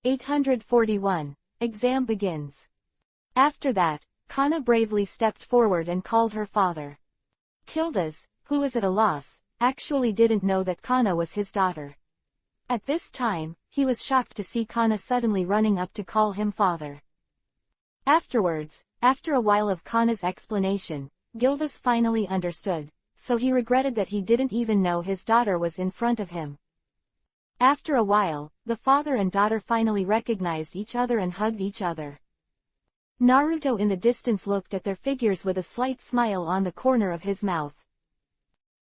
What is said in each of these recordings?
841. Exam begins. After that, Kana bravely stepped forward and called her father. Kildas, who was at a loss, actually didn't know that Kana was his daughter. At this time, he was shocked to see Kana suddenly running up to call him father. Afterwards, after a while of Kana's explanation, Gildas finally understood, so he regretted that he didn't even know his daughter was in front of him. After a while, the father and daughter finally recognized each other and hugged each other. Naruto in the distance looked at their figures with a slight smile on the corner of his mouth.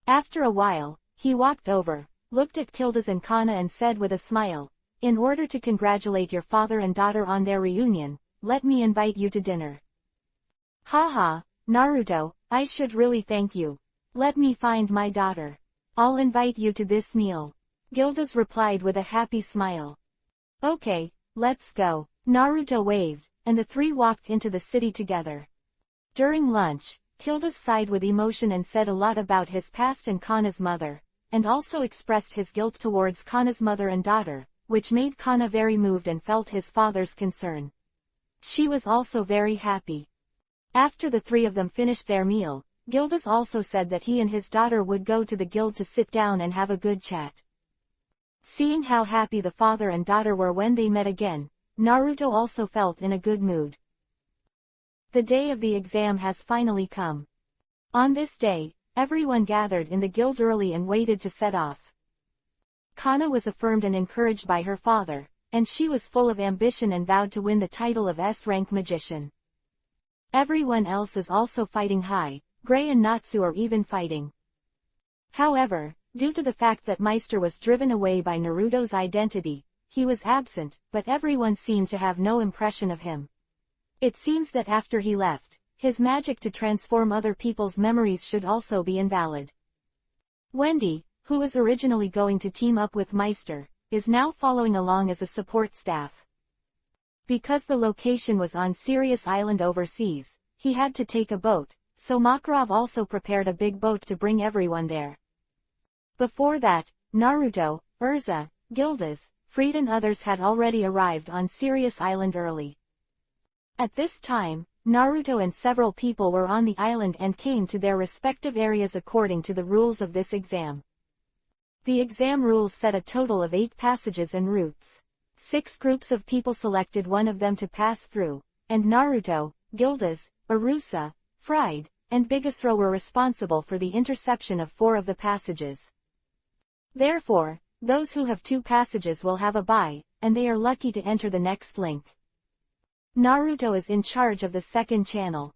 After a while, he walked over, looked at Kildas and Kana and said with a smile, "In order to congratulate your father and daughter on their reunion, let me invite you to dinner." "Haha, Naruto, I should really thank you. Let me find my daughter. I'll invite you to this meal," Gildas replied with a happy smile. "Okay, let's go." Naruto waved, and the three walked into the city together. During lunch, Kildas sighed with emotion and said a lot about his past and Kana's mother, and also expressed his guilt towards Kana's mother and daughter, which made Kana very moved and felt his father's concern. She was also very happy. After the three of them finished their meal, Gildas also said that he and his daughter would go to the guild to sit down and have a good chat. Seeing how happy the father and daughter were when they met again, Naruto also felt in a good mood. The day of the exam has finally come. On this day, everyone gathered in the guild early and waited to set off. Kana was affirmed and encouraged by her father, and she was full of ambition and vowed to win the title of S-rank magician. Everyone else is also fighting high, Gray and Natsu are even fighting. However, due to the fact that Meister was driven away by Naruto's identity, he was absent, but everyone seemed to have no impression of him. It seems that after he left, his magic to transform other people's memories should also be invalid. Wendy, who was originally going to team up with Meister, is now following along as a support staff. Because the location was on Sirius Island overseas, he had to take a boat, so Makarov also prepared a big boat to bring everyone there. Before that, Naruto, Urza, Gildas, Fried and others had already arrived on Sirius Island early. At this time, Naruto and several people were on the island and came to their respective areas according to the rules of this exam. The exam rules set a total of 8 passages and routes. 6 groups of people selected one of them to pass through, and Naruto, Gildas, Arusa, Fried, and Bigasro were responsible for the interception of 4 of the passages. Therefore, those who have 2 passages will have a bye, and they are lucky to enter the next link. Naruto is in charge of the second channel.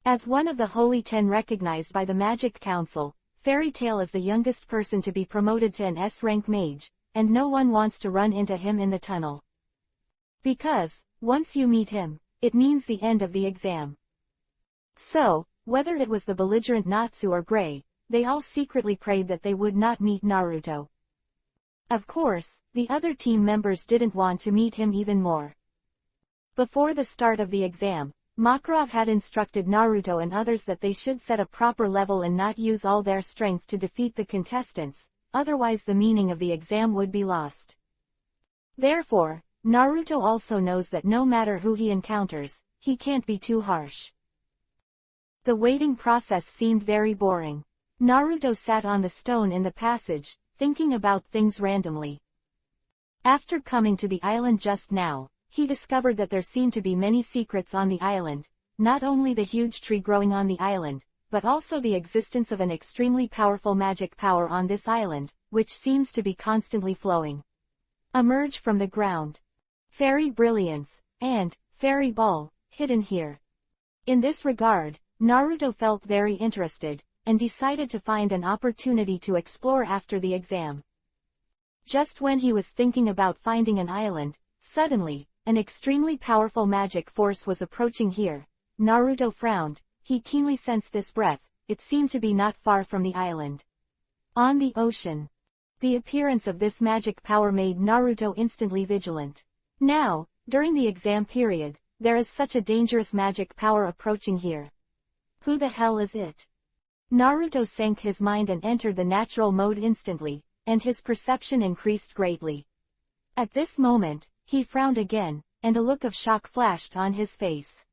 As one of the Holy 10 recognized by the Magic Council, Fairy Tail is the youngest person to be promoted to an S-rank mage, and no one wants to run into him in the tunnel. Because, once you meet him, it means the end of the exam. So, whether it was the belligerent Natsu or Gray, they all secretly prayed that they would not meet Naruto. Of course, the other team members didn't want to meet him even more. Before the start of the exam, Makarov had instructed Naruto and others that they should set a proper level and not use all their strength to defeat the contestants, otherwise the meaning of the exam would be lost. Therefore, Naruto also knows that no matter who he encounters, he can't be too harsh. The waiting process seemed very boring. Naruto sat on the stone in the passage, thinking about things randomly. After coming to the island just now, he discovered that there seemed to be many secrets on the island, not only the huge tree growing on the island, but also the existence of an extremely powerful magic power on this island, which seems to be constantly flowing. Emerge from the ground. Fairy Brilliance, and Fairy Ball, hidden here. In this regard, Naruto felt very interested, and decided to find an opportunity to explore after the exam. Just when he was thinking about finding an island, suddenly, an extremely powerful magic force was approaching here. Naruto frowned, he keenly sensed this breath, it seemed to be not far from the island. On the ocean. The appearance of this magic power made Naruto instantly vigilant. Now, during the exam period, there is such a dangerous magic power approaching here. Who the hell is it? Naruto sank his mind and entered the natural mode instantly, and his perception increased greatly. At this moment, He frowned again, and a look of shock flashed on his face.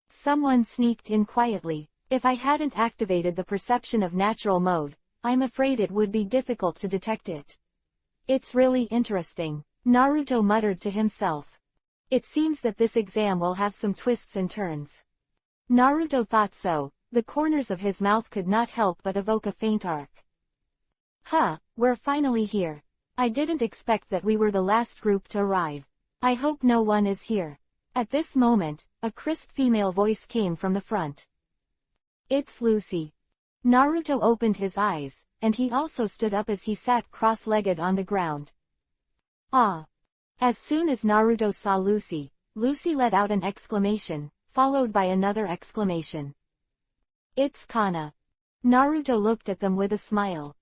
Someone sneaked in quietly. If I hadn't activated the perception of natural mode, I'm afraid it would be difficult to detect it. It's really interesting, Naruto muttered to himself. It seems that this exam will have some twists and turns. Naruto thought so. The corners of his mouth could not help but evoke a faint arc. Huh, we're finally here. I didn't expect that we were the last group to arrive. I hope no one is here. At this moment, a crisp female voice came from the front. It's Lucy. Naruto opened his eyes, and he also stood up as he sat cross-legged on the ground. Ah! As soon as Naruto saw Lucy, Lucy let out an exclamation, followed by another exclamation. It's Kana. Naruto looked at them with a smile.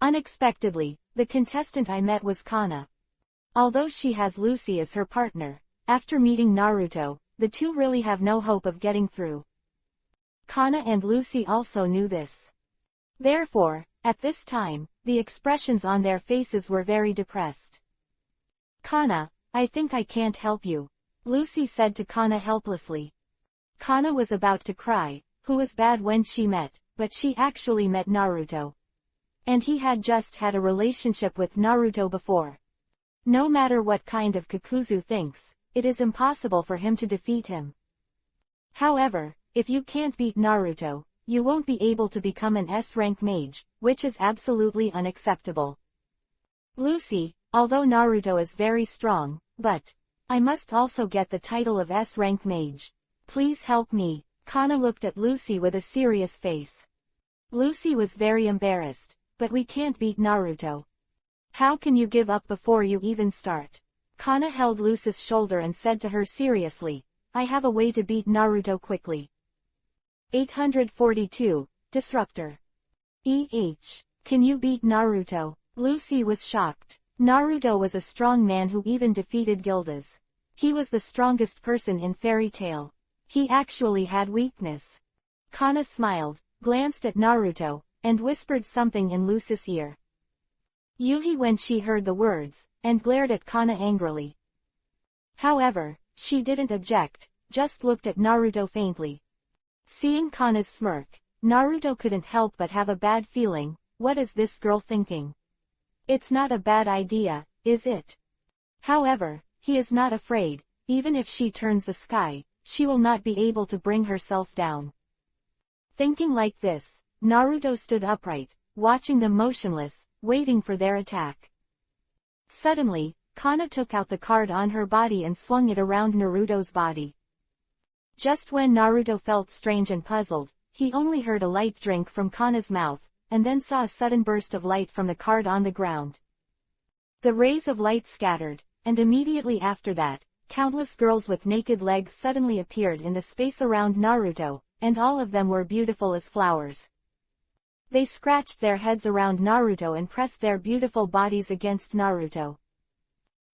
Unexpectedly, the contestant I met was Kana. Although she has Lucy as her partner, after meeting Naruto, the two really have no hope of getting through. Kana and Lucy also knew this. Therefore, at this time, the expressions on their faces were very depressed. Kana, I think I can't help you, Lucy said to Kana helplessly. Kana was about to cry, who was bad when she met, but she actually met Naruto. And he had just had a relationship with Naruto before. No matter what kind of Kakuzu thinks, it is impossible for him to defeat him. However, if you can't beat Naruto, you won't be able to become an S-rank mage, which is absolutely unacceptable. Lucy, although Naruto is very strong, but I must also get the title of S-rank mage. Please help me. Kana looked at Lucy with a serious face. Lucy was very embarrassed, but we can't beat Naruto. How can you give up before you even start? Kana held Lucy's shoulder and said to her seriously, I have a way to beat Naruto quickly. 842, Disruptor. Can you beat Naruto? Lucy was shocked. Naruto was a strong man who even defeated Gildas. He was the strongest person in Fairy Tail. He actually had weakness. Kana smiled, glanced at Naruto, and whispered something in Lucy's ear. Yuhi when she heard the words, and glared at Kana angrily. However, she didn't object, just looked at Naruto faintly. Seeing Kana's smirk, Naruto couldn't help but have a bad feeling. What is this girl thinking? It's not a bad idea, is it? However, he is not afraid. Even if she turns the sky, she will not be able to bring herself down. Thinking like this, Naruto stood upright, watching them motionless, waiting for their attack. Suddenly, Kana took out the card on her body and swung it around Naruto's body. Just when Naruto felt strange and puzzled, he only heard a light drink from Kana's mouth, and then saw a sudden burst of light from the card on the ground. The rays of light scattered, and immediately after that, countless girls with naked legs suddenly appeared in the space around Naruto, and all of them were beautiful as flowers. They scratched their heads around Naruto and pressed their beautiful bodies against Naruto.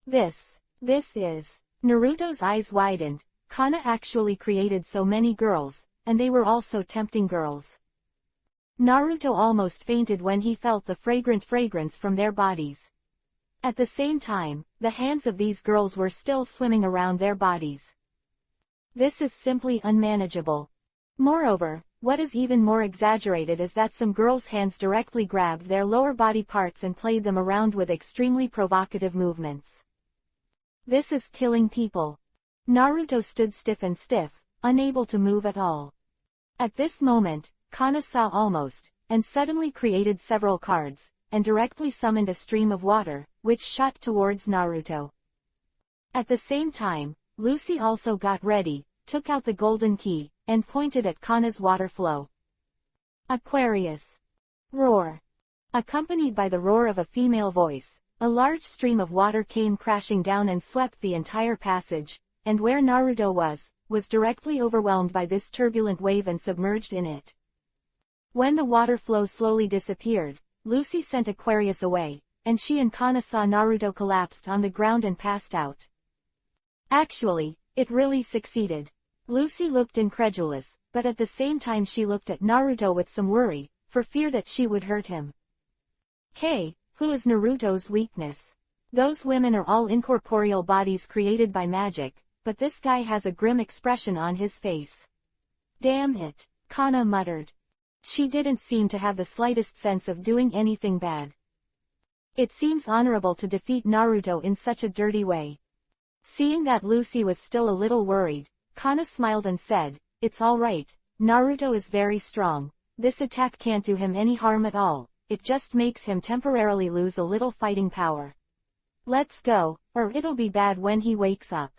This is... Naruto's eyes widened. Kana actually created so many girls, and they were also tempting girls. Naruto almost fainted when he felt the fragrant fragrance from their bodies. At the same time, the hands of these girls were still swimming around their bodies. This is simply unmanageable. Moreover, what is even more exaggerated is that some girls' hands directly grabbed their lower body parts and played them around with extremely provocative movements. This is killing people. Naruto stood stiff, unable to move at all. At this moment, Kana saw almost, and suddenly created several cards, and directly summoned a stream of water, which shot towards Naruto. At the same time, Lucy also got ready, took out the golden key, and pointed at Kana's water flow. Aquarius. Roar. Accompanied by the roar of a female voice, a large stream of water came crashing down and swept the entire passage, and where Naruto was directly overwhelmed by this turbulent wave and submerged in it. When the water flow slowly disappeared, Lucy sent Aquarius away, and she and Kana saw Naruto collapsed on the ground and passed out. Actually, it really succeeded. Lucy looked incredulous, but at the same time she looked at Naruto with some worry, for fear that she would hurt him. Hey, who is Naruto's weakness? Those women are all incorporeal bodies created by magic, but this guy has a grim expression on his face. Damn it, Kana muttered. She didn't seem to have the slightest sense of doing anything bad. It seems honorable to defeat Naruto in such a dirty way. Seeing that Lucy was still a little worried, Kana smiled and said, "It's all right, Naruto is very strong. This attack can't do him any harm at all, it just makes him temporarily lose a little fighting power. Let's go, or it'll be bad when he wakes up."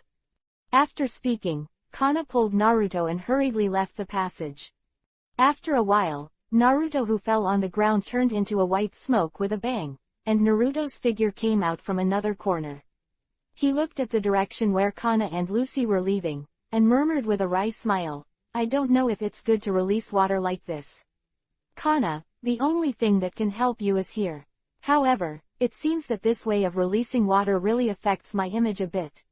After speaking, Kana pulled Naruto and hurriedly left the passage. After a while, Naruto who fell on the ground turned into a white smoke with a bang, and Naruto's figure came out from another corner. He looked at the direction where Kana and Lucy were leaving, and murmured with a wry smile, "I don't know if it's good to release water like this. Kana, the only thing that can help you is here. However, it seems that this way of releasing water really affects my image a bit."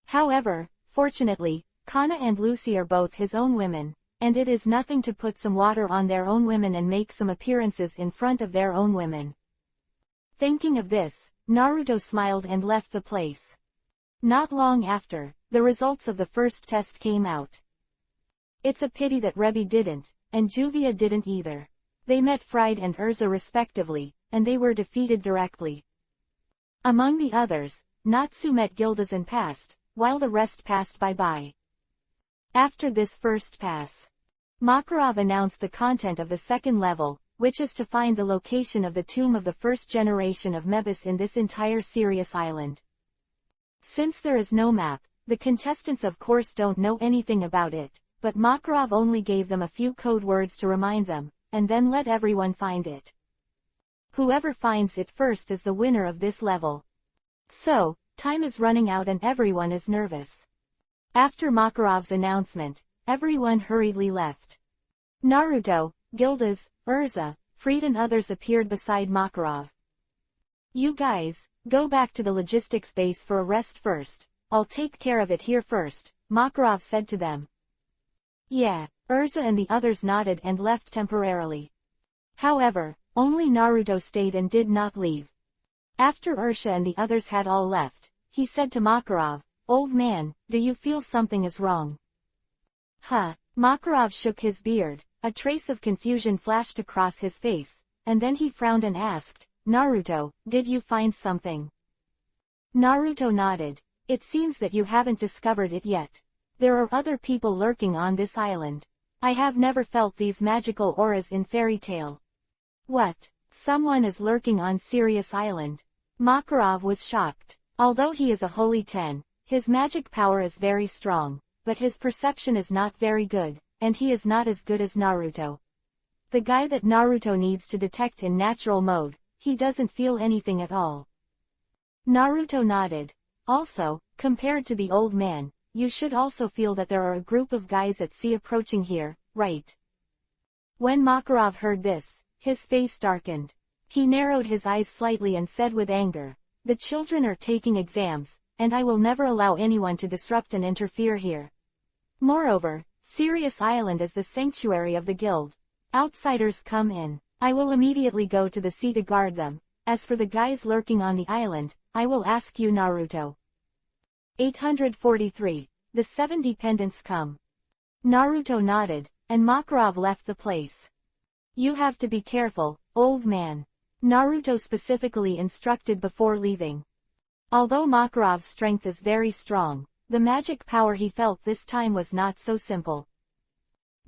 However, fortunately, Kana and Lucy are both his own women, and it is nothing to put some water on their own women and make some appearances in front of their own women. Thinking of this, Naruto smiled and left the place. Not long after, the results of the first test came out. It's a pity that Rebi didn't, and Juvia didn't either. They met Fried and Urza respectively, and they were defeated directly. Among the others, Natsu met Gildas and passed, while the rest passed bye-bye. After this first pass, Makarov announced the content of the second level, which is to find the location of the tomb of the first generation of Mebis in this entire Sirius Island. Since there is no map, the contestants of course don't know anything about it, but Makarov only gave them a few code words to remind them, and then let everyone find it. Whoever finds it first is the winner of this level. So, time is running out and everyone is nervous. After Makarov's announcement, everyone hurriedly left. Naruto, Gildas, Urza, Fried and others appeared beside Makarov. "You guys, go back to the logistics base for a rest first. I'll take care of it here first," Makarov said to them. Yeah, Urza and the others nodded and left temporarily. However, only Naruto stayed and did not leave. After Urza and the others had all left, he said to Makarov, "Old man, do you feel something is wrong?" Huh, Makarov shook his beard, a trace of confusion flashed across his face, and then he frowned and asked, "Naruto, did you find something?" Naruto nodded. "It seems that you haven't discovered it yet. There are other people lurking on this island. I have never felt these magical auras in fairy tale." "What? Someone is lurking on Sirius Island?" Makarov was shocked. Although he is a Holy 10, his magic power is very strong, but his perception is not very good, and he is not as good as Naruto. The guy that Naruto needs to detect in natural mode, he doesn't feel anything at all. Naruto nodded. "Also, compared to the old man, you should also feel that there are a group of guys at sea approaching here, right?" When Makarov heard this, his face darkened. He narrowed his eyes slightly and said with anger, "The children are taking exams, and I will never allow anyone to disrupt and interfere here. Moreover, Sirius Island is the sanctuary of the guild. Outsiders come in, I will immediately go to the sea to guard them. As for the guys lurking on the island, I will ask you, Naruto." 843. The 7 dependents come. Naruto nodded, and Makarov left the place. "You have to be careful, old man," Naruto specifically instructed before leaving. Although Makarov's strength is very strong, the magic power he felt this time was not so simple.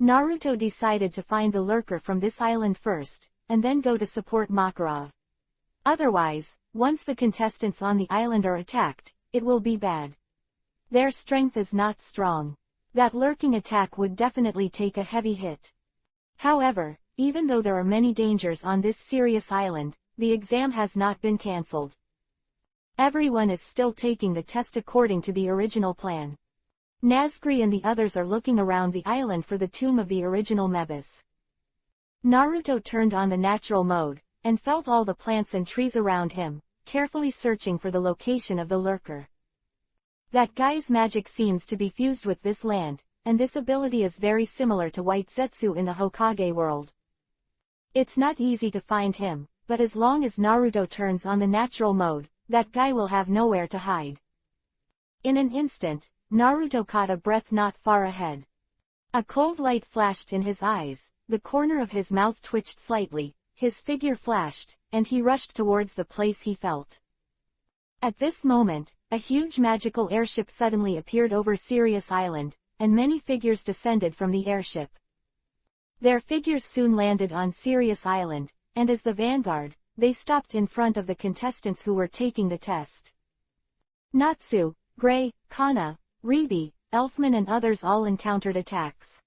Naruto decided to find the lurker from this island first, and then go to support Makarov. Otherwise, once the contestants on the island are attacked, it will be bad. Their strength is not strong. That lurking attack would definitely take a heavy hit. However, even though there are many dangers on this Sirius Island, the exam has not been cancelled. Everyone is still taking the test according to the original plan. Nazgri and the others are looking around the island for the tomb of the original Mebis. Naruto turned on the natural mode, and felt all the plants and trees around him, carefully searching for the location of the lurker. That guy's magic seems to be fused with this land, and this ability is very similar to White Zetsu in the Hokage world. It's not easy to find him, but as long as Naruto turns on the natural mode, that guy will have nowhere to hide. In an instant, Naruto caught a breath not far ahead. A cold light flashed in his eyes, the corner of his mouth twitched slightly, his figure flashed, and he rushed towards the place he felt. At this moment, a huge magical airship suddenly appeared over Sirius Island, and many figures descended from the airship. Their figures soon landed on Sirius Island, and as the vanguard, they stopped in front of the contestants who were taking the test. Natsu, Gray, Kana, Ribi, Elfman and others all encountered attacks.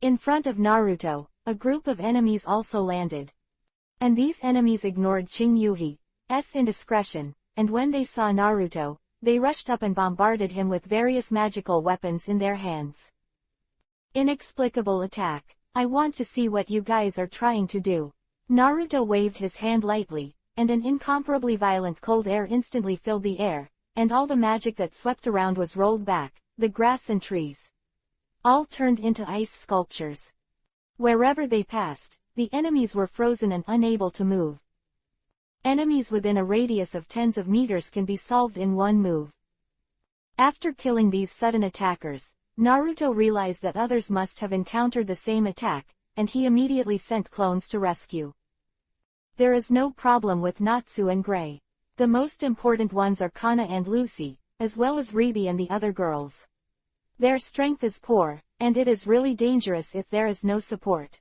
In front of Naruto, a group of enemies also landed. And these enemies ignored Qing-Yuhi's indiscretion, and when they saw Naruto, they rushed up and bombarded him with various magical weapons in their hands. Inexplicable attack. I want to see what you guys are trying to do. Naruto waved his hand lightly, and an incomparably violent cold air instantly filled the air, and all the magic that swept around was rolled back, the grass and trees all turned into ice sculptures. Wherever they passed, the enemies were frozen and unable to move. Enemies within a radius of tens of meters can be solved in one move. After killing these sudden attackers, Naruto realized that others must have encountered the same attack, and he immediately sent clones to rescue. There is no problem with Natsu and Gray. The most important ones are Kana and Lucy, as well as Ribi and the other girls. Their strength is poor, and it is really dangerous if there is no support.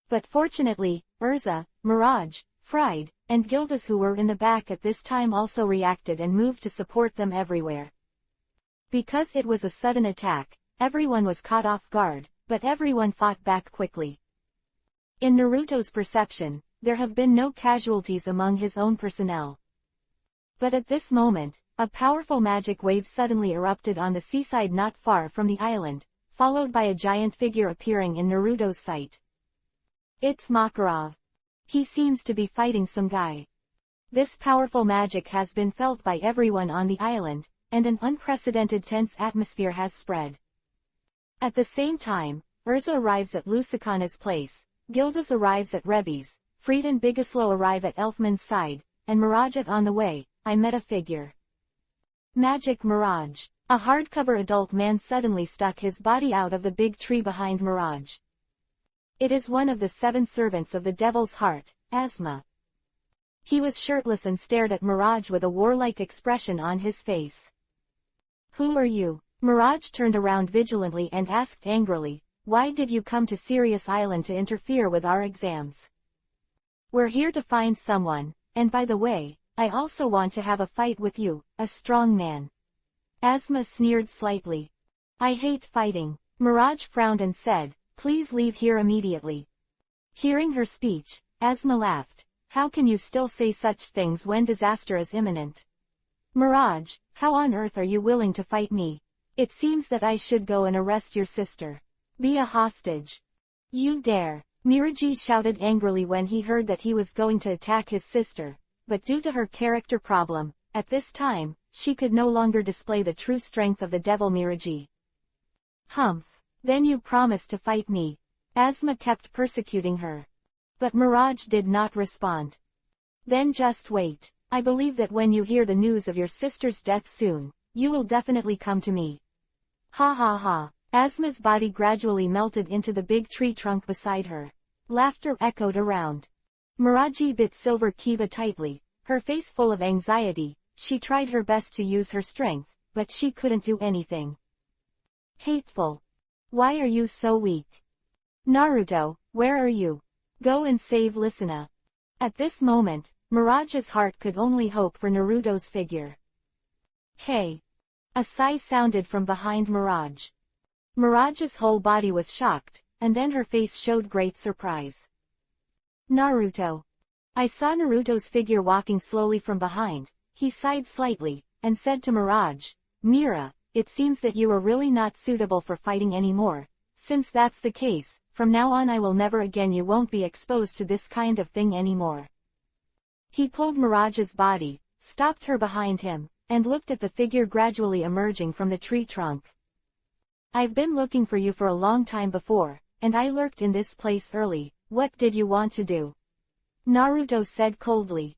But fortunately, Urza, Mirage, Fried, and Gildas who were in the back at this time also reacted and moved to support them everywhere. Because it was a sudden attack, everyone was caught off guard, but everyone fought back quickly. In Naruto's perception, there have been no casualties among his own personnel. But at this moment, a powerful magic wave suddenly erupted on the seaside not far from the island, followed by a giant figure appearing in Naruto's sight. It's Makarov. He seems to be fighting some guy. This powerful magic has been felt by everyone on the island, and an unprecedented tense atmosphere has spread. At the same time, Urza arrives at Lusakana's place, Gildas arrives at Rebi's, Fried and Bigaslow arrive at Elfman's side, and Mirage at on the way. I met a figure. Magic Mirage. A hardcover adult man suddenly stuck his body out of the big tree behind Mirage. It is one of the 7 servants of the Devil's Heart, Asma. He was shirtless and stared at Mirage with a warlike expression on his face. Who are you? Mirage turned around vigilantly and asked angrily, why did you come to Sirius Island to interfere with our exams? We're here to find someone, and by the way, I also want to have a fight with you, a strong man. Asma sneered slightly. I hate fighting. Mirage frowned and said, please leave here immediately. Hearing her speech, Asma laughed. How can you still say such things when disaster is imminent? Mirage, how on earth are you willing to fight me? It seems that I should go and arrest your sister. Be a hostage. You dare. Mirage shouted angrily when he heard that he was going to attack his sister, but due to her character problem, at this time, she could no longer display the true strength of the devil Mirage. Humph. Then you promise to fight me. Asma kept persecuting her. But Mirage did not respond. Then just wait. I believe that when you hear the news of your sister's death soon, you will definitely come to me. Ha ha ha. Asma's body gradually melted into the big tree trunk beside her. Laughter echoed around. Mirage bit Silver Kiba tightly, her face full of anxiety. She tried her best to use her strength, but she couldn't do anything. Hateful. Why are you so weak? Naruto, where are you? Go and save Listener. At this moment, Mirage's heart could only hope for Naruto's figure. Hey! A sigh sounded from behind Mirage. Mirage's whole body was shocked, and then her face showed great surprise. Naruto. I saw Naruto's figure walking slowly from behind. He sighed slightly, and said to Mirage, Mira, it seems that you are really not suitable for fighting anymore. Since that's the case, from now on I will never again you won't be exposed to this kind of thing anymore. He pulled Mirage's body, stopped her behind him, and looked at the figure gradually emerging from the tree trunk. I've been looking for you for a long time before, and I lurked in this place early. What did you want to do? Naruto said coldly.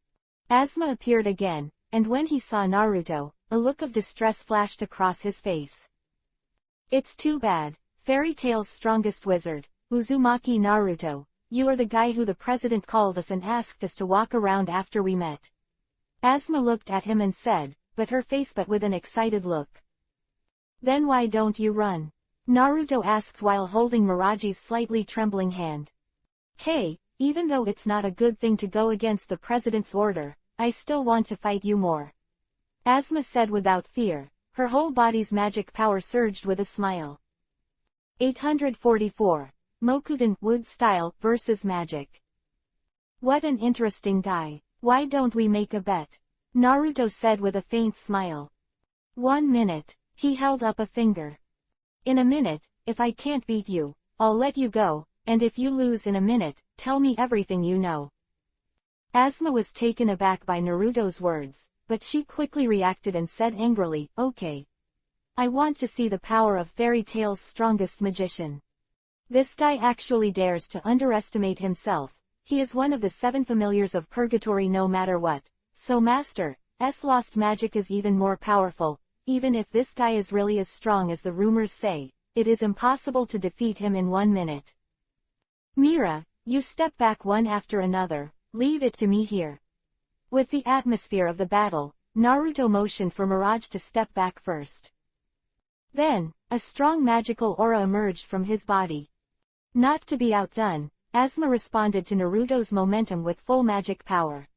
Asuma appeared again, and when he saw Naruto, a look of distress flashed across his face. It's too bad, Fairy Tail's strongest wizard, Uzumaki Naruto, you are the guy who the president called us and asked us to walk around after we met. Asuma looked at him and said, but her face but with an excited look. Then why don't you run? Naruto asked while holding Mirage's slightly trembling hand. Hey, even though it's not a good thing to go against the president's order, I still want to fight you more. Asuma said without fear, her whole body's magic power surged with a smile. 844. Mokuden Wood Style vs. Magic. What an interesting guy. Why don't we make a bet? Naruto said with a faint smile. 1 minute. He held up a finger. In a minute, if I can't beat you, I'll let you go, and if you lose in a minute, tell me everything you know. Asuma was taken aback by Naruto's words, but she quickly reacted and said angrily, okay. I want to see the power of Fairy Tail's strongest magician. This guy actually dares to underestimate himself. He is one of the 7 familiars of purgatory no matter what, so Master's lost magic is even more powerful. Even if this guy is really as strong as the rumors say, it is impossible to defeat him in 1 minute. Mira, you step back one after another, leave it to me here. With the atmosphere of the battle, Naruto motioned for Mirage to step back first. Then, a strong magical aura emerged from his body. Not to be outdone, Asuma responded to Naruto's momentum with full magic power.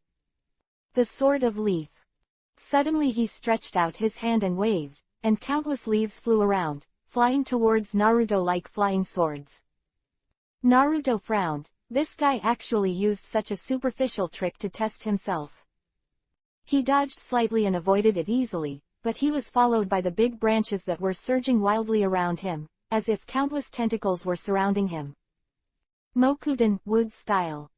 The Sword of Leaf. Suddenly he stretched out his hand and waved, and countless leaves flew around, flying towards Naruto like flying swords. Naruto frowned. This guy actually used such a superficial trick to test himself. He dodged slightly and avoided it easily, but he was followed by the big branches that were surging wildly around him, as if countless tentacles were surrounding him. Mokuden Wood Style.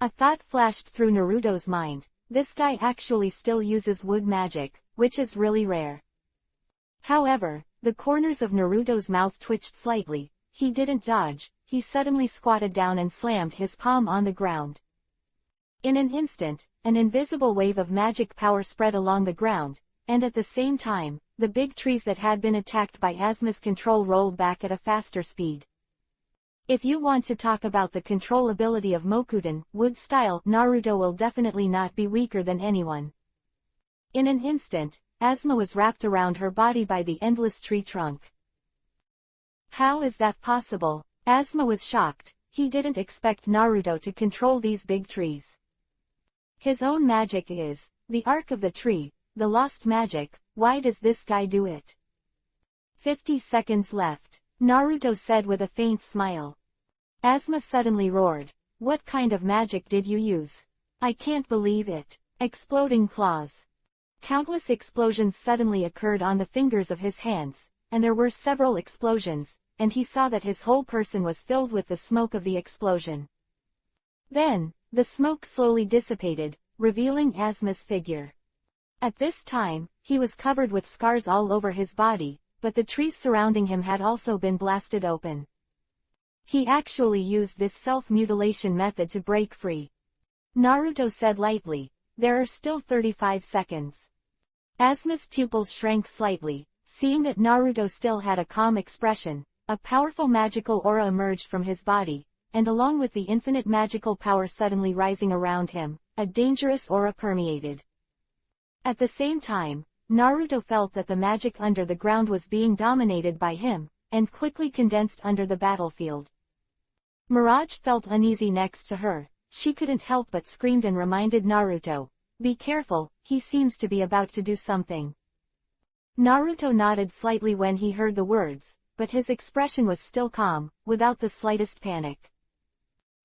A thought flashed through Naruto's mind. This guy actually still uses wood magic, which is really rare. However, the corners of Naruto's mouth twitched slightly. He didn't dodge, he suddenly squatted down and slammed his palm on the ground. In an instant, an invisible wave of magic power spread along the ground, and at the same time, the big trees that had been attacked by Asuma's control rolled back at a faster speed. If you want to talk about the control ability of Mokuden Wood Style, Naruto will definitely not be weaker than anyone. In an instant, Asuma was wrapped around her body by the endless tree trunk. How is that possible? Asuma was shocked. He didn't expect Naruto to control these big trees. His own magic is the arc of the tree, the lost magic. Why does this guy do it? 50 seconds left. Naruto said with a faint smile. Asuma suddenly roared. What kind of magic did you use? I can't believe it. Exploding claws. Countless explosions suddenly occurred on the fingers of his hands, and there were several explosions, and he saw that his whole person was filled with the smoke of the explosion. Then, the smoke slowly dissipated, revealing Asuma's figure. At this time, he was covered with scars all over his body, but the trees surrounding him had also been blasted open. He actually used this self-mutilation method to break free. Naruto said lightly, there are still 35 seconds. Asuma's pupils shrank slightly, seeing that Naruto still had a calm expression. A powerful magical aura emerged from his body, and along with the infinite magical power suddenly rising around him, a dangerous aura permeated. At the same time, Naruto felt that the magic under the ground was being dominated by him, and quickly condensed under the battlefield. Mirage felt uneasy next to her. She couldn't help but screamed and reminded Naruto, be careful, he seems to be about to do something. Naruto nodded slightly when he heard the words, but his expression was still calm, without the slightest panic.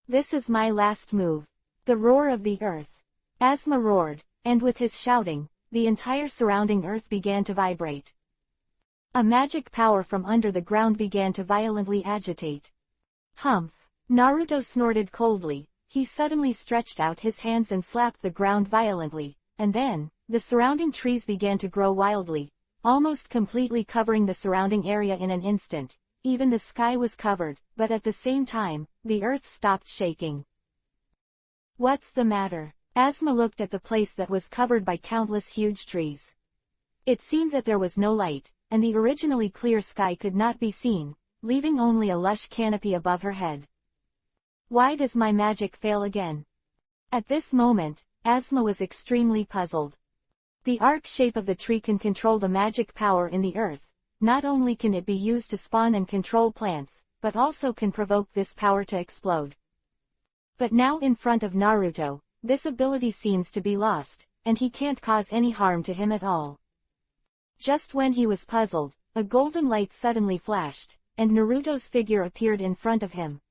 This is my last move. The roar of the earth. Asuma roared, and with his shouting, the entire surrounding earth began to vibrate. A magic power from under the ground began to violently agitate. Humph! Naruto snorted coldly. He suddenly stretched out his hands and slapped the ground violently, and then, the surrounding trees began to grow wildly, almost completely covering the surrounding area in an instant. Even the sky was covered, but at the same time, the earth stopped shaking. What's the matter? Asma looked at the place that was covered by countless huge trees. It seemed that there was no light, and the originally clear sky could not be seen, leaving only a lush canopy above her head. Why does my magic fail again? At this moment, Asma was extremely puzzled. The arc shape of the tree can control the magic power in the earth. Not only can it be used to spawn and control plants, but also can provoke this power to explode. But now in front of Naruto, this ability seems to be lost, and he can't cause any harm to him at all. Just when he was puzzled, a golden light suddenly flashed, and Naruto's figure appeared in front of him.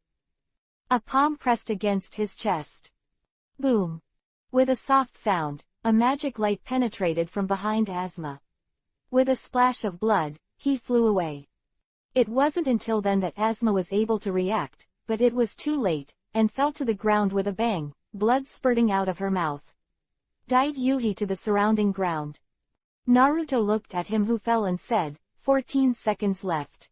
A palm pressed against his chest. Boom! With a soft sound, a magic light penetrated from behind Asma. With a splash of blood, he flew away. It wasn't until then that Asma was able to react, but it was too late, and fell to the ground with a bang, blood spurting out of her mouth. Died Yuhi to the surrounding ground. Naruto looked at him who fell and said, 14 seconds left.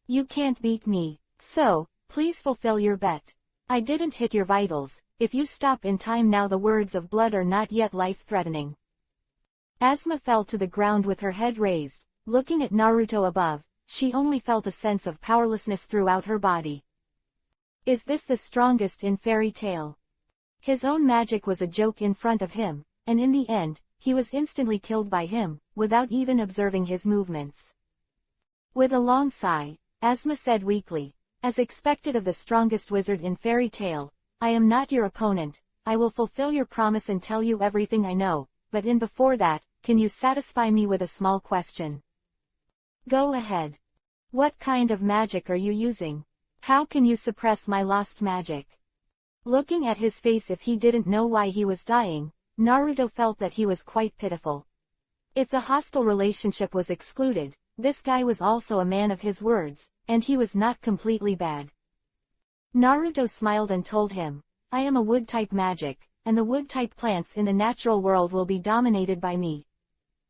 You can't beat me, so, please fulfill your bet. I didn't hit your vitals. If you stop in time now, the words of blood are not yet life-threatening. Asma fell to the ground with her head raised, looking at Naruto above. She only felt a sense of powerlessness throughout her body. Is this the strongest in fairy tale? His own magic was a joke in front of him, and in the end, he was instantly killed by him, without even observing his movements. With a long sigh, Asma said weakly, as expected of the strongest wizard in fairy tale, I am not your opponent. I will fulfill your promise and tell you everything I know, but before that, can you satisfy me with a small question? Go ahead. What kind of magic are you using? How can you suppress my lost magic? Looking at his face, if he didn't know why he was dying, Naruto felt that he was quite pitiful. If the hostile relationship was excluded, this guy was also a man of his words, and he was not completely bad. Naruto smiled and told him, I am a wood-type magic, and the wood-type plants in the natural world will be dominated by me.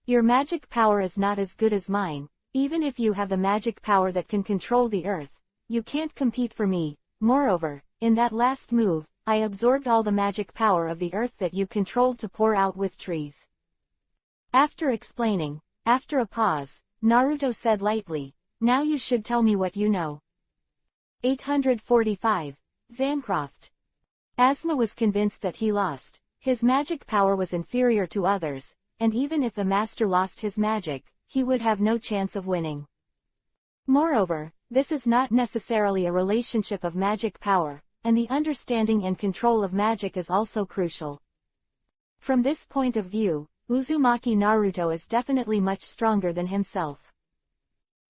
Your magic power is not as good as mine. Even if you have the magic power that can control the earth, you can't compete for me. Moreover, in that last move, I absorbed all the magic power of the earth that you controlled to pour out with trees. After explaining, after a pause, Naruto said lightly, now you should tell me what you know. 845. Zancroft. Asma was convinced that he lost. His magic power was inferior to others, and even if the master lost his magic, he would have no chance of winning. Moreover, this is not necessarily a relationship of magic power, and the understanding and control of magic is also crucial. From this point of view, Uzumaki Naruto is definitely much stronger than himself.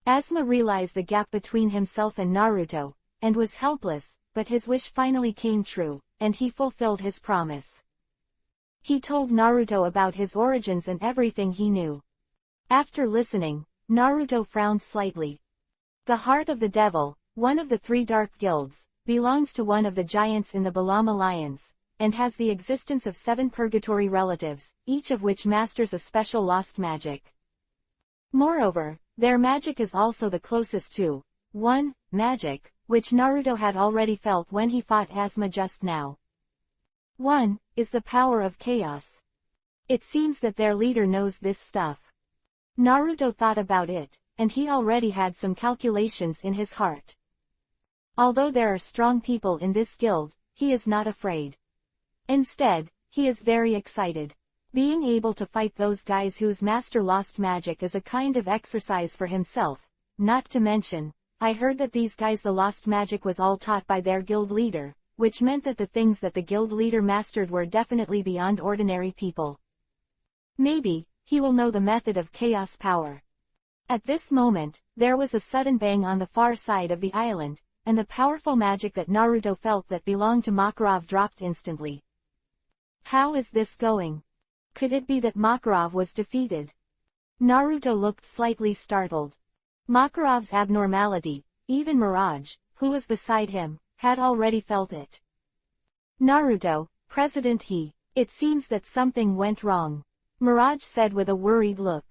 Asma realized the gap between himself and Naruto, and was helpless, but his wish finally came true, and he fulfilled his promise. He told Naruto about his origins and everything he knew. After listening, Naruto frowned slightly. The Heart of the Devil, one of the 3 dark guilds, belongs to one of the giants in the Balam Alliance, and has the existence of 7 purgatory relatives, each of which masters a special lost magic. Moreover, their magic is also the closest to 1 magic, which Naruto had already felt when he fought Asma just now. 1 is the power of chaos. It seems that their leader knows this stuff. Naruto thought about it, and he already had some calculations in his heart. Although there are strong people in this guild, he is not afraid. Instead, he is very excited. Being able to fight those guys whose master lost magic is a kind of exercise for himself. Not to mention, I heard that these guys the lost magic was all taught by their guild leader, which meant that the things that the guild leader mastered were definitely beyond ordinary people. Maybe, he will know the method of chaos power. At this moment, there was a sudden bang on the far side of the island, and the powerful magic that Naruto felt that belonged to Makarov dropped instantly. How is this going? Could it be that Makarov was defeated? Naruto looked slightly startled. Makarov's abnormality, even Mirage, who was beside him, had already felt it. Naruto, President it seems that something went wrong. Mirage said with a worried look.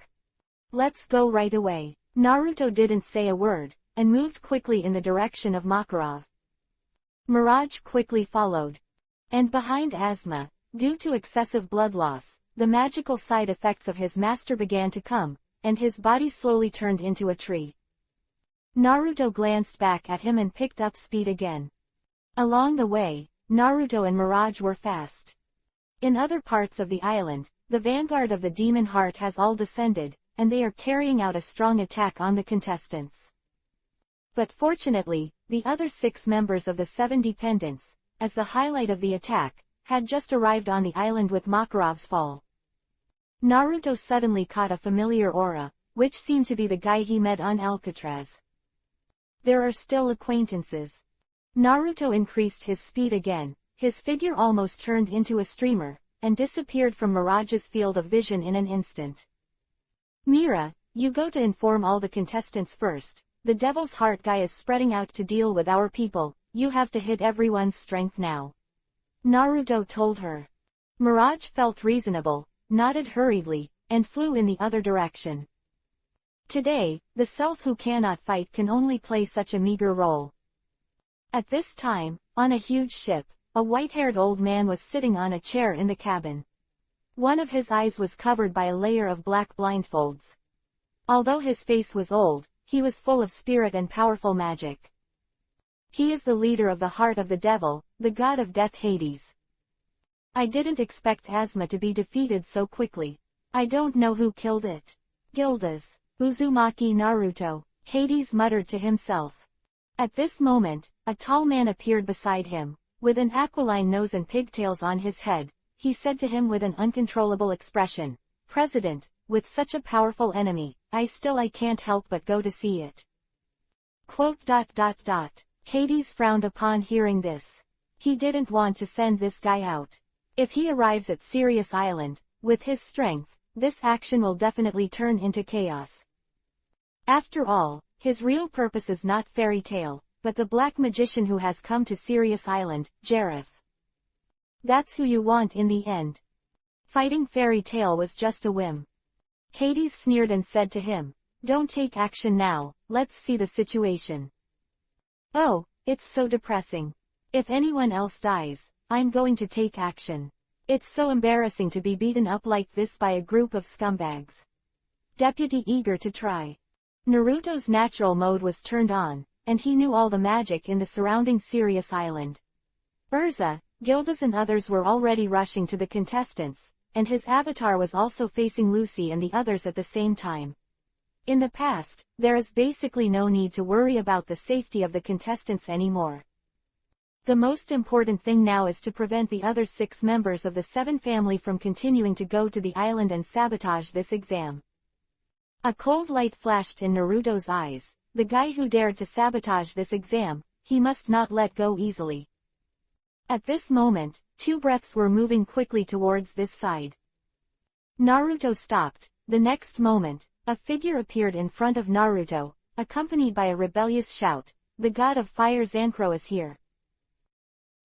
Let's go right away. Naruto didn't say a word, and moved quickly in the direction of Makarov. Mirage quickly followed. And behind Asma, Due to excessive blood loss, the magical side effects of his master began to come, and his body slowly turned into a tree. Naruto glanced back at him and picked up speed again. Along the way, Naruto and Mirage were fast. In other parts of the island, the vanguard of the Demon Heart has all descended, and they are carrying out a strong attack on the contestants. But fortunately, the other 6 members of the 7 dependents, as the highlight of the attack, had just arrived on the island with Makarov's fall. Naruto suddenly caught a familiar aura, which seemed to be the guy he met on Alcatraz. There are still acquaintances. Naruto increased his speed again, his figure almost turned into a streamer, and disappeared from Mirage's field of vision in an instant. Mira, you go to inform all the contestants first. The Devil's Heart guy is spreading out to deal with our people, you have to hit everyone's strength now. Naruto told her. Mirage felt reasonable, nodded hurriedly, and flew in the other direction. Today, the self who cannot fight can only play such a meager role. At this time, on a huge ship, a white-haired old man was sitting on a chair in the cabin. One of his eyes was covered by a layer of black blindfolds. Although his face was old, he was full of spirit and powerful magic. He is the leader of the heart of the devil, the god of death Hades. I didn't expect Asma to be defeated so quickly. I don't know who killed it. Gildas, Uzumaki Naruto, Hades muttered to himself. At this moment, a tall man appeared beside him, with an aquiline nose and pigtails on his head. He said to him with an uncontrollable expression, President, with such a powerful enemy, I can't help but go to see it. Hades frowned upon hearing this. He didn't want to send this guy out. If he arrives at Sirius Island, with his strength, this action will definitely turn into chaos. After all, his real purpose is not Fairy Tail, but the black magician who has come to Sirius Island, Jareth. That's who you want in the end. Fighting Fairy Tail was just a whim. Hades sneered and said to him, Don't take action now, let's see the situation. Oh, it's so depressing. If anyone else dies, I'm going to take action. It's so embarrassing to be beaten up like this by a group of scumbags. Deputy eager to try. Naruto's natural mode was turned on, and he knew all the magic in the surrounding Sirius Island. Urza, Gildas and others were already rushing to the contestants, and his avatar was also facing Lucy and the others at the same time. In the past, there is basically no need to worry about the safety of the contestants anymore. The most important thing now is to prevent the other 6 members of the 7 family from continuing to go to the island and sabotage this exam. A cold light flashed in Naruto's eyes. The guy who dared to sabotage this exam, he must not let go easily. At this moment, 2 breaths were moving quickly towards this side. Naruto stopped. The next moment, a figure appeared in front of Naruto, accompanied by a rebellious shout, The god of fire Zankro is here.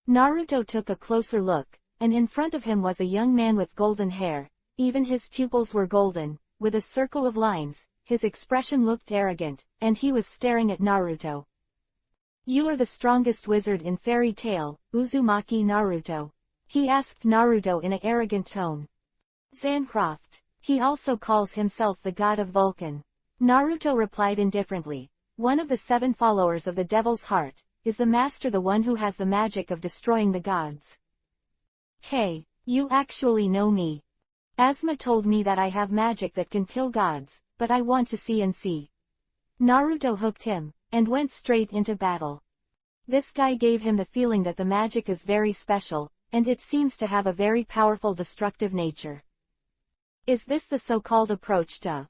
Naruto took a closer look, and in front of him was a young man with golden hair. Even his pupils were golden, with a circle of lines. His expression looked arrogant, and he was staring at Naruto. You are the strongest wizard in Fairy Tail, Uzumaki Naruto. He asked Naruto in an arrogant tone. Zancroft. He also calls himself the god of Vulcan. Naruto replied indifferently. One of the 7 followers of the Devil's Heart. Is the master the one who has the magic of destroying the gods? Hey, you actually know me. Asma told me that I have magic that can kill gods, but I want to see. Naruto hooked him, and went straight into battle. This guy gave him the feeling that the magic is very special, and it seems to have a very powerful destructive nature. Is this the so-called approach to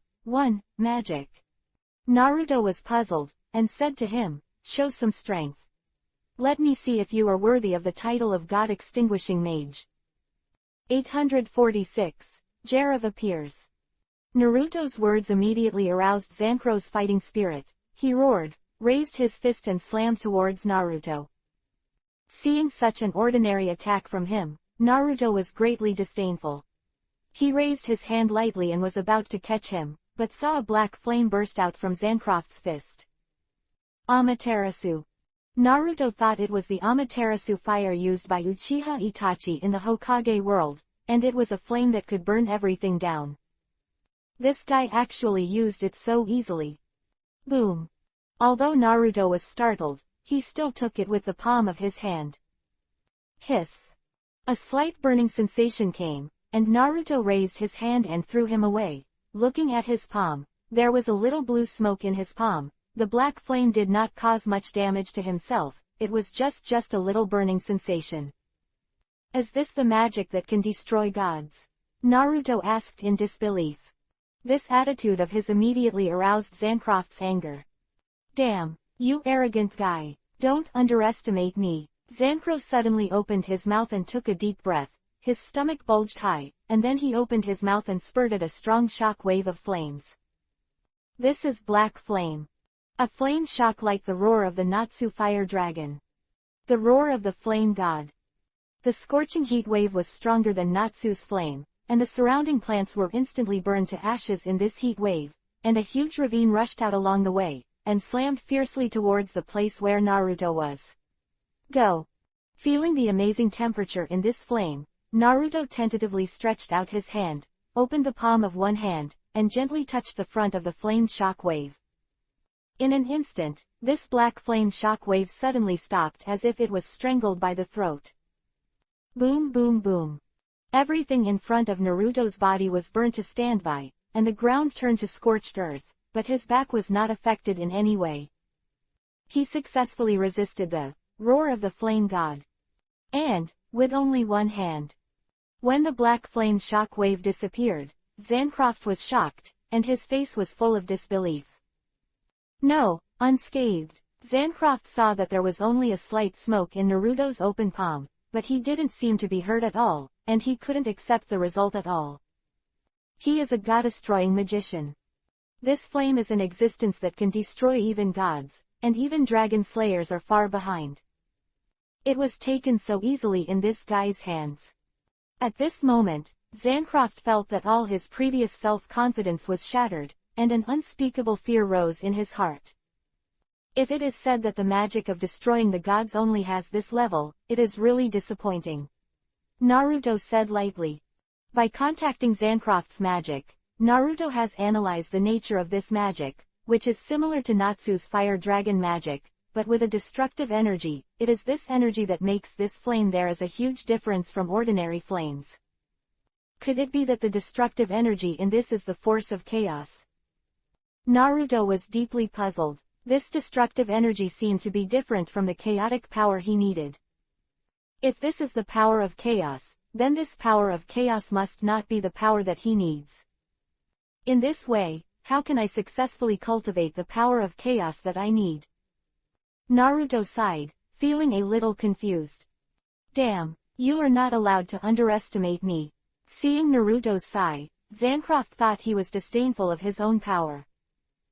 magic? Naruto was puzzled, and said to him, Show some strength. Let me see if you are worthy of the title of God-extinguishing mage. 846. Jareth appears. Naruto's words immediately aroused Zankro's fighting spirit. He roared, raised his fist and slammed towards Naruto. Seeing such an ordinary attack from him, Naruto was greatly disdainful. He raised his hand lightly and was about to catch him, but saw a black flame burst out from Zancroft's fist. Amaterasu. Naruto thought it was the Amaterasu fire used by Uchiha Itachi in the Hokage world, and it was a flame that could burn everything down. This guy actually used it so easily. Boom. Although Naruto was startled, he still took it with the palm of his hand. Hiss. A slight burning sensation came, and Naruto raised his hand and threw him away. Looking at his palm, there was a little blue smoke in his palm. The black flame did not cause much damage to himself, it was just a little burning sensation. Is this the magic that can destroy gods? Naruto asked in disbelief. This attitude of his immediately aroused Zancroft's anger. Damn, you arrogant guy, don't underestimate me. Zancro suddenly opened his mouth and took a deep breath, his stomach bulged high, and then he opened his mouth and spurted a strong shock wave of flames. This is black flame. A flame shock like the roar of the Natsu fire dragon. The roar of the flame god. The scorching heat wave was stronger than Natsu's flame, and the surrounding plants were instantly burned to ashes in this heat wave, and a huge ravine rushed out along the way, and slammed fiercely towards the place where Naruto was. Go! Feeling the amazing temperature in this flame, Naruto tentatively stretched out his hand, opened the palm of one hand, and gently touched the front of the flame shock wave. In an instant, this black flame shock wave suddenly stopped as if it was strangled by the throat. Boom boom boom. Everything in front of Naruto's body was burned to standby, and the ground turned to scorched earth, but his back was not affected in any way. He successfully resisted the roar of the flame god. And, with only one hand. When the black flame shock wave disappeared, Zancroft was shocked, and his face was full of disbelief. No, unscathed. Zancroft saw that there was only a slight smoke in Naruto's open palm, but he didn't seem to be hurt at all, and he couldn't accept the result at all. He is a god-destroying magician. This flame is an existence that can destroy even gods, and even dragon slayers are far behind. It was taken so easily in this guy's hands. At this moment, Zancroft felt that all his previous self-confidence was shattered, and an unspeakable fear rose in his heart. If it is said that the magic of destroying the gods only has this level, it is really disappointing. Naruto said lightly. By contacting Zancroft's magic, Naruto has analyzed the nature of this magic, which is similar to Natsu's fire dragon magic, but with a destructive energy. It is this energy that makes this flame. There is a huge difference from ordinary flames. Could it be that the destructive energy in this is the force of chaos? Naruto was deeply puzzled. This destructive energy seemed to be different from the chaotic power he needed. If this is the power of chaos, then this power of chaos must not be the power that he needs. In this way, how can I successfully cultivate the power of chaos that I need? Naruto sighed, feeling a little confused. Damn, you are not allowed to underestimate me. Seeing Naruto's sigh, Zancroft thought he was disdainful of his own power.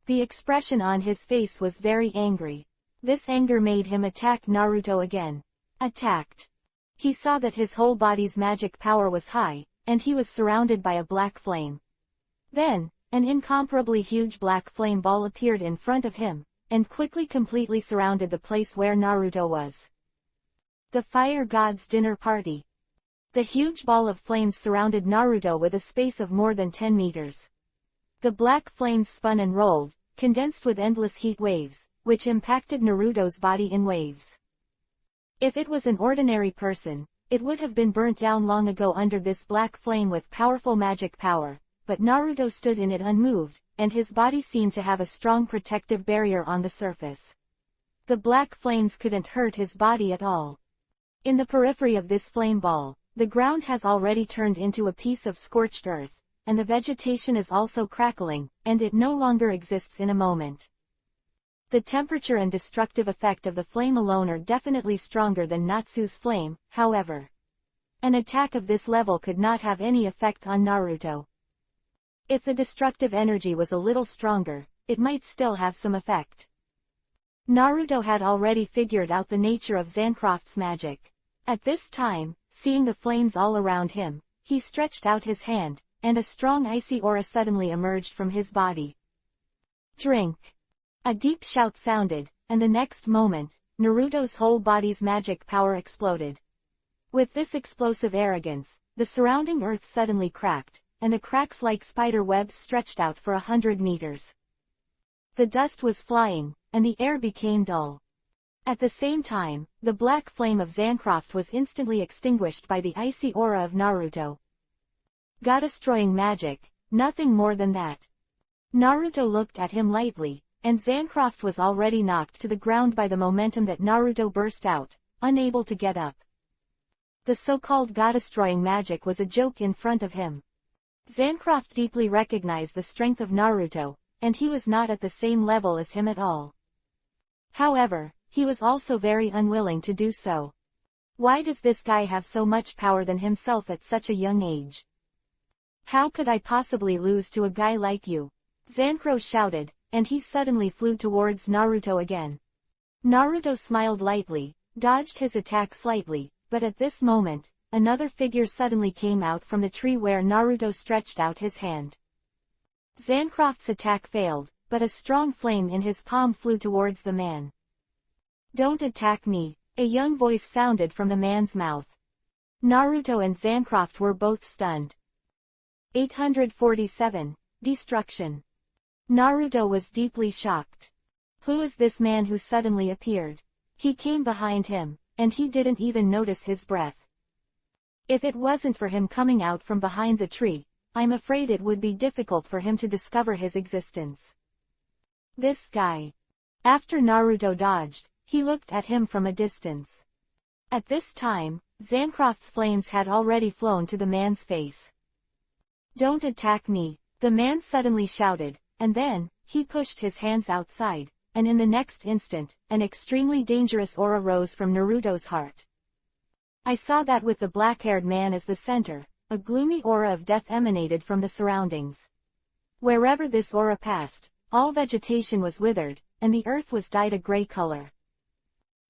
The expression on his face was very angry. This anger made him attack Naruto again. Attacked. He saw that his whole body's magic power was high, and he was surrounded by a black flame. Then, an incomparably huge black flame ball appeared in front of him, and quickly completely surrounded the place where Naruto was. The Fire God's Dinner Party. The huge ball of flames surrounded Naruto with a space of more than 10 meters. The black flames spun and rolled, condensed with endless heat waves, which impacted Naruto's body in waves. If it was an ordinary person, it would have been burnt down long ago under this black flame with powerful magic power, but Naruto stood in it unmoved, and his body seemed to have a strong protective barrier on the surface. The black flames couldn't hurt his body at all. In the periphery of this flame ball, the ground has already turned into a piece of scorched earth, and the vegetation is also crackling, and it no longer exists in a moment. The temperature and destructive effect of the flame alone are definitely stronger than Natsu's flame, however. An attack of this level could not have any effect on Naruto. If the destructive energy was a little stronger, it might still have some effect. Naruto had already figured out the nature of Zancroft's magic. At this time, seeing the flames all around him, he stretched out his hand, and a strong icy aura suddenly emerged from his body. Drink! A deep shout sounded, and the next moment, Naruto's whole body's magic power exploded. With this explosive arrogance, the surrounding earth suddenly cracked, and the cracks like spider webs stretched out for 100 meters. The dust was flying, and the air became dull. At the same time, the black flame of Zancroft was instantly extinguished by the icy aura of Naruto. God-destroying magic, nothing more than that. Naruto looked at him lightly, and Zancroft was already knocked to the ground by the momentum that Naruto burst out, unable to get up. The so-called God-destroying magic was a joke in front of him. Zancroft deeply recognized the strength of Naruto, and he was not at the same level as him at all. However, he was also very unwilling to do so. Why does this guy have so much power than himself at such a young age? How could I possibly lose to a guy like you? Zancro shouted, and he suddenly flew towards Naruto again. Naruto smiled lightly, dodged his attack slightly, but at this moment, another figure suddenly came out from the tree where Naruto stretched out his hand. Zancroft's attack failed, but a strong flame in his palm flew towards the man. "Don't attack me," a young voice sounded from the man's mouth. Naruto and Zancroft were both stunned. 847. Destruction. Naruto was deeply shocked. Who is this man who suddenly appeared? He came behind him, and he didn't even notice his breath. If it wasn't for him coming out from behind the tree, I'm afraid it would be difficult for him to discover his existence. This guy. After Naruto dodged, he looked at him from a distance. At this time, Zancroft's flames had already flown to the man's face. "Don't attack me," the man suddenly shouted, and then, he pushed his hands outside, and in the next instant, an extremely dangerous aura rose from Naruto's heart. I saw that with the black-haired man as the center, a gloomy aura of death emanated from the surroundings. Wherever this aura passed, all vegetation was withered, and the earth was dyed a gray color.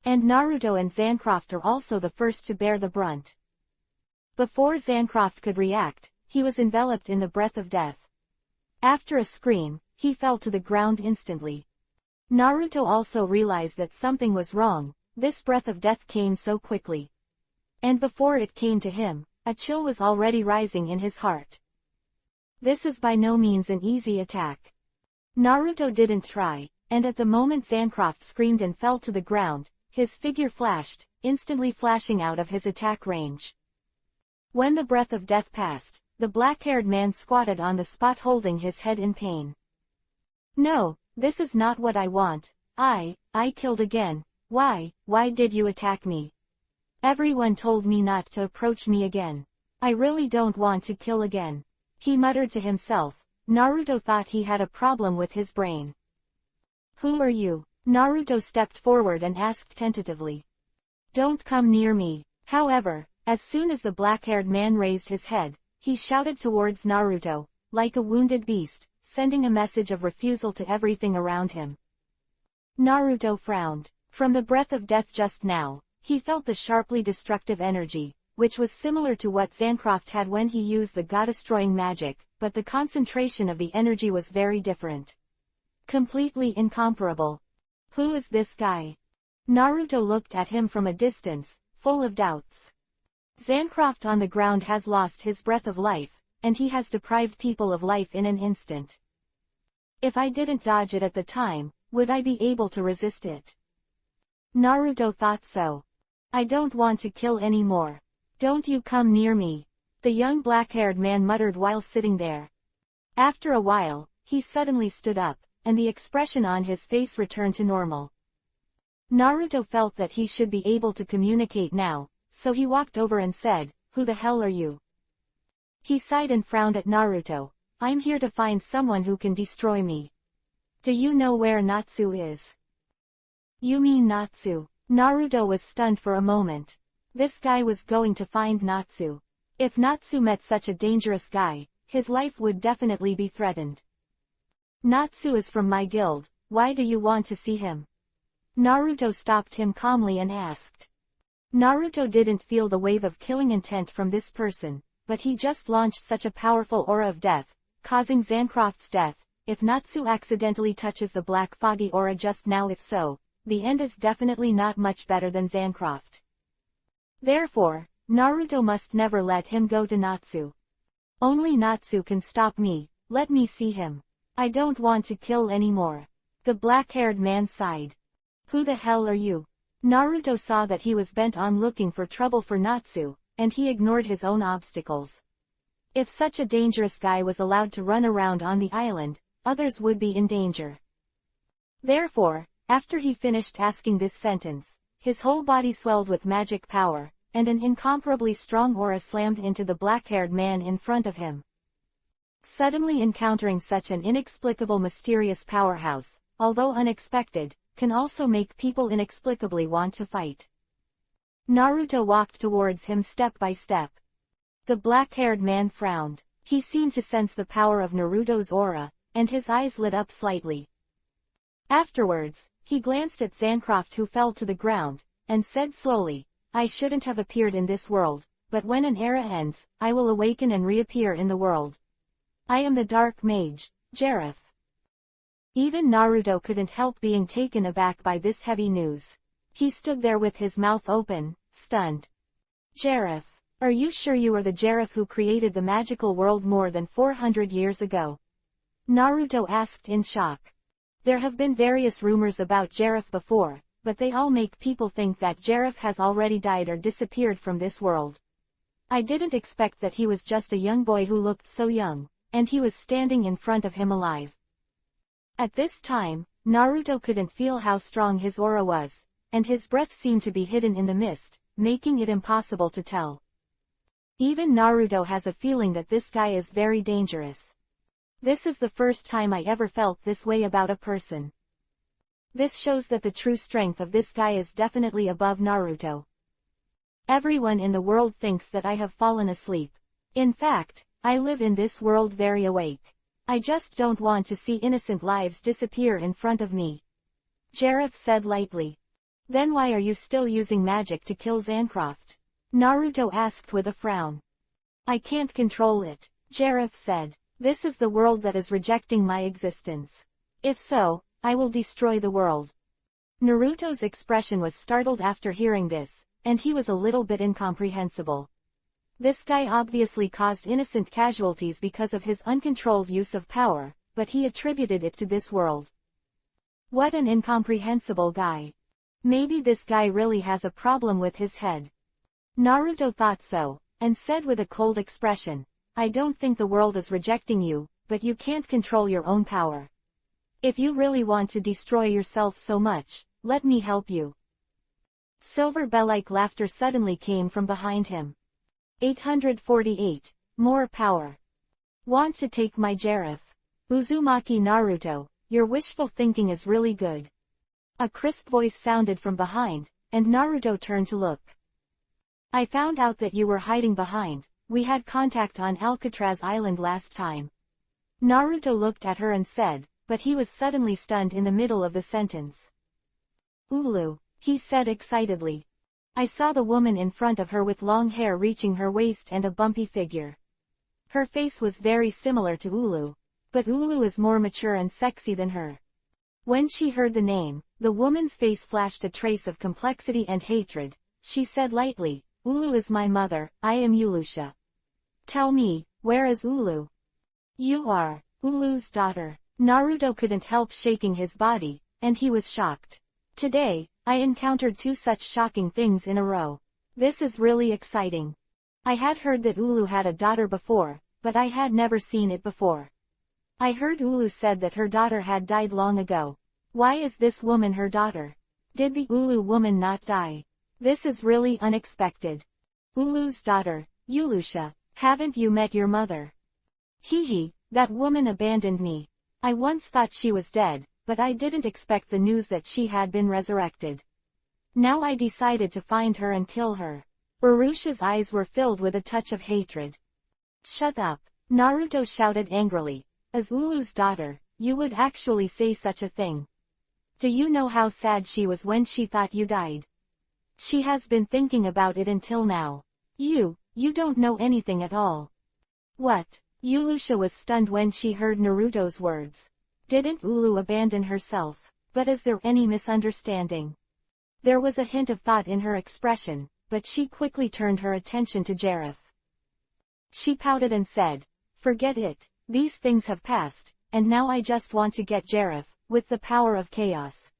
And Naruto and Zancroft are also the first to bear the brunt. Before Zancroft could react, he was enveloped in the breath of death. After a scream, he fell to the ground instantly. Naruto also realized that something was wrong. This breath of death came so quickly. And before it came to him, a chill was already rising in his heart. This is by no means an easy attack. Naruto didn't try, and at the moment Zancroft screamed and fell to the ground, his figure flashed, instantly flashing out of his attack range. When the breath of death passed, the black-haired man squatted on the spot holding his head in pain. "No, this is not what I want. I killed again. Why did you attack me? Everyone told me not to approach me again. I really don't want to kill again," he muttered to himself. Naruto thought he had a problem with his brain. "Who are you?" Naruto stepped forward and asked tentatively. "Don't come near me." However, as soon as the black-haired man raised his head, he shouted towards Naruto, like a wounded beast, sending a message of refusal to everything around him. Naruto frowned. From the breath of death just now, he felt the sharply destructive energy, which was similar to what Zancroft had when he used the god-destroying magic, but the concentration of the energy was very different. Completely incomparable. Who is this guy? Naruto looked at him from a distance, full of doubts. Zancroft on the ground has lost his breath of life, and he has deprived people of life in an instant. If I didn't dodge it at the time, would I be able to resist it? Naruto thought so. I don't want to kill anymore. Don't you come near me, the young black-haired man muttered while sitting there. After a while, he suddenly stood up, and the expression on his face returned to normal. Naruto felt that he should be able to communicate now, so he walked over and said, "Who the hell are you?" He sighed and frowned at Naruto. "I'm here to find someone who can destroy me. Do you know where Natsu is?" "You mean Natsu?" Naruto was stunned for a moment. This guy was going to find Natsu. If Natsu met such a dangerous guy, his life would definitely be threatened. "Natsu is from my guild. Why do you want to see him?" Naruto stopped him calmly and asked. Naruto didn't feel the wave of killing intent from this person, but he just launched such a powerful aura of death, causing Zancroft's death. If Natsu accidentally touches the black foggy aura just now, if so, the end is definitely not much better than Zancroft. Therefore, Naruto must never let him go to Natsu. Only Natsu can stop me, let me see him. I don't want to kill anymore. The black-haired man sighed. Who the hell are you? Naruto saw that he was bent on looking for trouble for Natsu, and he ignored his own obstacles. If such a dangerous guy was allowed to run around on the island, others would be in danger. Therefore, after he finished asking this sentence, his whole body swelled with magic power, and an incomparably strong aura slammed into the black-haired man in front of him. Suddenly encountering such an inexplicable mysterious powerhouse, although unexpected, can also make people inexplicably want to fight. Naruto walked towards him step by step. The black-haired man frowned. He seemed to sense the power of Naruto's aura, and his eyes lit up slightly. Afterwards, he glanced at Zancroft, who fell to the ground, and said slowly, I shouldn't have appeared in this world, but when an era ends, I will awaken and reappear in the world. I am the Dark Mage, Jareth. Even Naruto couldn't help being taken aback by this heavy news. He stood there with his mouth open, stunned. Jareth, are you sure you are the Jareth who created the magical world more than 400 years ago? Naruto asked in shock. There have been various rumors about Jareth before, but they all make people think that Jareth has already died or disappeared from this world. I didn't expect that he was just a young boy who looked so young, and he was standing in front of him alive. At this time, Naruto couldn't feel how strong his aura was, and his breath seemed to be hidden in the mist, making it impossible to tell. Even Naruto has a feeling that this guy is very dangerous. This is the first time I ever felt this way about a person. This shows that the true strength of this guy is definitely above Naruto. Everyone in the world thinks that I have fallen asleep. In fact, I live in this world very awake. I just don't want to see innocent lives disappear in front of me. Jareth said lightly. Then why are you still using magic to kill Zancroft? Naruto asked with a frown. I can't control it, Jareth said. This is the world that is rejecting my existence. If so, I will destroy the world. Naruto's expression was startled after hearing this, and he was a little bit incomprehensible. This guy obviously caused innocent casualties because of his uncontrolled use of power, but he attributed it to this world. What an incomprehensible guy. Maybe this guy really has a problem with his head. Naruto thought so, and said with a cold expression, I don't think the world is rejecting you, but you can't control your own power. If you really want to destroy yourself so much, let me help you. Silver bell-like laughter suddenly came from behind him. 848. More power. Want to take my Jareth? Uzumaki Naruto, your wishful thinking is really good. A crisp voice sounded from behind, and Naruto turned to look. I found out that you were hiding behind. We had contact on Alcatraz Island last time. Naruto looked at her and said, but he was suddenly stunned in the middle of the sentence. Ulu, he said excitedly. I saw the woman in front of her with long hair reaching her waist and a bumpy figure. Her face was very similar to Ulu, but Ulu is more mature and sexy than her. When she heard the name, the woman's face flashed a trace of complexity and hatred. She said lightly, Ulu is my mother, I am Ulusha. Tell me, where is Ulu? You are Ulu's daughter. Naruto couldn't help shaking his body, and he was shocked. Today, I encountered two such shocking things in a row. This is really exciting. I had heard that Ulu had a daughter before, but I had never seen it before. I heard Ulu said that her daughter had died long ago. Why is this woman her daughter? Did the Ulu woman not die? This is really unexpected. Ulu's daughter, Ulusha. Haven't you met your mother? Hee, that woman abandoned me. I once thought she was dead, but I didn't expect the news that she had been resurrected. Now I decided to find her and kill her. Urusha's eyes were filled with a touch of hatred. Shut up, Naruto shouted angrily. As Ulu's daughter, you would actually say such a thing. Do you know how sad she was when she thought you died? She has been thinking about it until now. You don't know anything at all. What? Ulusha was stunned when she heard Naruto's words. Didn't Ulu abandon herself? But is there any misunderstanding? There was a hint of thought in her expression, but she quickly turned her attention to Jareth. She pouted and said, "Forget it, these things have passed, and now I just want to get Jareth, with the power of chaos.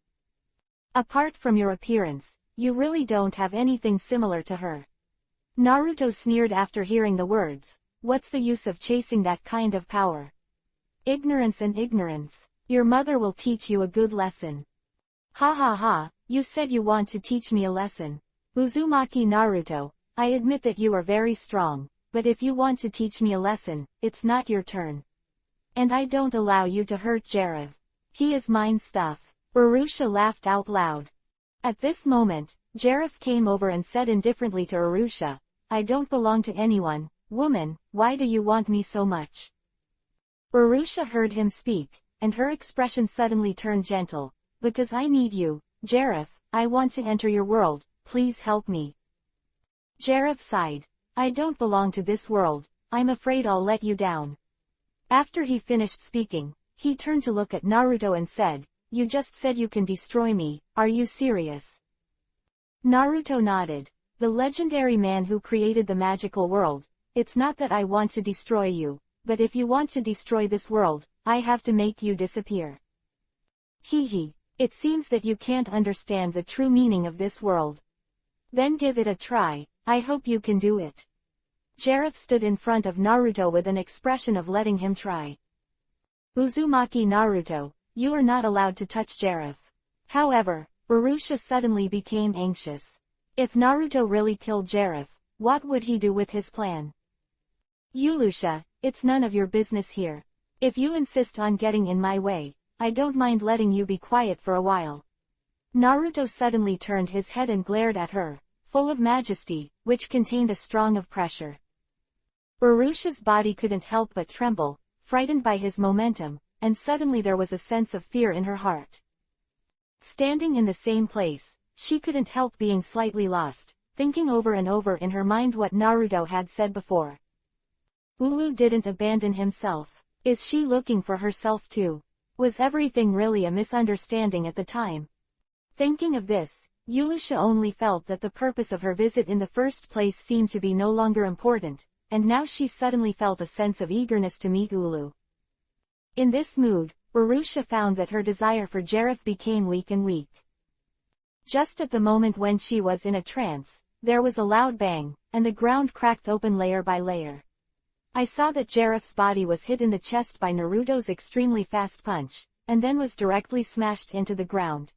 Apart from your appearance, you really don't have anything similar to her." Naruto sneered after hearing the words, "What's the use of chasing that kind of power? Ignorance and ignorance. Your mother will teach you a good lesson." "Ha ha ha, you said you want to teach me a lesson. Uzumaki Naruto, I admit that you are very strong, but if you want to teach me a lesson, it's not your turn. And I don't allow you to hurt Jareth. He is mine stuff." Urusha laughed out loud. At this moment, Jareth came over and said indifferently to Urusha, "I don't belong to anyone, woman, why do you want me so much?" Urusha heard him speak, and her expression suddenly turned gentle. "Because I need you, Jareth, I want to enter your world, please help me." Jareth sighed. "I don't belong to this world, I'm afraid I'll let you down." After he finished speaking, he turned to look at Naruto and said, "You just said you can destroy me, are you serious?" Naruto nodded. "The legendary man who created the magical world, it's not that I want to destroy you, but if you want to destroy this world, I have to make you disappear." Hee. It seems that you can't understand the true meaning of this world. Then give it a try, I hope you can do it. Jareth stood in front of Naruto with an expression of letting him try. "Uzumaki Naruto, you are not allowed to touch Jareth." However, Urusha suddenly became anxious. If Naruto really killed Jareth, what would he do with his plan? "Urusha, it's none of your business here. If you insist on getting in my way, I don't mind letting you be quiet for a while." Naruto suddenly turned his head and glared at her, full of majesty, which contained a strong of pressure. Urusha's body couldn't help but tremble, frightened by his momentum, and suddenly there was a sense of fear in her heart. Standing in the same place, she couldn't help being slightly lost, thinking over and over in her mind what Naruto had said before. Ulu didn't abandon himself. Is she looking for herself too? Was everything really a misunderstanding at the time? Thinking of this, Urusha only felt that the purpose of her visit in the first place seemed to be no longer important, and now she suddenly felt a sense of eagerness to meet Ulu. In this mood, Urusha found that her desire for Jareth became weak and weak. Just at the moment when she was in a trance, there was a loud bang, and the ground cracked open layer by layer. I saw that Jareth's body was hit in the chest by Naruto's extremely fast punch, and then was directly smashed into the ground.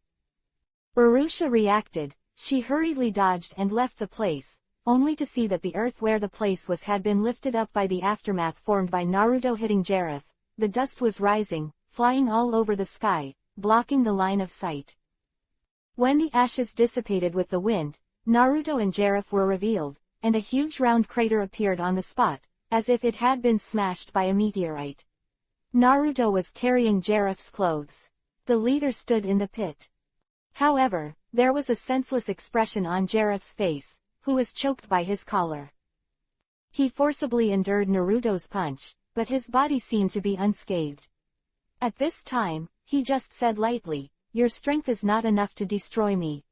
Urusha reacted. She hurriedly dodged and left the place, only to see that the earth where the place was had been lifted up by the aftermath formed by Naruto hitting Jareth. The dust was rising, flying all over the sky, blocking the line of sight. When the ashes dissipated with the wind, Naruto and Jareth were revealed, and a huge round crater appeared on the spot, as if it had been smashed by a meteorite. Naruto was carrying Jareth's clothes. The leader stood in the pit. However, there was a senseless expression on Jareth's face, who was choked by his collar. He forcibly endured Naruto's punch, but his body seemed to be unscathed. At this time, he just said lightly, "Your strength is not enough to destroy me."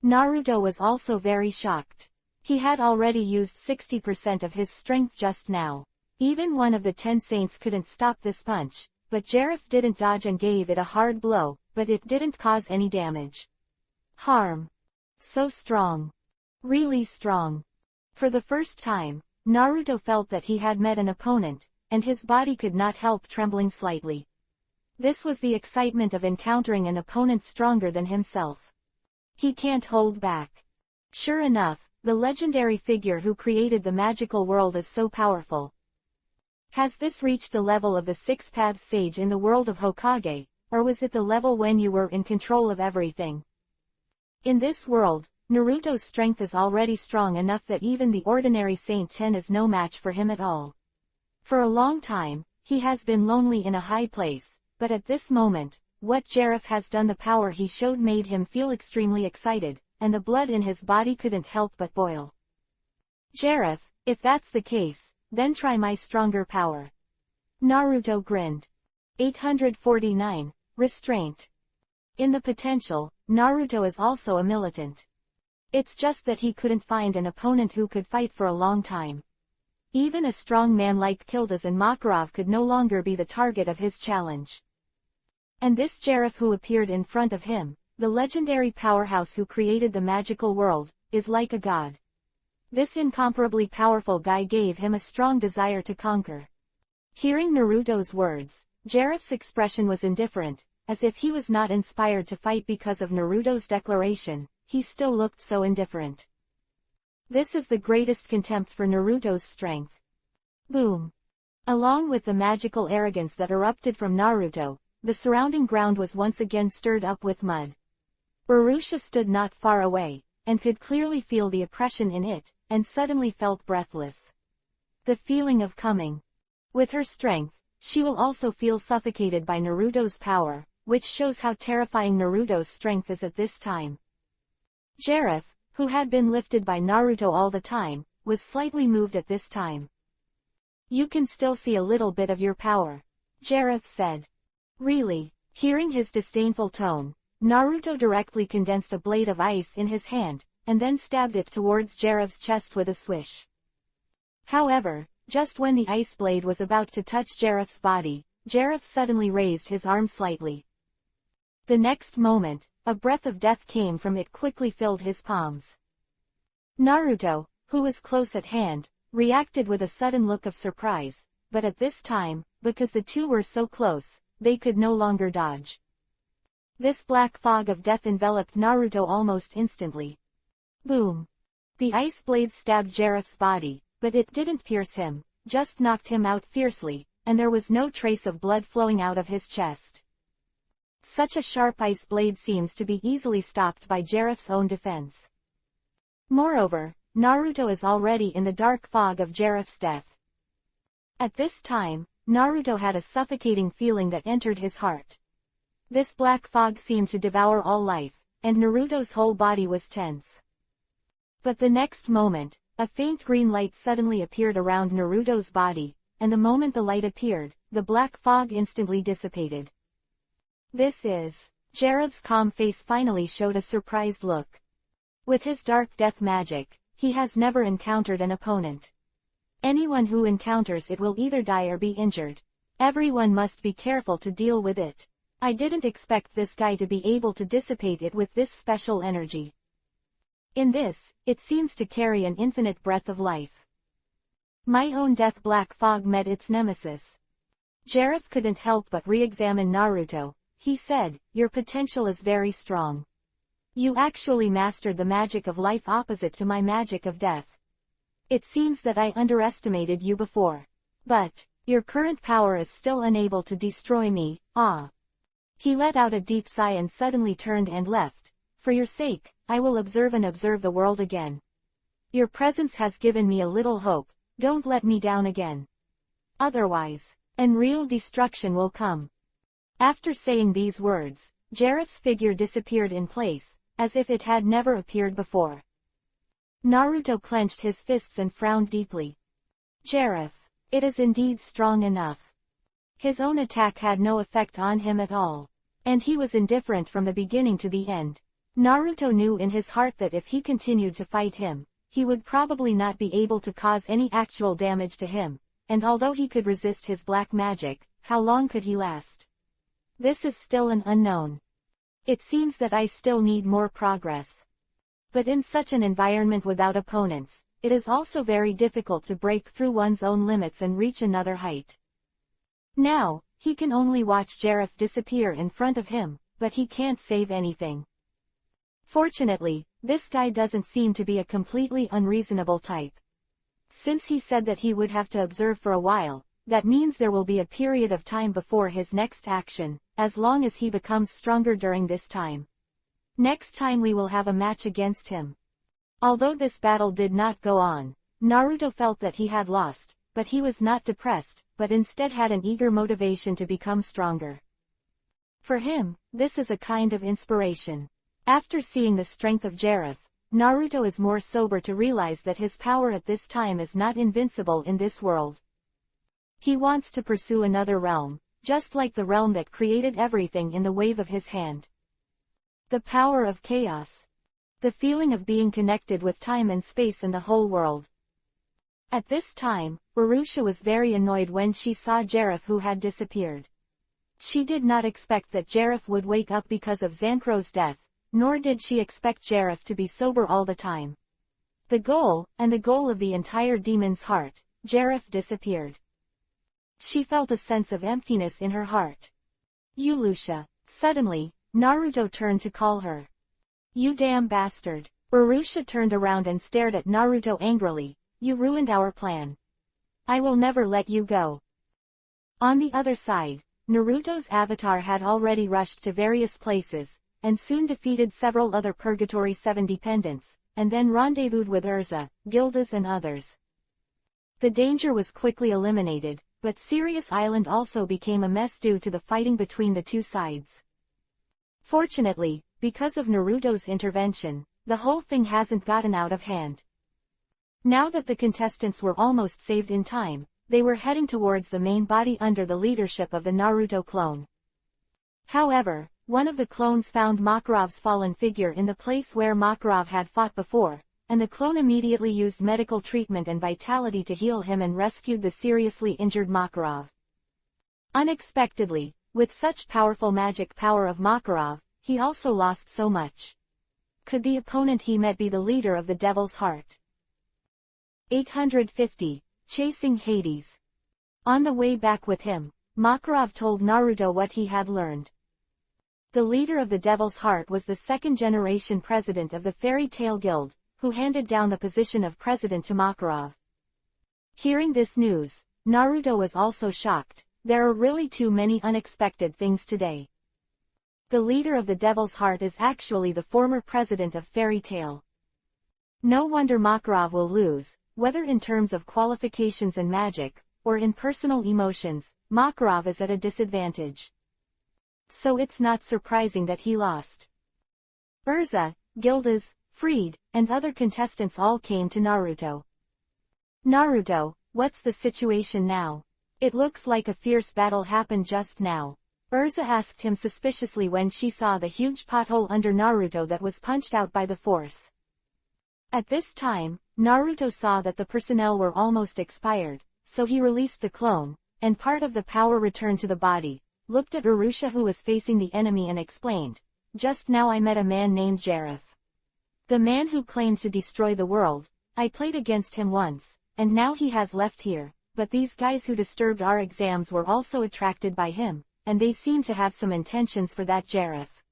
Naruto was also very shocked. He had already used 60% of his strength just now. Even one of the 10 saints couldn't stop this punch, but Jareth didn't dodge and gave it a hard blow, but it didn't cause any damage. Harm. So strong. Really strong. For the first time, Naruto felt that he had met an opponent, and his body could not help trembling slightly. This was the excitement of encountering an opponent stronger than himself. He can't hold back. Sure enough, the legendary figure who created the magical world is so powerful. Has this reached the level of the Six Paths Sage in the world of Hokage, or was it the level when you were in control of everything? In this world, Naruto's strength is already strong enough that even the ordinary Saint 10 is no match for him at all. For a long time, he has been lonely in a high place, but at this moment, what Jareth has done, the power he showed made him feel extremely excited, and the blood in his body couldn't help but boil. Jareth, if that's the case, then try my stronger power. Naruto grinned. 849. Restraint. In the potential, Naruto is also a militant. It's just that he couldn't find an opponent who could fight for a long time. Even a strong man like Kildare and Makarov could no longer be the target of his challenge. And this Jareth who appeared in front of him, the legendary powerhouse who created the magical world, is like a god. This incomparably powerful guy gave him a strong desire to conquer. Hearing Naruto's words, Jareth's expression was indifferent, as if he was not inspired to fight because of Naruto's declaration. He still looked so indifferent. This is the greatest contempt for Naruto's strength. Boom! Along with the magical arrogance that erupted from Naruto, the surrounding ground was once again stirred up with mud. Urusha stood not far away, and could clearly feel the oppression in it, and suddenly felt breathless. The feeling of coming. With her strength, she will also feel suffocated by Naruto's power, which shows how terrifying Naruto's strength is at this time. Jareth, who had been lifted by Naruto all the time, was slightly moved at this time. You can still see a little bit of your power, Jareth said. Really? Hearing his disdainful tone, Naruto directly condensed a blade of ice in his hand, and then stabbed it towards Jareth's chest with a swish. However, just when the ice blade was about to touch Jareth's body, Jareth suddenly raised his arm slightly. The next moment, a breath of death came from it quickly filled his palms. Naruto, who was close at hand, reacted with a sudden look of surprise, but at this time, because the two were so close, they could no longer dodge. This black fog of death enveloped Naruto almost instantly. Boom! The ice blade stabbed Jareth's body, but it didn't pierce him, just knocked him out fiercely, and there was no trace of blood flowing out of his chest. Such a sharp ice blade seems to be easily stopped by Jareth's own defense. Moreover, Naruto is already in the dark fog of Jareth's death. At this time, Naruto had a suffocating feeling that entered his heart. This black fog seemed to devour all life, and Naruto's whole body was tense. But the next moment, a faint green light suddenly appeared around Naruto's body, and the moment the light appeared, the black fog instantly dissipated. This is... Jareth's calm face finally showed a surprised look. With his dark death magic, he has never encountered an opponent. Anyone who encounters it will either die or be injured. Everyone must be careful to deal with it. I didn't expect this guy to be able to dissipate it with this special energy. In this, it seems to carry an infinite breath of life. My own death black fog met its nemesis. Jareth couldn't help but re-examine Naruto. He said, your potential is very strong. You actually mastered the magic of life opposite to my magic of death. It seems that I underestimated you before. But, your current power is still unable to destroy me, ah. He let out a deep sigh and suddenly turned and left. For your sake, I will observe the world again. Your presence has given me a little hope, don't let me down again. Otherwise, real destruction will come. After saying these words, Jareth's figure disappeared in place, as if it had never appeared before. Naruto clenched his fists and frowned deeply. Jareth, it is indeed strong enough. His own attack had no effect on him at all, and he was indifferent from the beginning to the end. Naruto knew in his heart that if he continued to fight him, he would probably not be able to cause any actual damage to him, and although he could resist his black magic, how long could he last? This is still an unknown. It seems that I still need more progress. But in such an environment without opponents, it is also very difficult to break through one's own limits and reach another height. Now, he can only watch Jareth disappear in front of him, but he can't save anything. Fortunately, this guy doesn't seem to be a completely unreasonable type. Since he said that he would have to observe for a while, that means there will be a period of time before his next action, as long as he becomes stronger during this time. Next time we will have a match against him. Although this battle did not go on, Naruto felt that he had lost, but he was not depressed, but instead had an eager motivation to become stronger. For him, this is a kind of inspiration. After seeing the strength of Jareth, Naruto is more sober to realize that his power at this time is not invincible in this world. He wants to pursue another realm, just like the realm that created everything in the wave of his hand. The power of chaos. The feeling of being connected with time and space and the whole world. At this time, Urusha was very annoyed when she saw Jareth, who had disappeared. She did not expect that Jareth would wake up because of Xancro's death, nor did she expect Jareth to be sober all the time. The goal of the entire demon's heart, Jareth disappeared. She felt a sense of emptiness in her heart. Urusha. Suddenly, Naruto turned to call her. You damn bastard. Urusha turned around and stared at Naruto angrily. You ruined our plan. I will never let you go. On the other side, Naruto's avatar had already rushed to various places, and soon defeated several other Purgatory 7 dependents, and then rendezvoused with Urza, Gildas and others. The danger was quickly eliminated, but Sirius Island also became a mess due to the fighting between the two sides. Fortunately, because of Naruto's intervention, the whole thing hasn't gotten out of hand. Now that the contestants were almost saved in time, they were heading towards the main body under the leadership of the Naruto clone. However, one of the clones found Makarov's fallen figure in the place where Makarov had fought before, and the clone immediately used medical treatment and vitality to heal him and rescued the seriously injured Makarov. Unexpectedly, with such powerful magic power of Makarov, he also lost so much. Could the opponent he met be the leader of the Devil's Heart? 850. Chasing Hades. On the way back with him, Makarov told Naruto what he had learned. The leader of the Devil's Heart was the second-generation president of the Fairy Tail Guild, who handed down the position of president to Makarov. Hearing this news, Naruto was also shocked. There are really too many unexpected things today. The leader of the Devil's Heart is actually the former president of Fairy Tail. No wonder Makarov will lose, whether in terms of qualifications and magic, or in personal emotions. Makarov is at a disadvantage. So it's not surprising that he lost. Urza, Gildas, Fried, and other contestants all came to Naruto. Naruto, what's the situation now? It looks like a fierce battle happened just now. Urza asked him suspiciously when she saw the huge pothole under Naruto that was punched out by the force. At this time, Naruto saw that the personnel were almost expired, so he released the clone, and part of the power returned to the body, looked at Urusha who was facing the enemy and explained, "Just now I met a man named Jareth. The man who claimed to destroy the world. I played against him once, and now he has left here, but these guys who disturbed our exams were also attracted by him, and they seem to have some intentions for that Jareth."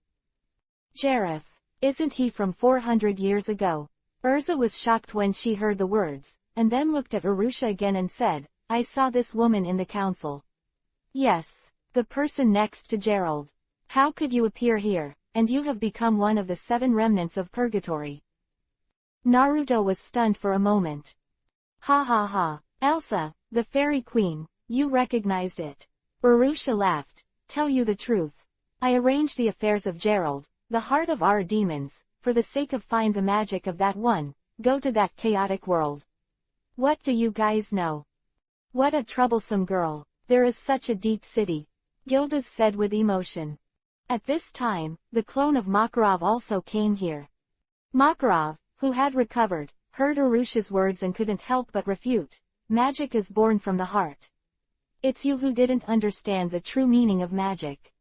Jareth, isn't he from 400 years ago? Urza was shocked when she heard the words, and then looked at Urusha again and said, "I saw this woman in the council." "Yes, the person next to Gerald. How could you appear here, and you have become one of the 7 remnants of Purgatory?" Naruto was stunned for a moment. "Ha ha ha, Elsa, the Fairy Queen, you recognized it." Urusha laughed. "Tell you the truth. I arranged the affairs of Gerald, the heart of our demons, for the sake of find the magic of that one, go to that chaotic world. What do you guys know? What a troublesome girl. There is such a deep city," Gildas said with emotion. At this time, the clone of Makarov also came here. Makarov, who had recovered, heard Urusha's words and couldn't help but refute. "Magic is born from the heart. It's you who didn't understand the true meaning of magic."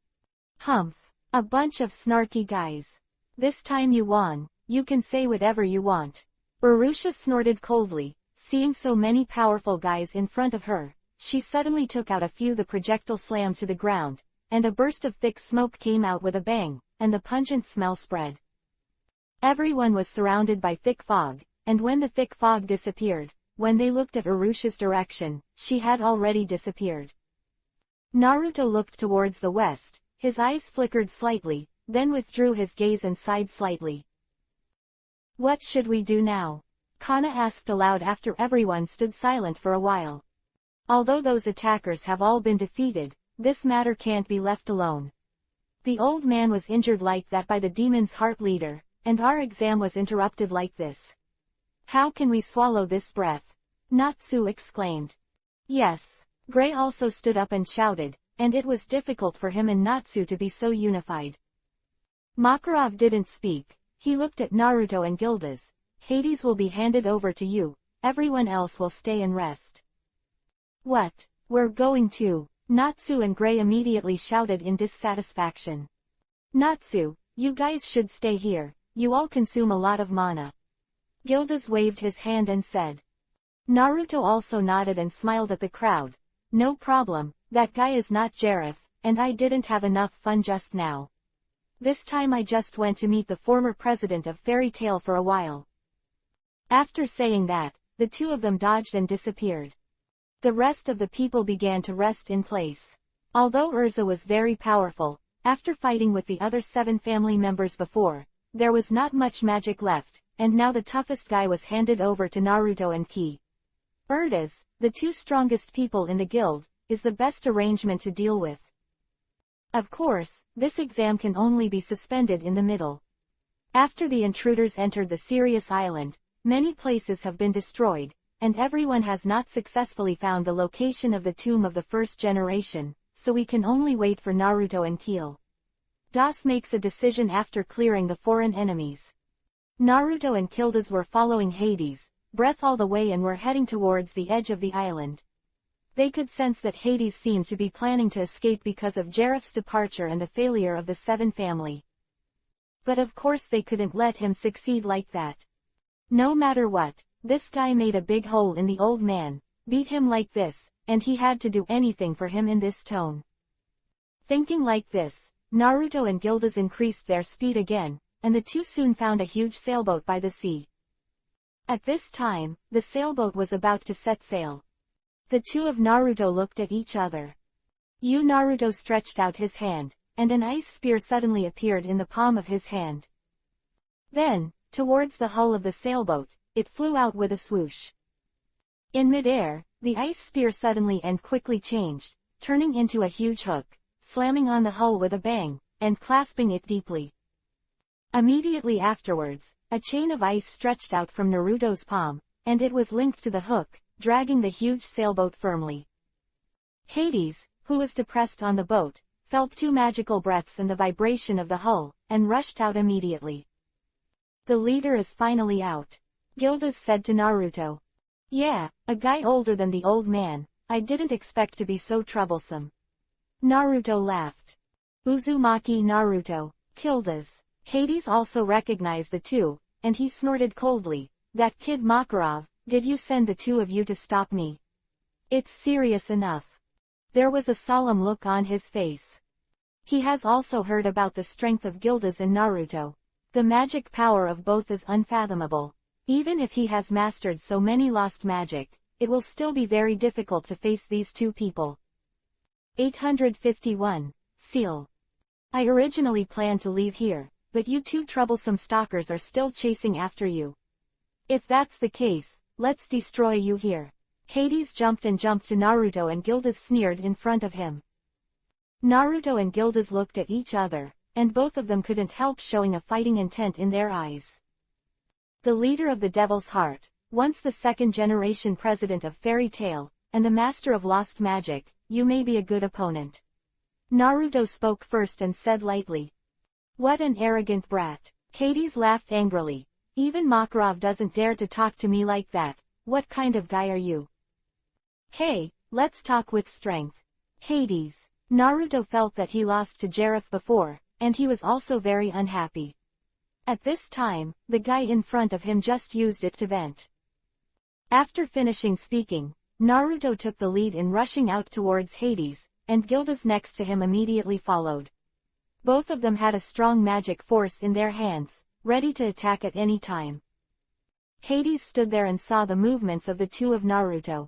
"Humph. A bunch of snarky guys. This time you won, you can say whatever you want." Urusha snorted coldly. Seeing so many powerful guys in front of her, she suddenly took out a few. The projectile slammed to the ground, and a burst of thick smoke came out with a bang, and the pungent smell spread. Everyone was surrounded by thick fog, and when the thick fog disappeared, when they looked at Urusha's direction, she had already disappeared. Naruto looked towards the west, his eyes flickered slightly, then withdrew his gaze and sighed slightly. "What should we do now?" Kana asked aloud after everyone stood silent for a while. "Although those attackers have all been defeated, this matter can't be left alone. The old man was injured like that by the demon's heart leader, and our exam was interrupted like this. How can we swallow this breath?" Natsu exclaimed. Yes. Gray also stood up and shouted, and it was difficult for him and Natsu to be so unified. Makarov didn't speak. He looked at Naruto and Gildas. Hades will be handed over to you. Everyone else will stay and rest. What? We're going to? Natsu and Gray immediately shouted in dissatisfaction. Natsu, you guys should stay here. You all consume a lot of mana. Gildas waved his hand and said. Naruto also nodded and smiled at the crowd. No problem, that guy is not Jareth, and I didn't have enough fun just now. This time I just went to meet the former president of Fairy Tail for a while. After saying that, the two of them dodged and disappeared. The rest of the people began to rest in place. Although Urza was very powerful, after fighting with the other 7 family members before, there was not much magic left, and now the toughest guy was handed over to Naruto and Ki. Urdas, the 2 strongest people in the guild, is the best arrangement to deal with. Of course, this exam can only be suspended in the middle. After the intruders entered the Sirius Island, many places have been destroyed, and everyone has not successfully found the location of the tomb of the first generation, so we can only wait for Naruto and Keel. Das makes a decision after clearing the foreign enemies. Naruto and Gildas were following Hades, breath all the way, and were heading towards the edge of the island. They could sense that Hades seemed to be planning to escape because of Jareth's departure and the failure of the 7 family. But of course they couldn't let him succeed like that. No matter what, this guy made a big hole in the old man, beat him like this, and he had to do anything for him in this tone. Thinking like this, Naruto and Gildas increased their speed again, and the two soon found a huge sailboat by the sea. At this time, the sailboat was about to set sail. The two of Naruto looked at each other. Naruto stretched out his hand, and an ice spear suddenly appeared in the palm of his hand. Then, towards the hull of the sailboat, it flew out with a swoosh. In midair, the ice spear suddenly and quickly changed, turning into a huge hook, slamming on the hull with a bang, and clasping it deeply. Immediately afterwards, a chain of ice stretched out from Naruto's palm, and it was linked to the hook, dragging the huge sailboat firmly. Hades, who was depressed on the boat, felt 2 magical breaths and the vibration of the hull, and rushed out immediately. The leader is finally out. Gildas said to Naruto. Yeah, a guy older than the old man. I didn't expect to be so troublesome. Naruto laughed. Uzumaki Naruto, Gildas. Hades also recognized the two, and he snorted coldly. That kid Makarov, did you send the 2 of you to stop me? It's serious enough. There was a solemn look on his face. He has also heard about the strength of Gildas and Naruto. The magic power of both is unfathomable. Even if he has mastered so many lost magic, it will still be very difficult to face these 2 people. 851. Seal. I originally planned to leave here, but you 2 troublesome stalkers are still chasing after you. If that's the case, let's destroy you here. Hades jumped to Naruto, and Gildas sneered in front of him. Naruto and Gildas looked at each other, and both of them couldn't help showing a fighting intent in their eyes. The leader of the Devil's Heart, once the 2nd-generation president of Fairy Tail, and the master of lost magic, you may be a good opponent. Naruto spoke first and said lightly. What an arrogant brat. Hades laughed angrily. Even Makarov doesn't dare to talk to me like that. What kind of guy are you? Hey, let's talk with strength. Hades. Naruto felt that he lost to Jareth before, and he was also very unhappy. At this time, the guy in front of him just used it to vent. After finishing speaking, Naruto took the lead in rushing out towards Hades, and Gildas next to him immediately followed. Both of them had a strong magic force in their hands, ready to attack at any time. Hades stood there and saw the movements of the 2 of Naruto.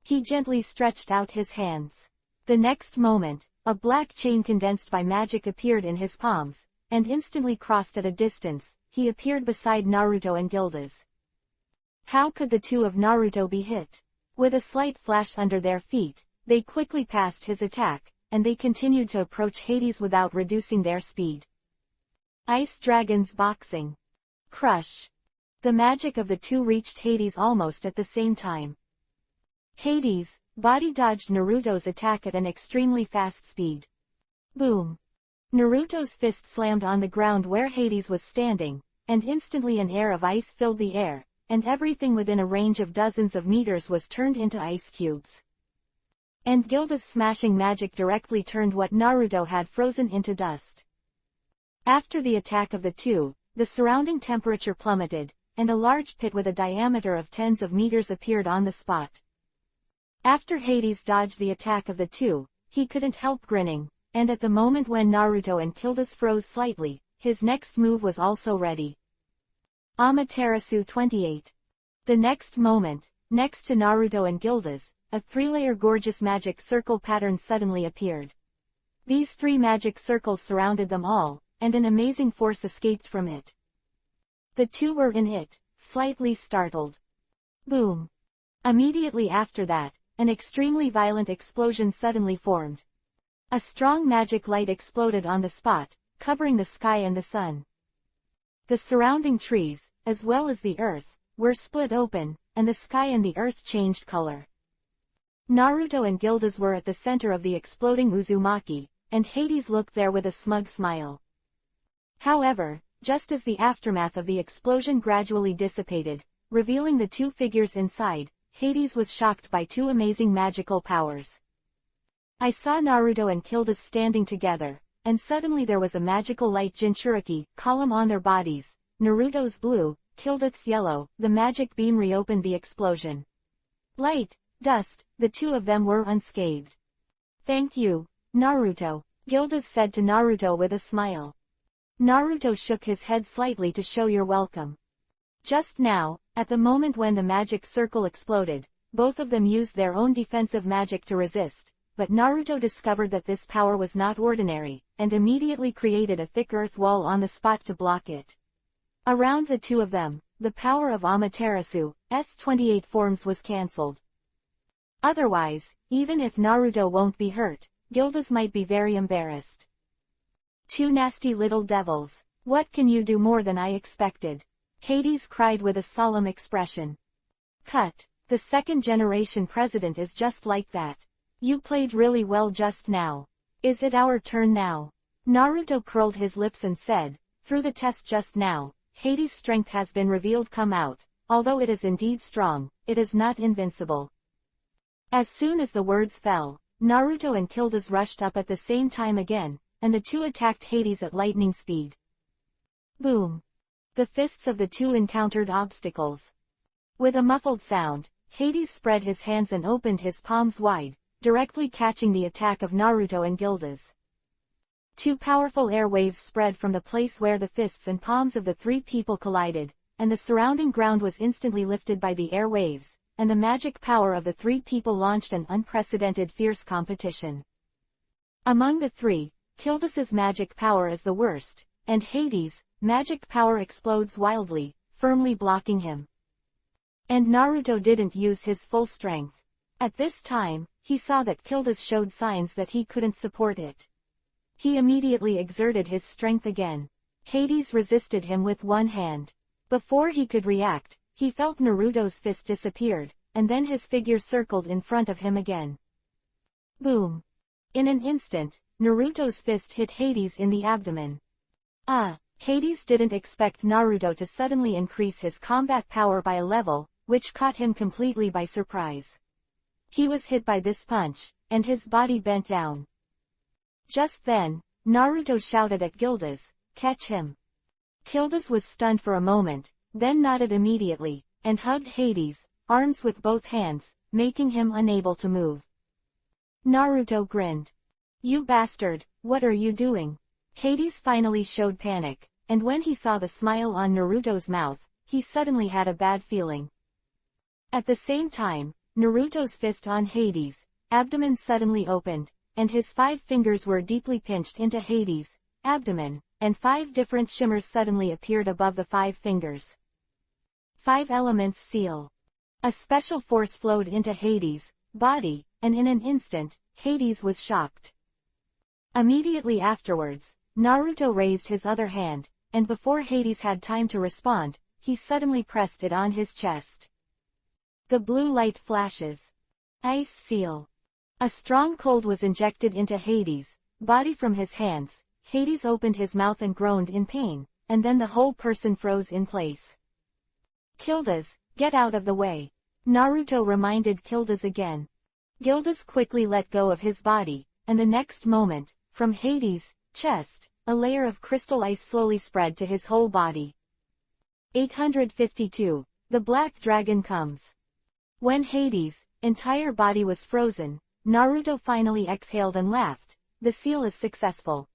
He gently stretched out his hands. The next moment, a black chain condensed by magic appeared in his palms, and instantly crossed at a distance. He appeared beside Naruto and Gildas. How could the 2 of Naruto be hit? With a slight flash under their feet, they quickly passed his attack, and they continued to approach Hades without reducing their speed. Ice Dragons Boxing. Crush. The magic of the 2 reached Hades almost at the same time. Hades body dodged Naruto's attack at an extremely fast speed. Boom. Naruto's fist slammed on the ground where Hades was standing, and instantly an air of ice filled the air, and everything within a range of dozens of meters was turned into ice cubes. And Gilda's smashing magic directly turned what Naruto had frozen into dust. After the attack of the two, the surrounding temperature plummeted, and a large pit with a diameter of tens of meters appeared on the spot. After Hades dodged the attack of the two, he couldn't help grinning, and at the moment when Naruto and Gilda's froze slightly, his next move was also ready. Amaterasu 28. The next moment, next to Naruto and Gilda's, a three-layer gorgeous magic circle pattern suddenly appeared. These three magic circles surrounded them all, and an amazing force escaped from it. The two were in it, slightly startled. Boom! Immediately after that, an extremely violent explosion suddenly formed. A strong magic light exploded on the spot, covering the sky and the sun. The surrounding trees, as well as the earth, were split open, and the sky and the earth changed color. Naruto and Gilda's were at the center of the exploding Uzumaki, and Hades looked there with a smug smile. However, just as the aftermath of the explosion gradually dissipated, revealing the two figures inside, Hades was shocked by two amazing magical powers. I saw Naruto and Gilda standing together, and suddenly there was a magical light Jinchuriki column on their bodies, Naruto's blue, Gilda's yellow. The magic beam reopened the explosion. Light, dust, the two of them were unscathed. Thank you, Naruto, Gilda said to Naruto with a smile. Naruto shook his head slightly to show you're welcome. Just now, at the moment when the magic circle exploded, both of them used their own defensive magic to resist, but Naruto discovered that this power was not ordinary, and immediately created a thick earth wall on the spot to block it. Around the two of them, the power of Amaterasu's 28 forms was cancelled. Otherwise, even if Naruto won't be hurt, Gilda's might be very embarrassed. Two nasty little devils, what can you do more than I expected? Hades cried with a solemn expression. Cut, the second-generation president is just like that. You played really well just now. Is it our turn now? Naruto curled his lips and said, through the test just now, Hades' strength has been revealed come out, although it is indeed strong, it is not invincible. As soon as the words fell, Naruto and Gilda's rushed up at the same time again, and the two attacked Hades at lightning speed. Boom! The fists of the two encountered obstacles. With a muffled sound, Hades spread his hands and opened his palms wide, directly catching the attack of Naruto and Gilda's. Two powerful air waves spread from the place where the fists and palms of the three people collided, and the surrounding ground was instantly lifted by the air waves, and the magic power of the three people launched an unprecedented fierce competition. Among the three, Gilda's magic power is the worst, and Hades' magic power explodes wildly, firmly blocking him. And Naruto didn't use his full strength. At this time, he saw that Gilda's showed signs that he couldn't support it. He immediately exerted his strength again. Hades resisted him with one hand. Before he could react, he felt Naruto's fist disappeared, and then his figure circled in front of him again. Boom! In an instant, Naruto's fist hit Hades in the abdomen. Hades didn't expect Naruto to suddenly increase his combat power by a level, which caught him completely by surprise. He was hit by this punch, and his body bent down. Just then, Naruto shouted at Gilda's, "Catch him!" Gilda's was stunned for a moment, then nodded immediately, and hugged Hades' arms with both hands, making him unable to move. Naruto grinned. You bastard, what are you doing? Hades finally showed panic, and when he saw the smile on Naruto's mouth, he suddenly had a bad feeling. At the same time, Naruto's fist on Hades' abdomen suddenly opened, and his 5 fingers were deeply pinched into Hades' abdomen, and 5 different shimmers suddenly appeared above the 5 fingers. 5 elements seal. A special force flowed into Hades' body, and in an instant, Hades was shocked. Immediately afterwards, Naruto raised his other hand, and before Hades had time to respond, he suddenly pressed it on his chest. The blue light flashes. Ice seal. A strong cold was injected into Hades' body from his hands. Hades opened his mouth and groaned in pain, and then the whole person froze in place. Gildas, get out of the way. Naruto reminded Gildas again. Gildas quickly let go of his body, and the next moment, from Hades' chest, a layer of crystal ice slowly spread to his whole body. 852. The Black Dragon Comes. When Hades' entire body was frozen, Naruto finally exhaled and laughed. The seal is successful.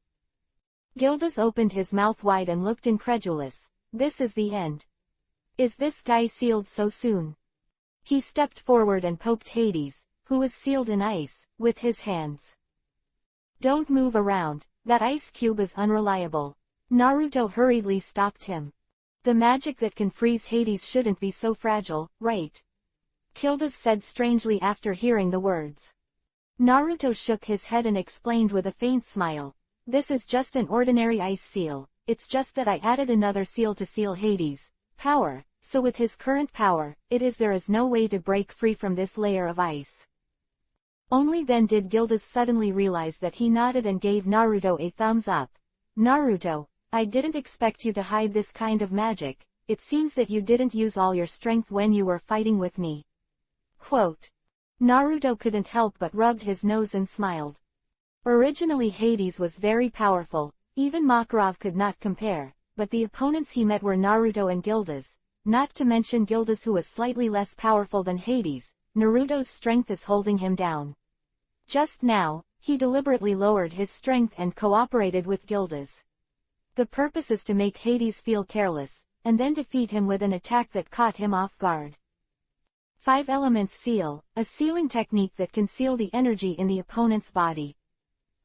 Gildas opened his mouth wide and looked incredulous. This is the end. Is this guy sealed so soon? He stepped forward and poked Hades, who was sealed in ice, with his hands. Don't move around, that ice cube is unreliable. Naruto hurriedly stopped him. The magic that can freeze Hades shouldn't be so fragile, right? Gildas said strangely after hearing the words. Naruto shook his head and explained with a faint smile. This is just an ordinary ice seal, it's just that I added another seal to seal Hades' power, so with his current power, there is no way to break free from this layer of ice. Only then did Gildas suddenly realize that he nodded and gave Naruto a thumbs up. Naruto, I didn't expect you to hide this kind of magic, it seems that you didn't use all your strength when you were fighting with me. Quote. Naruto couldn't help but rubbed his nose and smiled. Originally Hades was very powerful, even Makarov could not compare, but the opponents he met were Naruto and Gildas, not to mention Gildas who was slightly less powerful than Hades. Naruto's strength is holding him down. Just now, he deliberately lowered his strength and cooperated with Gildas. The purpose is to make Hades feel careless, and then defeat him with an attack that caught him off guard. 5 Elements Seal, a sealing technique that can seal the energy in the opponent's body.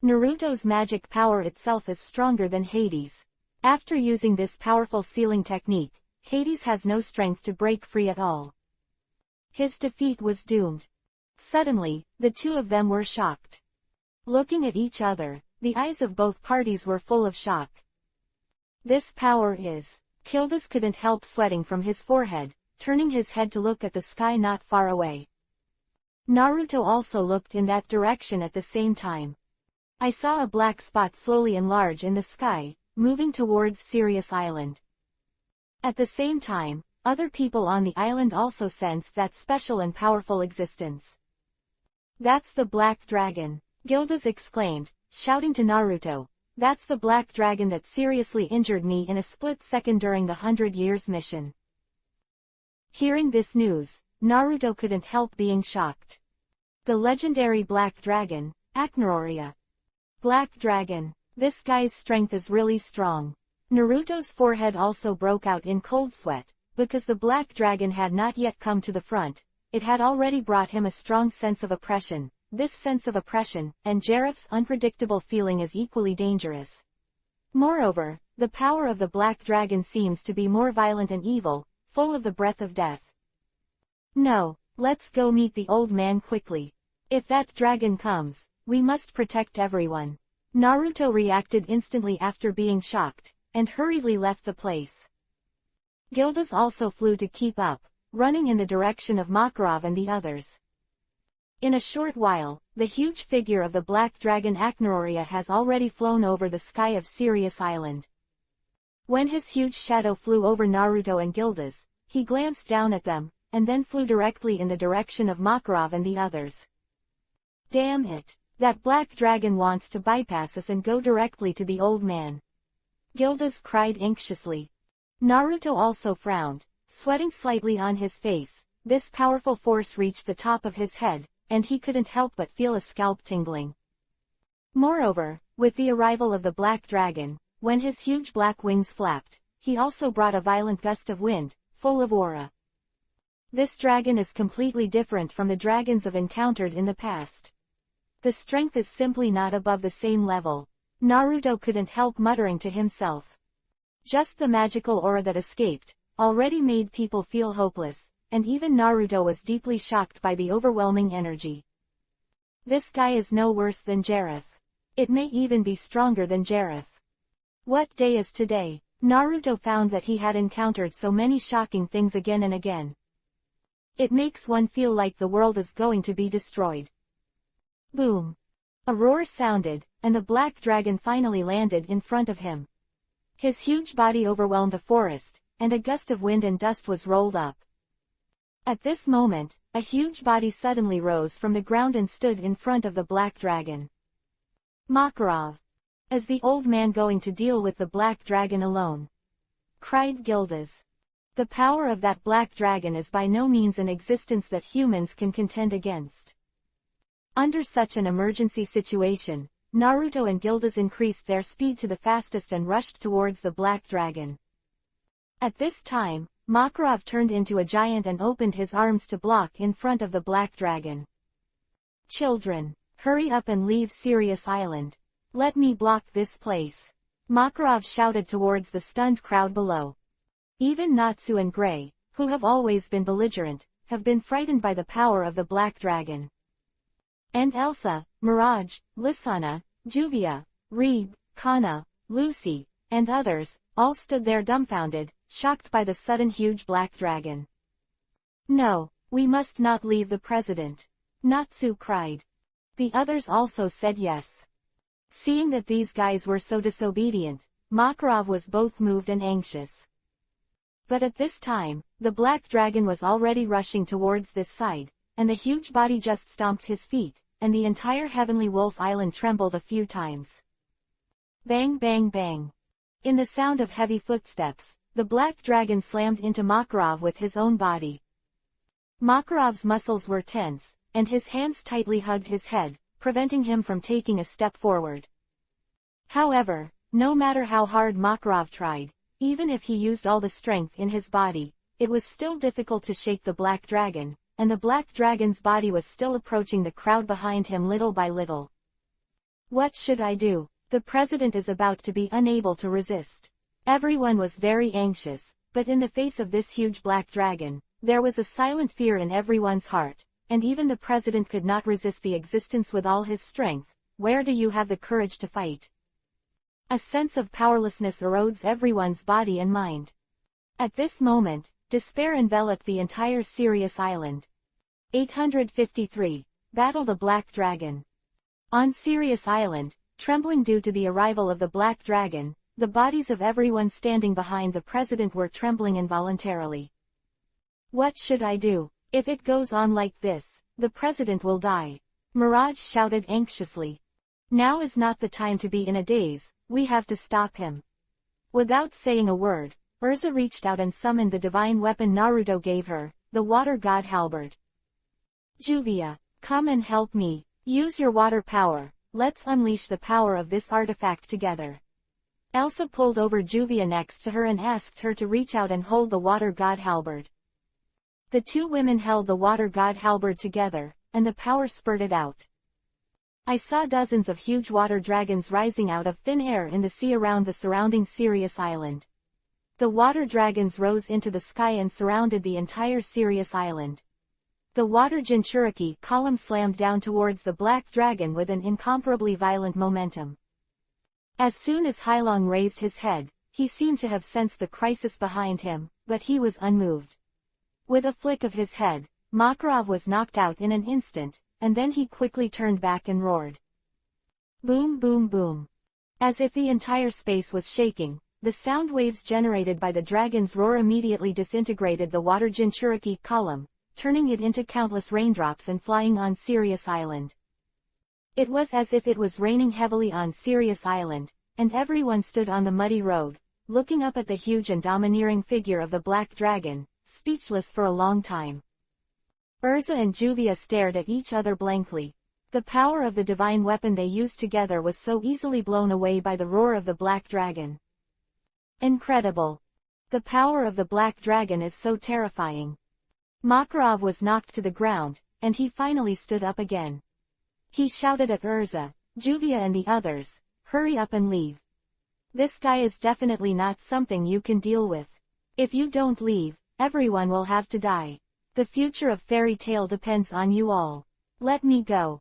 Naruto's magic power itself is stronger than Hades. After using this powerful sealing technique, Hades has no strength to break free at all. His defeat was doomed. Suddenly, the two of them were shocked. Looking at each other, the eyes of both parties were full of shock. This power is... Gildas couldn't help sweating from his forehead, turning his head to look at the sky not far away. Naruto also looked in that direction at the same time. I saw a black spot slowly enlarge in the sky, moving towards Sirius Island. At the same time, other people on the island also sensed that special and powerful existence. That's the Black Dragon, Gildas exclaimed, shouting to Naruto. That's the Black Dragon that seriously injured me in a split second during the 100 Years mission. Hearing this news, Naruto couldn't help being shocked. The legendary Black Dragon, Acnororia. Black Dragon. This guy's strength is really strong. Naruto's forehead also broke out in cold sweat, because the Black Dragon had not yet come to the front. It had already brought him a strong sense of oppression. This sense of oppression, and Jareth's unpredictable feeling is equally dangerous. Moreover, the power of the Black Dragon seems to be more violent and evil, full of the breath of death. No, let's go meet the old man quickly. If that dragon comes, we must protect everyone. Naruto reacted instantly after being shocked, and hurriedly left the place. Gildas also flew to keep up, running in the direction of Makarov and the others. In a short while, the huge figure of the Black Dragon Acnororia has already flown over the sky of Sirius Island. When his huge shadow flew over Naruto and Gildas, he glanced down at them, and then flew directly in the direction of Makarov and the others. Damn it! That Black Dragon wants to bypass us and go directly to the old man. Gildas cried anxiously. Naruto also frowned, sweating slightly on his face. This powerful force reached the top of his head, and he couldn't help but feel a scalp tingling. Moreover, with the arrival of the Black Dragon, when his huge black wings flapped, he also brought a violent gust of wind, full of aura. This dragon is completely different from the dragons I've encountered in the past. The strength is simply not above the same level. Naruto couldn't help muttering to himself. Just the magical aura that escaped, already made people feel hopeless, and even Naruto was deeply shocked by the overwhelming energy. This guy is no worse than Jareth. It may even be stronger than Jareth. What day is today? Naruto found that he had encountered so many shocking things again and again. It makes one feel like the world is going to be destroyed. Boom. A roar sounded, and the black dragon finally landed in front of him. His huge body overwhelmed the forest, and a gust of wind and dust was rolled up. At this moment, a huge body suddenly rose from the ground and stood in front of the black dragon. "Makarov! Is the old man going to deal with the black dragon alone?" cried Gildas. "The power of that black dragon is by no means an existence that humans can contend against." Under such an emergency situation, Naruto and Gildas increased their speed to the fastest and rushed towards the black dragon. At this time, Makarov turned into a giant and opened his arms to block in front of the black dragon. "Children, hurry up and leave Sirius Island. Let me block this place," Makarov shouted towards the stunned crowd below. Even Natsu and Gray, who have always been belligerent, have been frightened by the power of the black dragon. And Elsa, Mirage, Lisana, Juvia, Reeb, Kana, Lucy, and others, all stood there dumbfounded, shocked by the sudden huge black dragon. "No, we must not leave the president," Natsu cried. The others also said yes. Seeing that these guys were so disobedient, Makarov was both moved and anxious. But at this time, the black dragon was already rushing towards this side, and the huge body just stomped his feet, and the entire Heavenly Wolf Island trembled a few times. Bang bang bang. In the sound of heavy footsteps, the black dragon slammed into Makarov with his own body. Makarov's muscles were tense, and his hands tightly hugged his head, preventing him from taking a step forward. However, no matter how hard Makarov tried, even if he used all the strength in his body, it was still difficult to shake the black dragon, and the black dragon's body was still approaching the crowd behind him little by little. "What should I do? The president is about to be unable to resist." Everyone was very anxious, but in the face of this huge black dragon, there was a silent fear in everyone's heart, and even the president could not resist the existence with all his strength. Where do you have the courage to fight? A sense of powerlessness erodes everyone's body and mind. At this moment, despair enveloped the entire Sirius Island. 853. Battle the Black Dragon. On Sirius Island, trembling due to the arrival of the Black Dragon, the bodies of everyone standing behind the president were trembling involuntarily. "What should I do? If it goes on like this, the president will die," Mirage shouted anxiously. "Now is not the time to be in a daze, we have to stop him." Without saying a word, Urza reached out and summoned the divine weapon Naruto gave her, the water god halberd. "Juvia, come and help me. Use your water power. Let's unleash the power of this artifact together." Elsa pulled over Juvia next to her and asked her to reach out and hold the water god halberd. The two women held the water god halberd together, and the power spurted out. I saw dozens of huge water dragons rising out of thin air in the sea around the surrounding Sirius Island. The water dragons rose into the sky and surrounded the entire Sirius Island. The water Jinchuriki column slammed down towards the black dragon with an incomparably violent momentum. As soon as Hailong raised his head, he seemed to have sensed the crisis behind him, but he was unmoved. With a flick of his head, Makarov was knocked out in an instant, and then he quickly turned back and roared. Boom boom boom. As if the entire space was shaking, the sound waves generated by the dragon's roar immediately disintegrated the water Jinchuriki column, turning it into countless raindrops and flying on Sirius Island. It was as if it was raining heavily on Sirius Island, and everyone stood on the muddy road, looking up at the huge and domineering figure of the black dragon, speechless for a long time. Urza and Juvia stared at each other blankly. The power of the divine weapon they used together was so easily blown away by the roar of the black dragon. Incredible. The power of the black dragon is so terrifying. Makarov was knocked to the ground, and he finally stood up again. He shouted at Urza, Juvia and the others, "Hurry up and leave. This guy is definitely not something you can deal with. If you don't leave, everyone will have to die. The future of Fairy Tail depends on you all. Let me go."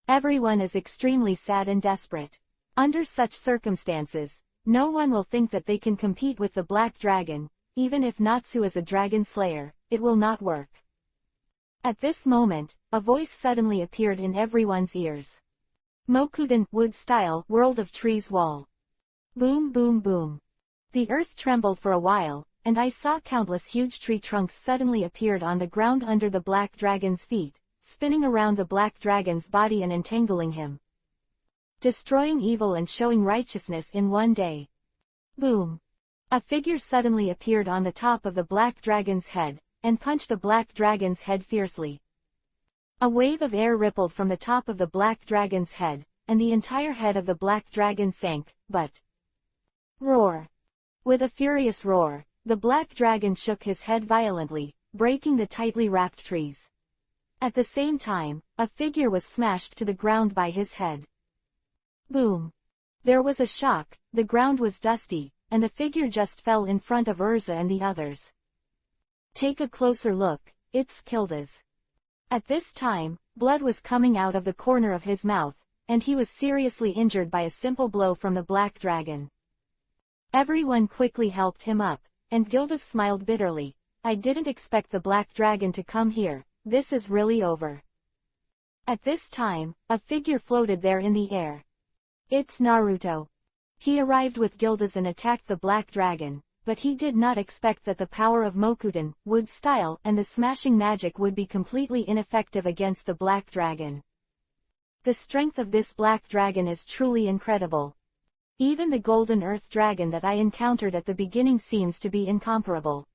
Everyone is extremely sad and desperate. Under such circumstances, no one will think that they can compete with the Black Dragon, even if Natsu is a dragon slayer, it will not work. At this moment, a voice suddenly appeared in everyone's ears. Mokuden, wood style, world of trees wall. Boom boom boom. The earth trembled for a while, and I saw countless huge tree trunks suddenly appeared on the ground under the black dragon's feet, spinning around the black dragon's body and entangling him. Destroying evil and showing righteousness in one day. Boom. A figure suddenly appeared on the top of the black dragon's head, and punched the black dragon's head fiercely. A wave of air rippled from the top of the black dragon's head, and the entire head of the black dragon sank, but... Roar. With a furious roar, the black dragon shook his head violently, breaking the tightly wrapped trees. At the same time, a figure was smashed to the ground by his head. Boom. There was a shock, the ground was dusty, and the figure just fell in front of Urza and the others. Take a closer look, it's Kildas. At this time, blood was coming out of the corner of his mouth, and he was seriously injured by a simple blow from the black dragon. Everyone quickly helped him up, and Gildas smiled bitterly. I didn't expect the black dragon to come here, this is really over. At this time, a figure floated there in the air. It's Naruto. He arrived with Gildas and attacked the black dragon, but he did not expect that the power of Mokuden, wood style, and the smashing magic would be completely ineffective against the black dragon. The strength of this black dragon is truly incredible. Even the golden earth dragon that I encountered at the beginning seems to be incomparable.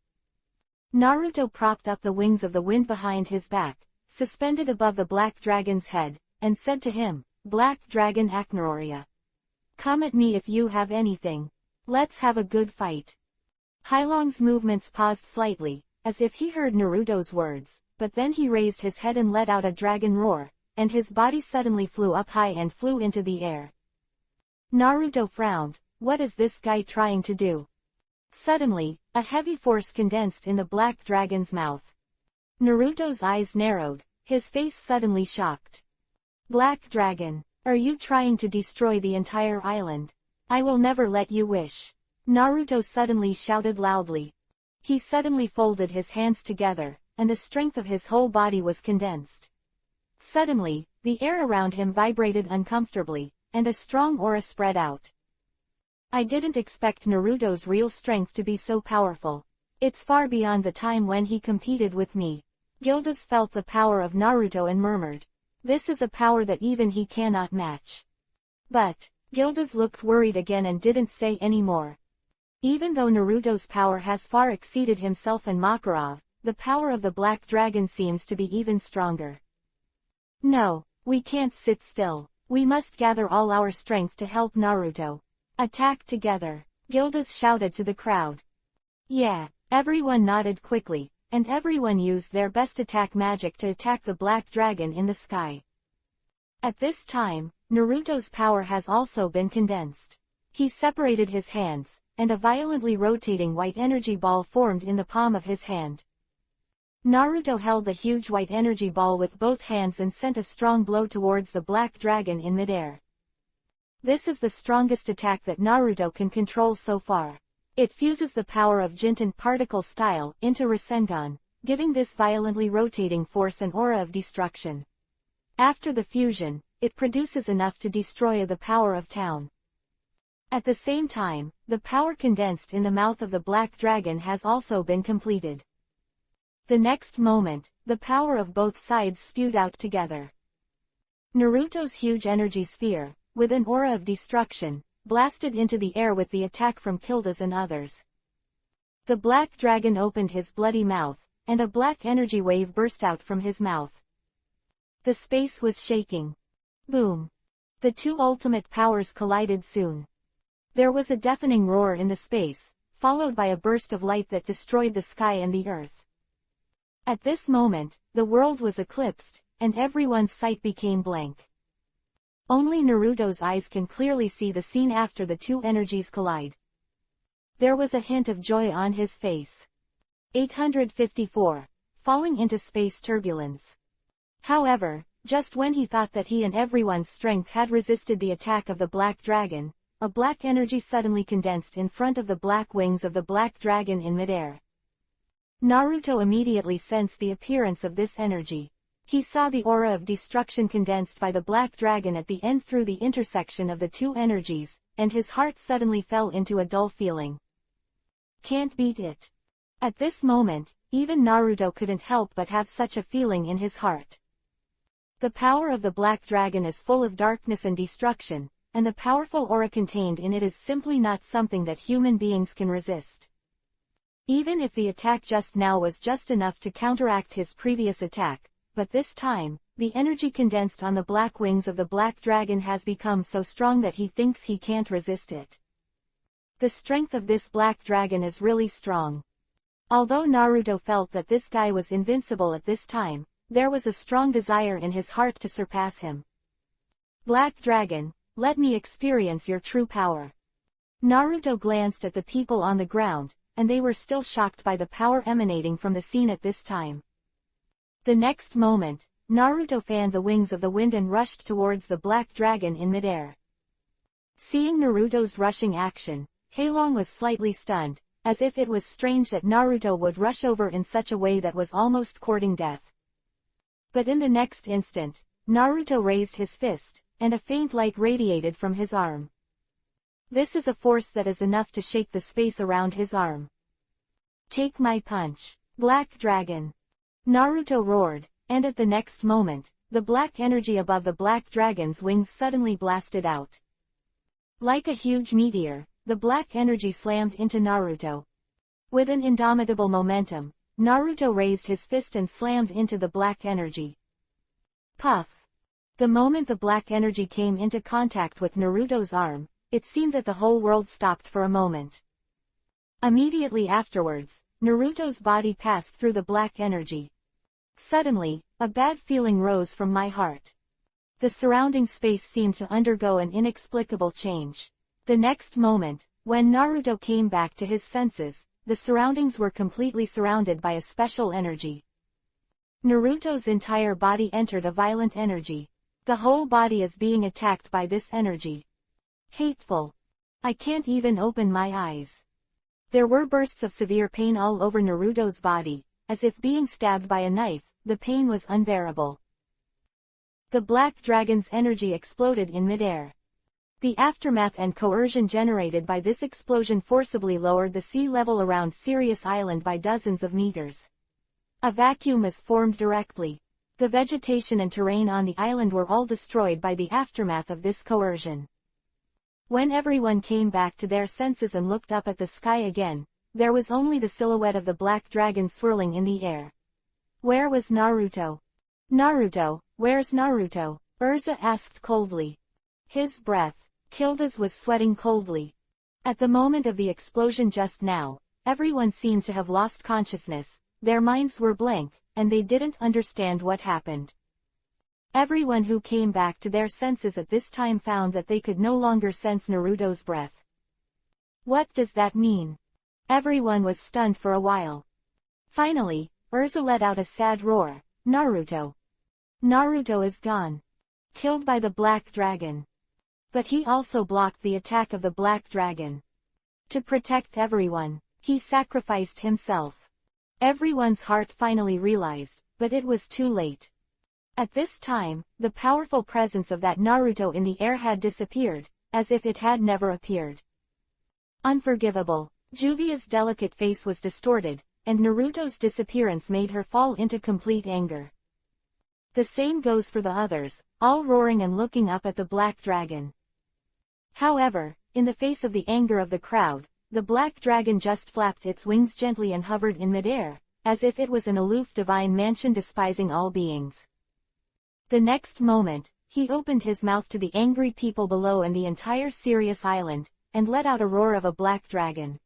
Naruto propped up the wings of the wind behind his back, suspended above the black dragon's head, and said to him, Black Dragon Aknaroria. Come at me if you have anything. Let's have a good fight. Hailong's movements paused slightly, as if he heard Naruto's words, but then he raised his head and let out a dragon roar, and his body suddenly flew up high and flew into the air. Naruto frowned. What is this guy trying to do? Suddenly, a heavy force condensed in the black dragon's mouth. Naruto's eyes narrowed, his face suddenly shocked. Black Dragon, are you trying to destroy the entire island? I will never let you wish. Naruto suddenly shouted loudly. He suddenly folded his hands together, and the strength of his whole body was condensed. Suddenly, the air around him vibrated uncomfortably, and a strong aura spread out. I didn't expect Naruto's real strength to be so powerful. It's far beyond the time when he competed with me. Gildas felt the power of Naruto and murmured. This is a power that even he cannot match. But, Gildas looked worried again and didn't say any more. Even though Naruto's power has far exceeded himself and Makarov, the power of the Black Dragon seems to be even stronger. No, we can't sit still. We must gather all our strength to help Naruto. Attack together, Gildas shouted to the crowd. Yeah, everyone nodded quickly, and everyone used their best attack magic to attack the Black Dragon in the sky. At this time, Naruto's power has also been condensed. He separated his hands, and a violently rotating white energy ball formed in the palm of his hand. Naruto held the huge white energy ball with both hands and sent a strong blow towards the Black Dragon in midair. This is the strongest attack that Naruto can control so far. It fuses the power of Jinten particle style into Rasengan, giving this violently rotating force an aura of destruction. After the fusion, it produces enough to destroy the power of town. At the same time, the power condensed in the mouth of the Black Dragon has also been completed. The next moment, the power of both sides spewed out together. Naruto's huge energy sphere, with an aura of destruction, blasted into the air with the attack from Kildas and others. The Black Dragon opened his bloody mouth, and a black energy wave burst out from his mouth. The space was shaking. Boom! The two ultimate powers collided soon. There was a deafening roar in the space, followed by a burst of light that destroyed the sky and the earth. At this moment, the world was eclipsed, and everyone's sight became blank. Only Naruto's eyes can clearly see the scene after the two energies collide. There was a hint of joy on his face. 854. Falling into space turbulence. However, just when he thought that he and everyone's strength had resisted the attack of the Black Dragon, a black energy suddenly condensed in front of the black wings of the Black Dragon in midair. Naruto immediately sensed the appearance of this energy. He saw the aura of destruction condensed by the black dragon at the end through the intersection of the two energies, and his heart suddenly fell into a dull feeling. Can't beat it. At this moment, even Naruto couldn't help but have such a feeling in his heart. The power of the black dragon is full of darkness and destruction, and the powerful aura contained in it is simply not something that human beings can resist. Even if the attack just now was just enough to counteract his previous attack, but this time, the energy condensed on the black wings of the black dragon has become so strong that he thinks he can't resist it. The strength of this black dragon is really strong. Although Naruto felt that this guy was invincible at this time, there was a strong desire in his heart to surpass him. Black dragon, let me experience your true power. Naruto glanced at the people on the ground, and they were still shocked by the power emanating from the scene at this time. The next moment, Naruto fanned the wings of the wind and rushed towards the black dragon in midair. Seeing Naruto's rushing action, Heilong was slightly stunned, as if it was strange that Naruto would rush over in such a way that was almost courting death. But in the next instant, Naruto raised his fist, and a faint light radiated from his arm. This is a force that is enough to shake the space around his arm. Take my punch, Black Dragon! Naruto roared, and at the next moment, the black energy above the black dragon's wings suddenly blasted out. Like a huge meteor, the black energy slammed into Naruto. With an indomitable momentum, Naruto raised his fist and slammed into the black energy. Puff! The moment the black energy came into contact with Naruto's arm, it seemed that the whole world stopped for a moment. Immediately afterwards, Naruto's body passed through the black energy. Suddenly, a bad feeling rose from my heart. The surrounding space seemed to undergo an inexplicable change. The next moment, when Naruto came back to his senses, the surroundings were completely surrounded by a special energy. Naruto's entire body entered a violent energy. The whole body is being attacked by this energy. Hateful. I can't even open my eyes. There were bursts of severe pain all over Naruto's body, as if being stabbed by a knife. The pain was unbearable. The black dragon's energy exploded in midair. The aftermath and coercion generated by this explosion forcibly lowered the sea level around Sirius Island by dozens of meters. A vacuum was formed directly. The vegetation and terrain on the island were all destroyed by the aftermath of this coercion. When everyone came back to their senses and looked up at the sky again, there was only the silhouette of the black dragon swirling in the air. Where was Naruto? Naruto, where's Naruto? Urza asked coldly. His breath, Kilda's was sweating coldly. At the moment of the explosion just now, everyone seemed to have lost consciousness, their minds were blank, and they didn't understand what happened. Everyone who came back to their senses at this time found that they could no longer sense Naruto's breath. What does that mean? Everyone was stunned for a while. Finally, Urza let out a sad roar. Naruto. Naruto is gone. Killed by the black dragon. But he also blocked the attack of the black dragon. To protect everyone, he sacrificed himself. Everyone's heart finally realized, but it was too late. At this time, the powerful presence of that Naruto in the air had disappeared, as if it had never appeared. Unforgivable. Juvia's delicate face was distorted, and Naruto's disappearance made her fall into complete anger. The same goes for the others, all roaring and looking up at the black dragon. However, in the face of the anger of the crowd, the black dragon just flapped its wings gently and hovered in midair, as if it was an aloof divine mansion despising all beings. The next moment, he opened his mouth to the angry people below and the entire Sirius Island, and let out a roar of a black dragon.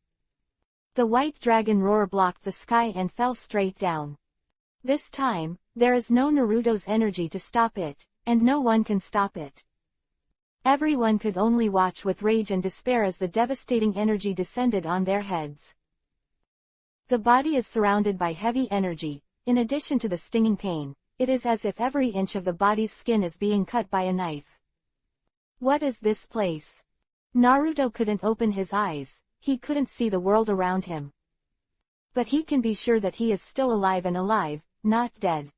The white dragon roar blocked the sky and fell straight down. This time, there is no Naruto's energy to stop it, and no one can stop it. Everyone could only watch with rage and despair as the devastating energy descended on their heads. The body is surrounded by heavy energy. In addition to the stinging pain, it is as if every inch of the body's skin is being cut by a knife. What is this place? Naruto couldn't open his eyes, he couldn't see the world around him. But he can be sure that he is still alive and alive, not dead.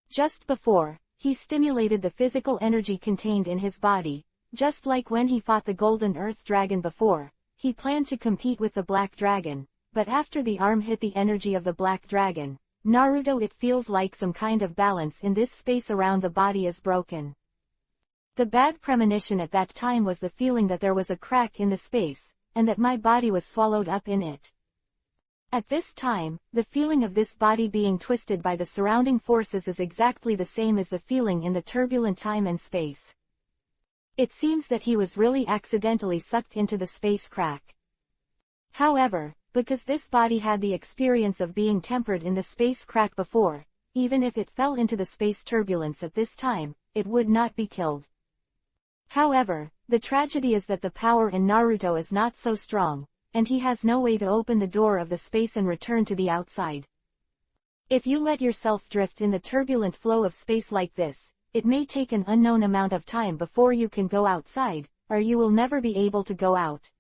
Just before, he stimulated the physical energy contained in his body, just like when he fought the Golden Earth Dragon before. He planned to compete with the Black Dragon, but after the arm hit the energy of the Black Dragon, Naruto, it feels like some kind of balance in this space around the body is broken. The bad premonition at that time was the feeling that there was a crack in the space, and that my body was swallowed up in it. At this time, the feeling of this body being twisted by the surrounding forces is exactly the same as the feeling in the turbulent time and space. It seems that he was really accidentally sucked into the space crack. However, because this body had the experience of being tempered in the space crack before, even if it fell into the space turbulence at this time, it would not be killed. However, the tragedy is that the power in Naruto is not so strong, and he has no way to open the door of the space and return to the outside. If you let yourself drift in the turbulent flow of space like this, it may take an unknown amount of time before you can go outside, or you will never be able to go out.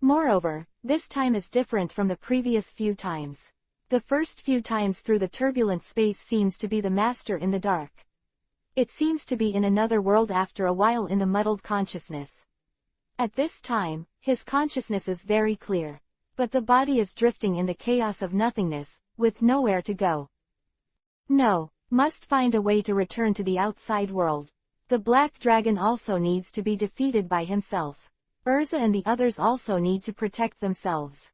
Moreover, this time is different from the previous few times. The first few times through the turbulent space seems to be the master in the dark. It seems to be in another world after a while in the muddled consciousness. At this time, his consciousness is very clear. But the body is drifting in the chaos of nothingness, with nowhere to go. No, must find a way to return to the outside world. The Black Dragon also needs to be defeated by himself. Urza and the others also need to protect themselves.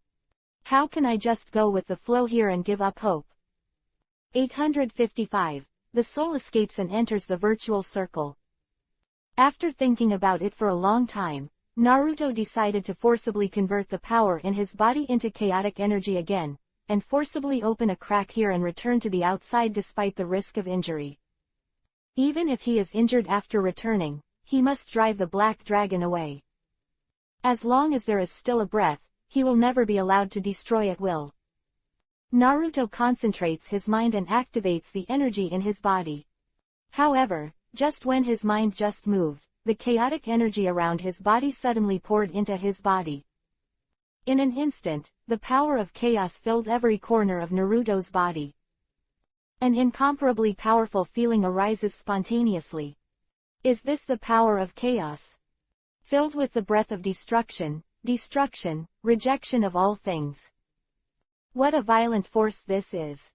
How can I just go with the flow here and give up hope? 855. The soul escapes and enters the virtual circle. After thinking about it for a long time, Naruto decided to forcibly convert the power in his body into chaotic energy again, and forcibly open a crack here and return to the outside despite the risk of injury. Even if he is injured after returning, he must drive the Black Dragon away. As long as there is still a breath, he will never be allowed to destroy at will. Naruto concentrates his mind and activates the energy in his body. However, just when his mind just moved, the chaotic energy around his body suddenly poured into his body. In an instant, the power of chaos filled every corner of Naruto's body. An incomparably powerful feeling arises spontaneously. Is this the power of chaos? Filled with the breath of destruction, rejection of all things. What a violent force this is.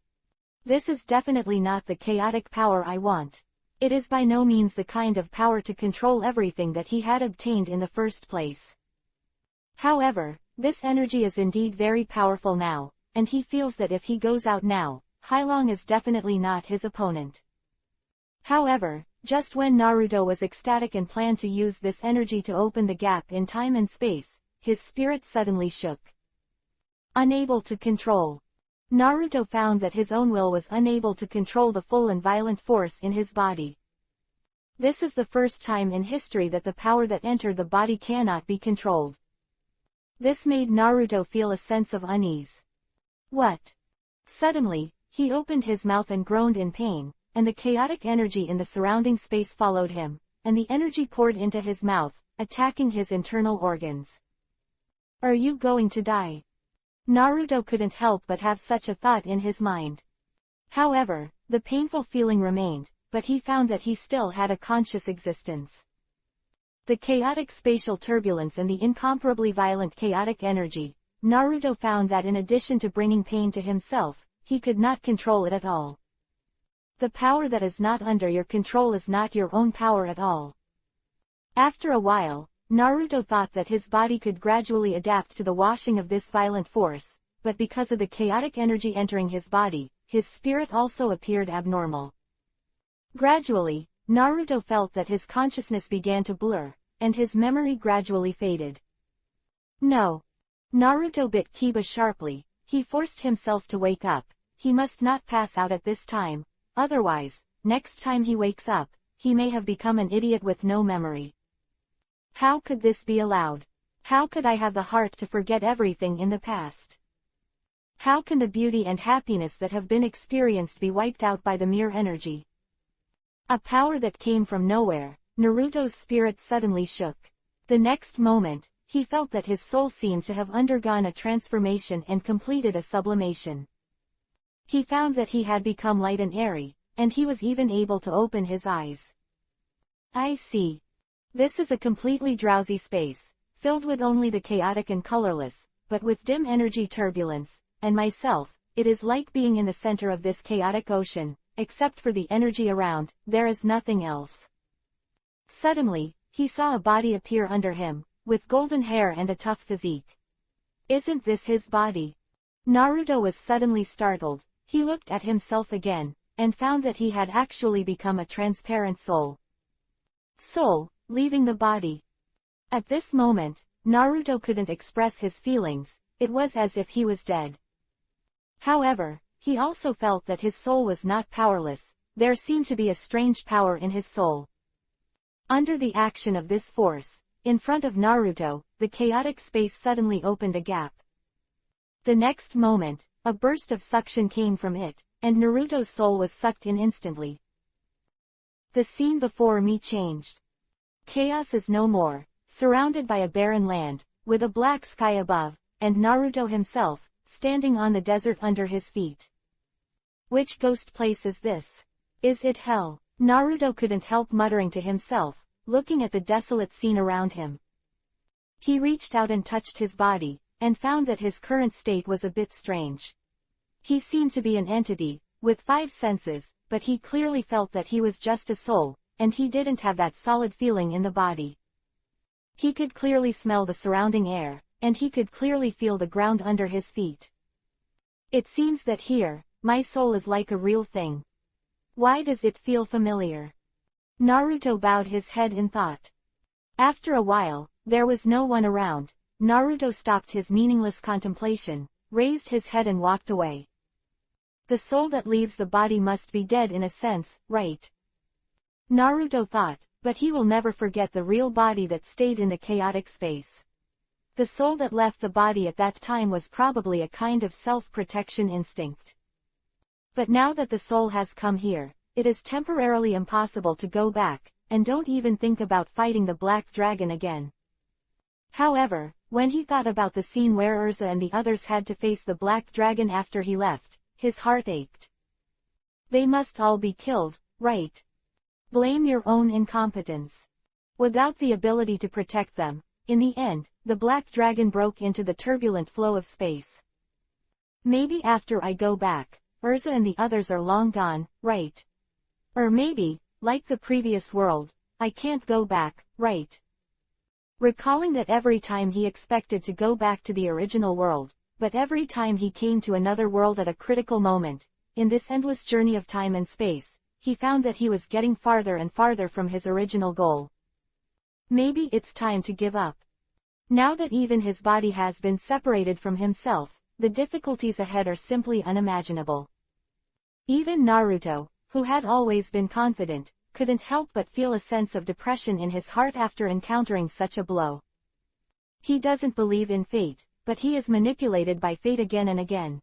This is definitely not the chaotic power I want. It is by no means the kind of power to control everything that he had obtained in the first place. However, this energy is indeed very powerful now, and he feels that if he goes out now, Hailong is definitely not his opponent. However, just when Naruto was ecstatic and planned to use this energy to open the gap in time and space, his spirit suddenly shook. Unable to control. Naruto found that his own will was unable to control the full and violent force in his body. This is the first time in history that the power that entered the body cannot be controlled. This made Naruto feel a sense of unease. What? Suddenly, he opened his mouth and groaned in pain, and the chaotic energy in the surrounding space followed him, and the energy poured into his mouth, attacking his internal organs. Are you going to die? Naruto couldn't help but have such a thought in his mind. However, the painful feeling remained, but he found that he still had a conscious existence. The chaotic spatial turbulence and the incomparably violent chaotic energy, Naruto found that in addition to bringing pain to himself, he could not control it at all. The power that is not under your control is not your own power at all. After a while, Naruto thought that his body could gradually adapt to the washing of this violent force, but because of the chaotic energy entering his body, his spirit also appeared abnormal. Gradually, Naruto felt that his consciousness began to blur, and his memory gradually faded. No. Naruto bit Kiba sharply. He forced himself to wake up. He must not pass out at this time. Otherwise, next time he wakes up, he may have become an idiot with no memory. How could this be allowed? How could I have the heart to forget everything in the past? How can the beauty and happiness that have been experienced be wiped out by the mere energy? A power that came from nowhere. Naruto's spirit suddenly shook. The next moment, he felt that his soul seemed to have undergone a transformation and completed a sublimation. He found that he had become light and airy, and he was even able to open his eyes. I see. This is a completely drowsy space, filled with only the chaotic and colorless, but with dim energy turbulence, and myself. It is like being in the center of this chaotic ocean, except for the energy around, there is nothing else. Suddenly, he saw a body appear under him, with golden hair and a tough physique. Isn't this his body? Naruto was suddenly startled. He looked at himself again, and found that he had actually become a transparent soul. Soul, leaving the body. At this moment, Naruto couldn't express his feelings, it was as if he was dead. However, he also felt that his soul was not powerless, there seemed to be a strange power in his soul. Under the action of this force, in front of Naruto, the chaotic space suddenly opened a gap. The next moment, a burst of suction came from it, and Naruto's soul was sucked in instantly. The scene before me changed. Chaos is no more, surrounded by a barren land, with a black sky above, and Naruto himself, standing on the desert under his feet. Which ghost place is this? Is it hell? Naruto couldn't help muttering to himself, looking at the desolate scene around him. He reached out and touched his body, and found that his current state was a bit strange. He seemed to be an entity, with 5 senses, but he clearly felt that he was just a soul, and he didn't have that solid feeling in the body. He could clearly smell the surrounding air, and he could clearly feel the ground under his feet. It seems that here, my soul is like a real thing. Why does it feel familiar? Naruto bowed his head in thought. After a while, there was no one around. Naruto stopped his meaningless contemplation, raised his head and walked away. The soul that leaves the body must be dead in a sense, right? Naruto thought, but he will never forget the real body that stayed in the chaotic space. The soul that left the body at that time was probably a kind of self-protection instinct. But now that the soul has come here, it is temporarily impossible to go back, and don't even think about fighting the black dragon again. However, when he thought about the scene where Urza and the others had to face the black dragon after he left, his heart ached. They must all be killed, right? Blame your own incompetence. Without the ability to protect them, in the end, the black dragon broke into the turbulent flow of space. Maybe after I go back, Urza and the others are long gone, right? Or maybe, like the previous world, I can't go back, right? Recalling that every time he expected to go back to the original world, but every time he came to another world at a critical moment, in this endless journey of time and space, he found that he was getting farther and farther from his original goal. Maybe it's time to give up. Now that even his body has been separated from himself, the difficulties ahead are simply unimaginable. Even Naruto, who had always been confident, couldn't help but feel a sense of depression in his heart after encountering such a blow. He doesn't believe in fate, but he is manipulated by fate again and again.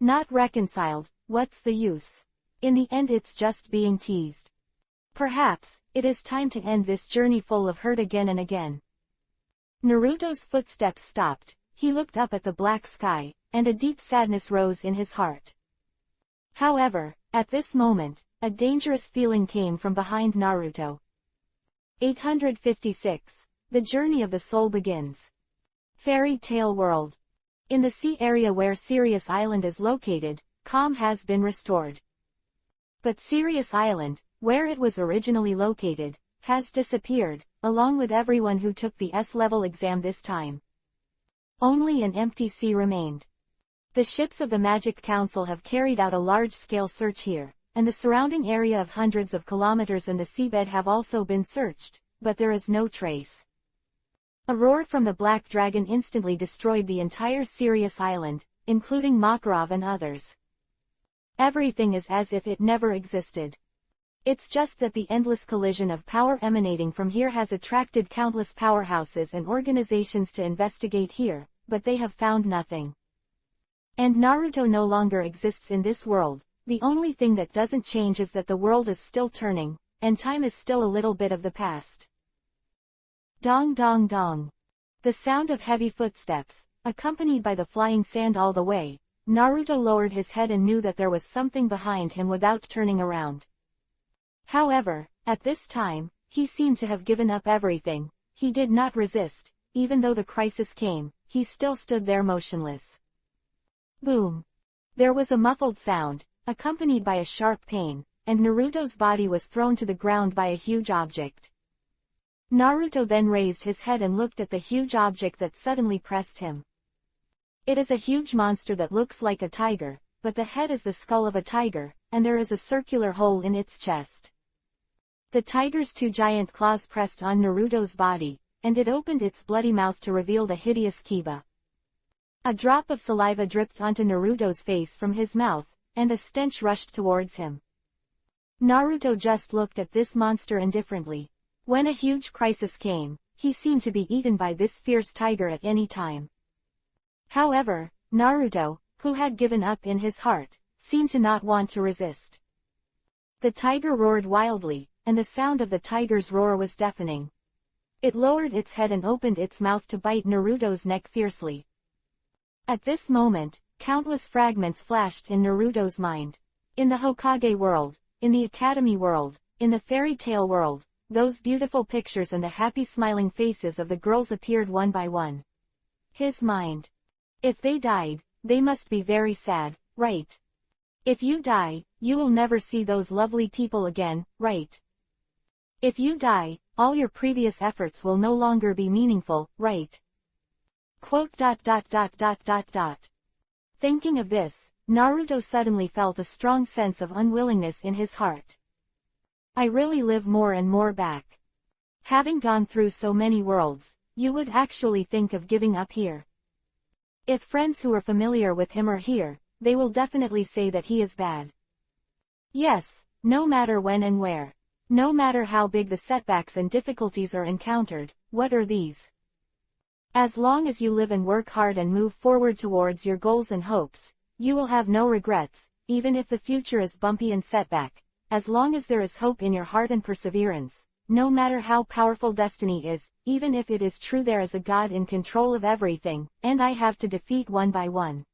Not reconciled, what's the use? In the end it's just being teased. Perhaps, it is time to end this journey full of hurt again and again. Naruto's footsteps stopped, he looked up at the black sky, and a deep sadness rose in his heart. However, at this moment, a dangerous feeling came from behind Naruto. 856. The Journey of the Soul Begins. Fairy Tale World. In the sea area where Sirius Island is located, calm has been restored. But Sirius Island, where it was originally located, has disappeared, along with everyone who took the S-level exam this time. Only an empty sea remained. The ships of the Magic Council have carried out a large-scale search here, and the surrounding area of hundreds of kilometers and the seabed have also been searched, but there is no trace. A roar from the Black Dragon instantly destroyed the entire Sirius Island, including Makarov and others. Everything is as if it never existed. It's just that the endless collision of power emanating from here has attracted countless powerhouses and organizations to investigate here, but they have found nothing. And Naruto no longer exists in this world. The only thing that doesn't change is that the world is still turning, and time is still a little bit of the past. Dong dong dong. The sound of heavy footsteps, accompanied by the flying sand all the way, Naruto lowered his head and knew that there was something behind him without turning around. However, at this time, he seemed to have given up everything. He did not resist. Even though the crisis came, he still stood there motionless. Boom! There was a muffled sound, accompanied by a sharp pain, and Naruto's body was thrown to the ground by a huge object. Naruto then raised his head and looked at the huge object that suddenly pressed him. It is a huge monster that looks like a tiger, but the head is the skull of a tiger, and there is a circular hole in its chest. The tiger's two giant claws pressed on Naruto's body, and it opened its bloody mouth to reveal the hideous Kiba. A drop of saliva dripped onto Naruto's face from his mouth, and a stench rushed towards him. Naruto just looked at this monster indifferently. When a huge crisis came, he seemed to be eaten by this fierce tiger at any time. However, Naruto, who had given up in his heart, seemed to not want to resist. The tiger roared wildly, and the sound of the tiger's roar was deafening. It lowered its head and opened its mouth to bite Naruto's neck fiercely. At this moment, countless fragments flashed in Naruto's mind. In the Hokage world, in the Academy world, in the fairy tale world, those beautiful pictures and the happy smiling faces of the girls appeared one by one. His mind. If they died, they must be very sad, right? If you die, you will never see those lovely people again, right? If you die, all your previous efforts will no longer be meaningful, right? Quote. Thinking of this, Naruto suddenly felt a strong sense of unwillingness in his heart. I really live more and more back. Having gone through so many worlds, you would actually think of giving up here. If friends who are familiar with him are here, they will definitely say that he is bad. Yes, no matter when and where. No matter how big the setbacks and difficulties are encountered, what are these? As long as you live and work hard and move forward towards your goals and hopes, you will have no regrets, even if the future is bumpy and setback. As long as there is hope in your heart and perseverance, no matter how powerful destiny is, even if it is true there is a God in control of everything, and I have to defeat one by one.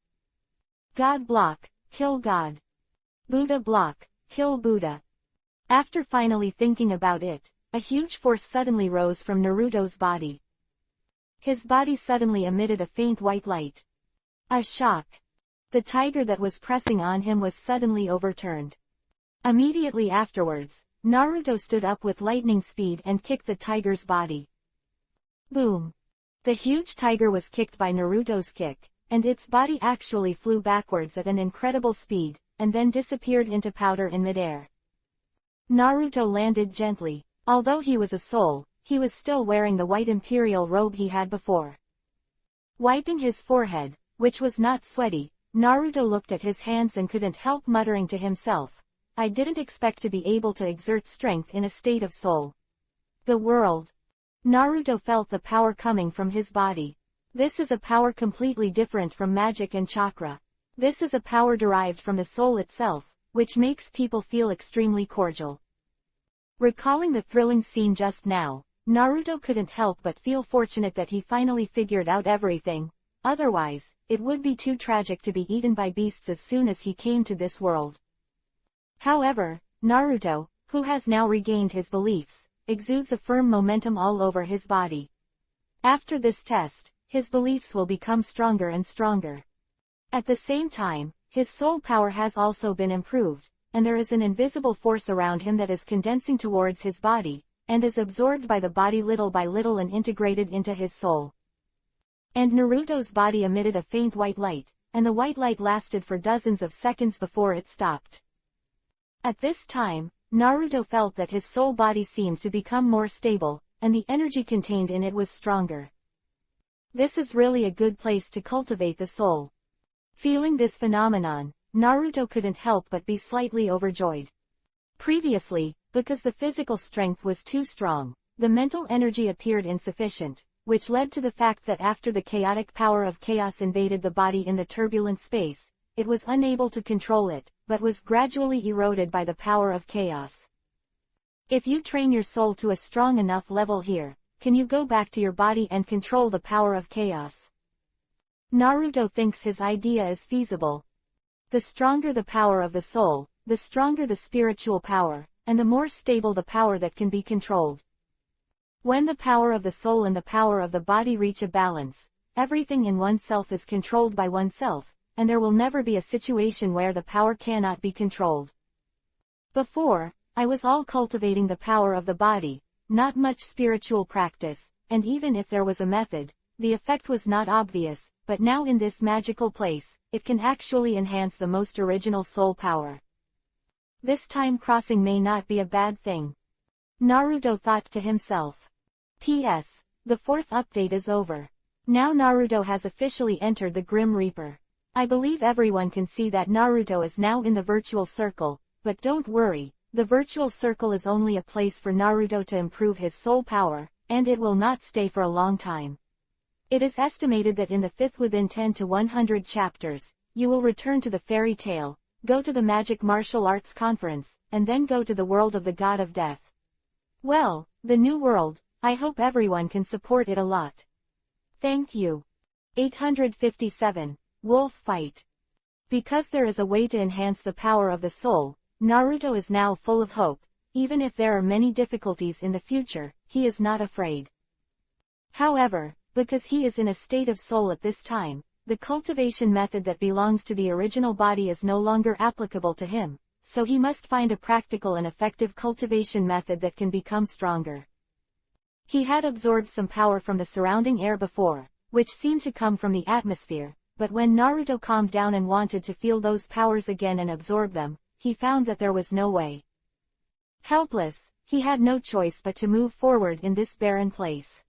God block, kill God. Buddha block, kill Buddha. After finally thinking about it, a huge force suddenly rose from Naruto's body. His body suddenly emitted a faint white light. A shock. The tiger that was pressing on him was suddenly overturned. Immediately afterwards, Naruto stood up with lightning speed and kicked the tiger's body. Boom! The huge tiger was kicked by Naruto's kick, and its body actually flew backwards at an incredible speed, and then disappeared into powder in midair. Naruto landed gently. Although he was a soul, he was still wearing the white imperial robe he had before. Wiping his forehead, which was not sweaty, Naruto looked at his hands and couldn't help muttering to himself, I didn't expect to be able to exert strength in a state of soul. The world. Naruto felt the power coming from his body. This is a power completely different from magic and chakra. This is a power derived from the soul itself, which makes people feel extremely cordial. Recalling the thrilling scene just now, Naruto couldn't help but feel fortunate that he finally figured out everything. Otherwise, it would be too tragic to be eaten by beasts as soon as he came to this world. However, Naruto, who has now regained his beliefs, exudes a firm momentum all over his body. After this test, his beliefs will become stronger and stronger. At the same time, his soul power has also been improved, and there is an invisible force around him that is condensing towards his body, and is absorbed by the body little by little and integrated into his soul. And Naruto's body emitted a faint white light, and the white light lasted for dozens of seconds before it stopped. At this time, Naruto felt that his soul body seemed to become more stable, and the energy contained in it was stronger. This is really a good place to cultivate the soul. Feeling this phenomenon, Naruto couldn't help but be slightly overjoyed. Previously, because the physical strength was too strong, the mental energy appeared insufficient, which led to the fact that after the chaotic power of chaos invaded the body in the turbulent space, it was unable to control it, but was gradually eroded by the power of chaos. If you train your soul to a strong enough level here, can you go back to your body and control the power of chaos? Naruto thinks his idea is feasible. The stronger the power of the soul, the stronger the spiritual power, and the more stable the power that can be controlled. When the power of the soul and the power of the body reach a balance, everything in oneself is controlled by oneself, and there will never be a situation where the power cannot be controlled. Before, I was all cultivating the power of the body, not much spiritual practice, and even if there was a method, the effect was not obvious, but now in this magical place, it can actually enhance the most original soul power. This time crossing may not be a bad thing. Naruto thought to himself. P.S. The 4th update is over. Now Naruto has officially entered the Grim Reaper. I believe everyone can see that Naruto is now in the virtual circle, but don't worry, the virtual circle is only a place for Naruto to improve his soul power, and it will not stay for a long time. It is estimated that in the 5th within 10 to 100 chapters, you will return to the fairy tale, go to the magic martial arts conference, and then go to the world of the god of death. Well, the new world, I hope everyone can support it a lot. Thank you. 857. Wolf Fight. Because there is a way to enhance the power of the soul, Naruto is now full of hope. Even if there are many difficulties in the future, he is not afraid. However, because he is in a state of soul at this time, the cultivation method that belongs to the original body is no longer applicable to him, so he must find a practical and effective cultivation method that can become stronger. He had absorbed some power from the surrounding air before, which seemed to come from the atmosphere, but when Naruto calmed down and wanted to feel those powers again and absorb them, he found that there was no way. Helpless, he had no choice but to move forward in this barren place.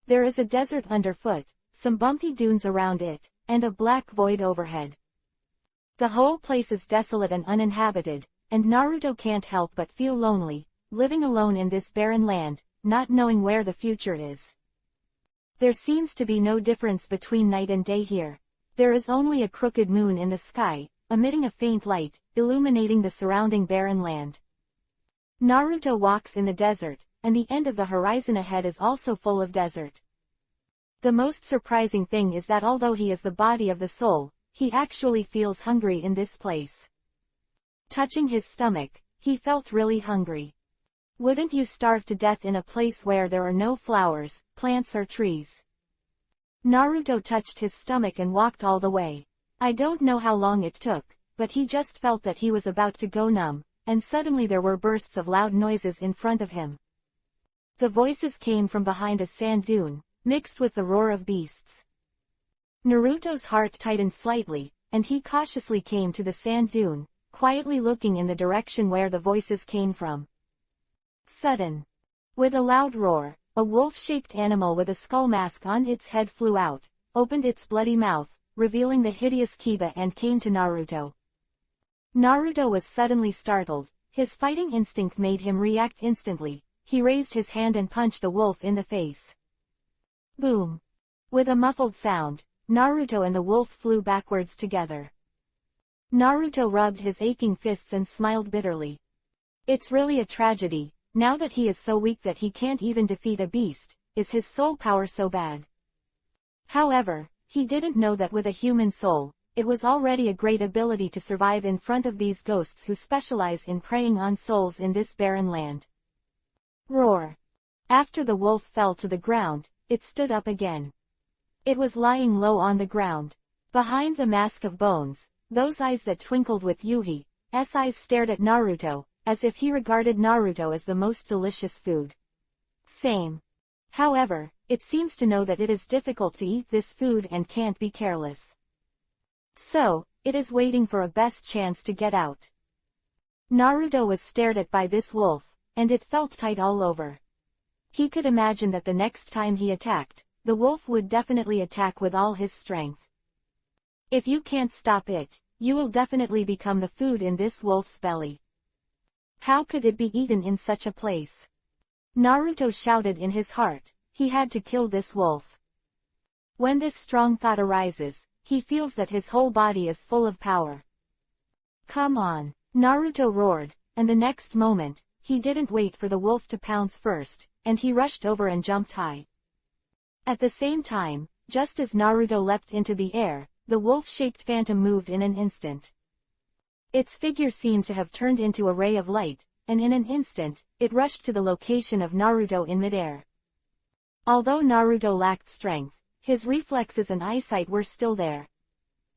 There is a desert underfoot, some bumpy dunes around it, and a black void overhead. The whole place is desolate and uninhabited, and Naruto can't help but feel lonely, living alone in this barren land, not knowing where the future is. There seems to be no difference between night and day here. There is only a crooked moon in the sky, emitting a faint light, illuminating the surrounding barren land. Naruto walks in the desert, and the end of the horizon ahead is also full of desert. The most surprising thing is that although he is the body of the soul, he actually feels hungry in this place. Touching his stomach, he felt really hungry. Wouldn't you starve to death in a place where there are no flowers, plants or trees? Naruto touched his stomach and walked all the way. I don't know how long it took, but he just felt that he was about to go numb, and suddenly there were bursts of loud noises in front of him. The voices came from behind a sand dune, mixed with the roar of beasts. Naruto's heart tightened slightly, and he cautiously came to the sand dune, quietly looking in the direction where the voices came from. Sudden. With a loud roar, a wolf-shaped animal with a skull mask on its head flew out, opened its bloody mouth, revealing the hideous Kiba and came to Naruto. Naruto was suddenly startled. His fighting instinct made him react instantly. He raised his hand and punched the wolf in the face. Boom! With a muffled sound, Naruto and the wolf flew backwards together. Naruto rubbed his aching fists and smiled bitterly. It's really a tragedy, now that he is so weak that he can't even defeat a beast. Is his soul power so bad? However, he didn't know that with a human soul, it was already a great ability to survive in front of these ghosts who specialize in preying on souls in this barren land. Roar! After the wolf fell to the ground, it stood up again. It was lying low on the ground. Behind the mask of bones, those eyes that twinkled with Yuhi's eyes stared at Naruto, as if he regarded Naruto as the most delicious food. Same. However, it seems to know that it is difficult to eat this food and can't be careless. So, it is waiting for a best chance to get out. Naruto was stared at by this wolf, and it felt tight all over. He could imagine that the next time he attacked, the wolf would definitely attack with all his strength. If you can't stop it, you will definitely become the food in this wolf's belly. How could it be eaten in such a place? Naruto shouted in his heart. He had to kill this wolf. When this strong thought arises, he feels that his whole body is full of power. Come on! Naruto roared, and the next moment, he didn't wait for the wolf to pounce first, and he rushed over and jumped high. At the same time, just as Naruto leapt into the air, the wolf-shaped phantom moved in an instant. Its figure seemed to have turned into a ray of light, and in an instant, it rushed to the location of Naruto in midair. Although Naruto lacked strength, his reflexes and eyesight were still there.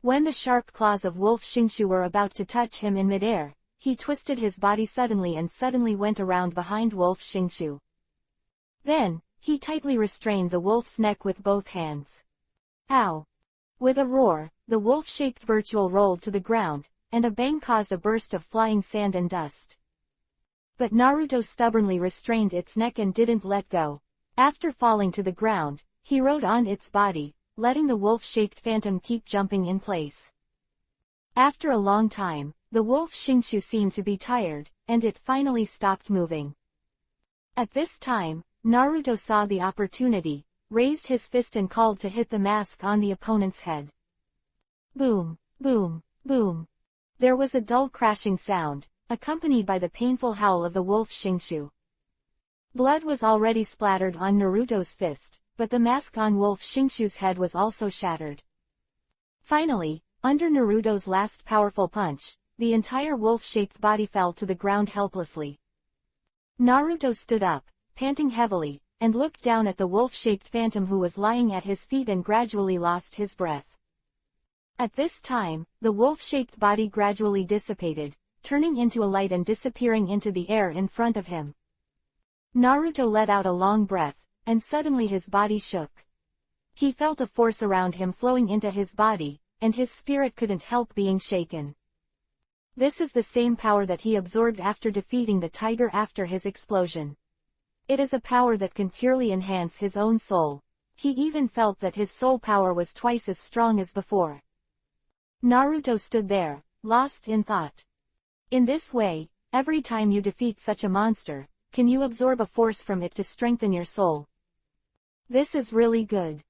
When the sharp claws of Wolf Shingshu were about to touch him in midair, he twisted his body suddenly and suddenly went around behind Wolf Shingshu. Then, he tightly restrained the wolf's neck with both hands. Ow! With a roar, the wolf-shaped virtual rolled to the ground, and a bang caused a burst of flying sand and dust. But Naruto stubbornly restrained its neck and didn't let go. After falling to the ground, he rode on its body, letting the wolf-shaped phantom keep jumping in place. After a long time, the wolf Shingshu seemed to be tired, and it finally stopped moving. At this time, Naruto saw the opportunity, raised his fist and called to hit the mask on the opponent's head. Boom, boom, boom. There was a dull crashing sound, accompanied by the painful howl of the wolf Shingshu. Blood was already splattered on Naruto's fist, but the mask on Wolf Shingshu's head was also shattered. Finally, under Naruto's last powerful punch, the entire wolf-shaped body fell to the ground helplessly. Naruto stood up, panting heavily, and looked down at the wolf-shaped phantom who was lying at his feet and gradually lost his breath. At this time, the wolf-shaped body gradually dissipated, turning into a light and disappearing into the air in front of him. Naruto let out a long breath, and suddenly his body shook. He felt a force around him flowing into his body, and his spirit couldn't help being shaken. This is the same power that he absorbed after defeating the tiger after his explosion. It is a power that can purely enhance his own soul. He even felt that his soul power was twice as strong as before. Naruto stood there, lost in thought. In this way, every time you defeat such a monster, can you absorb a force from it to strengthen your soul? This is really good.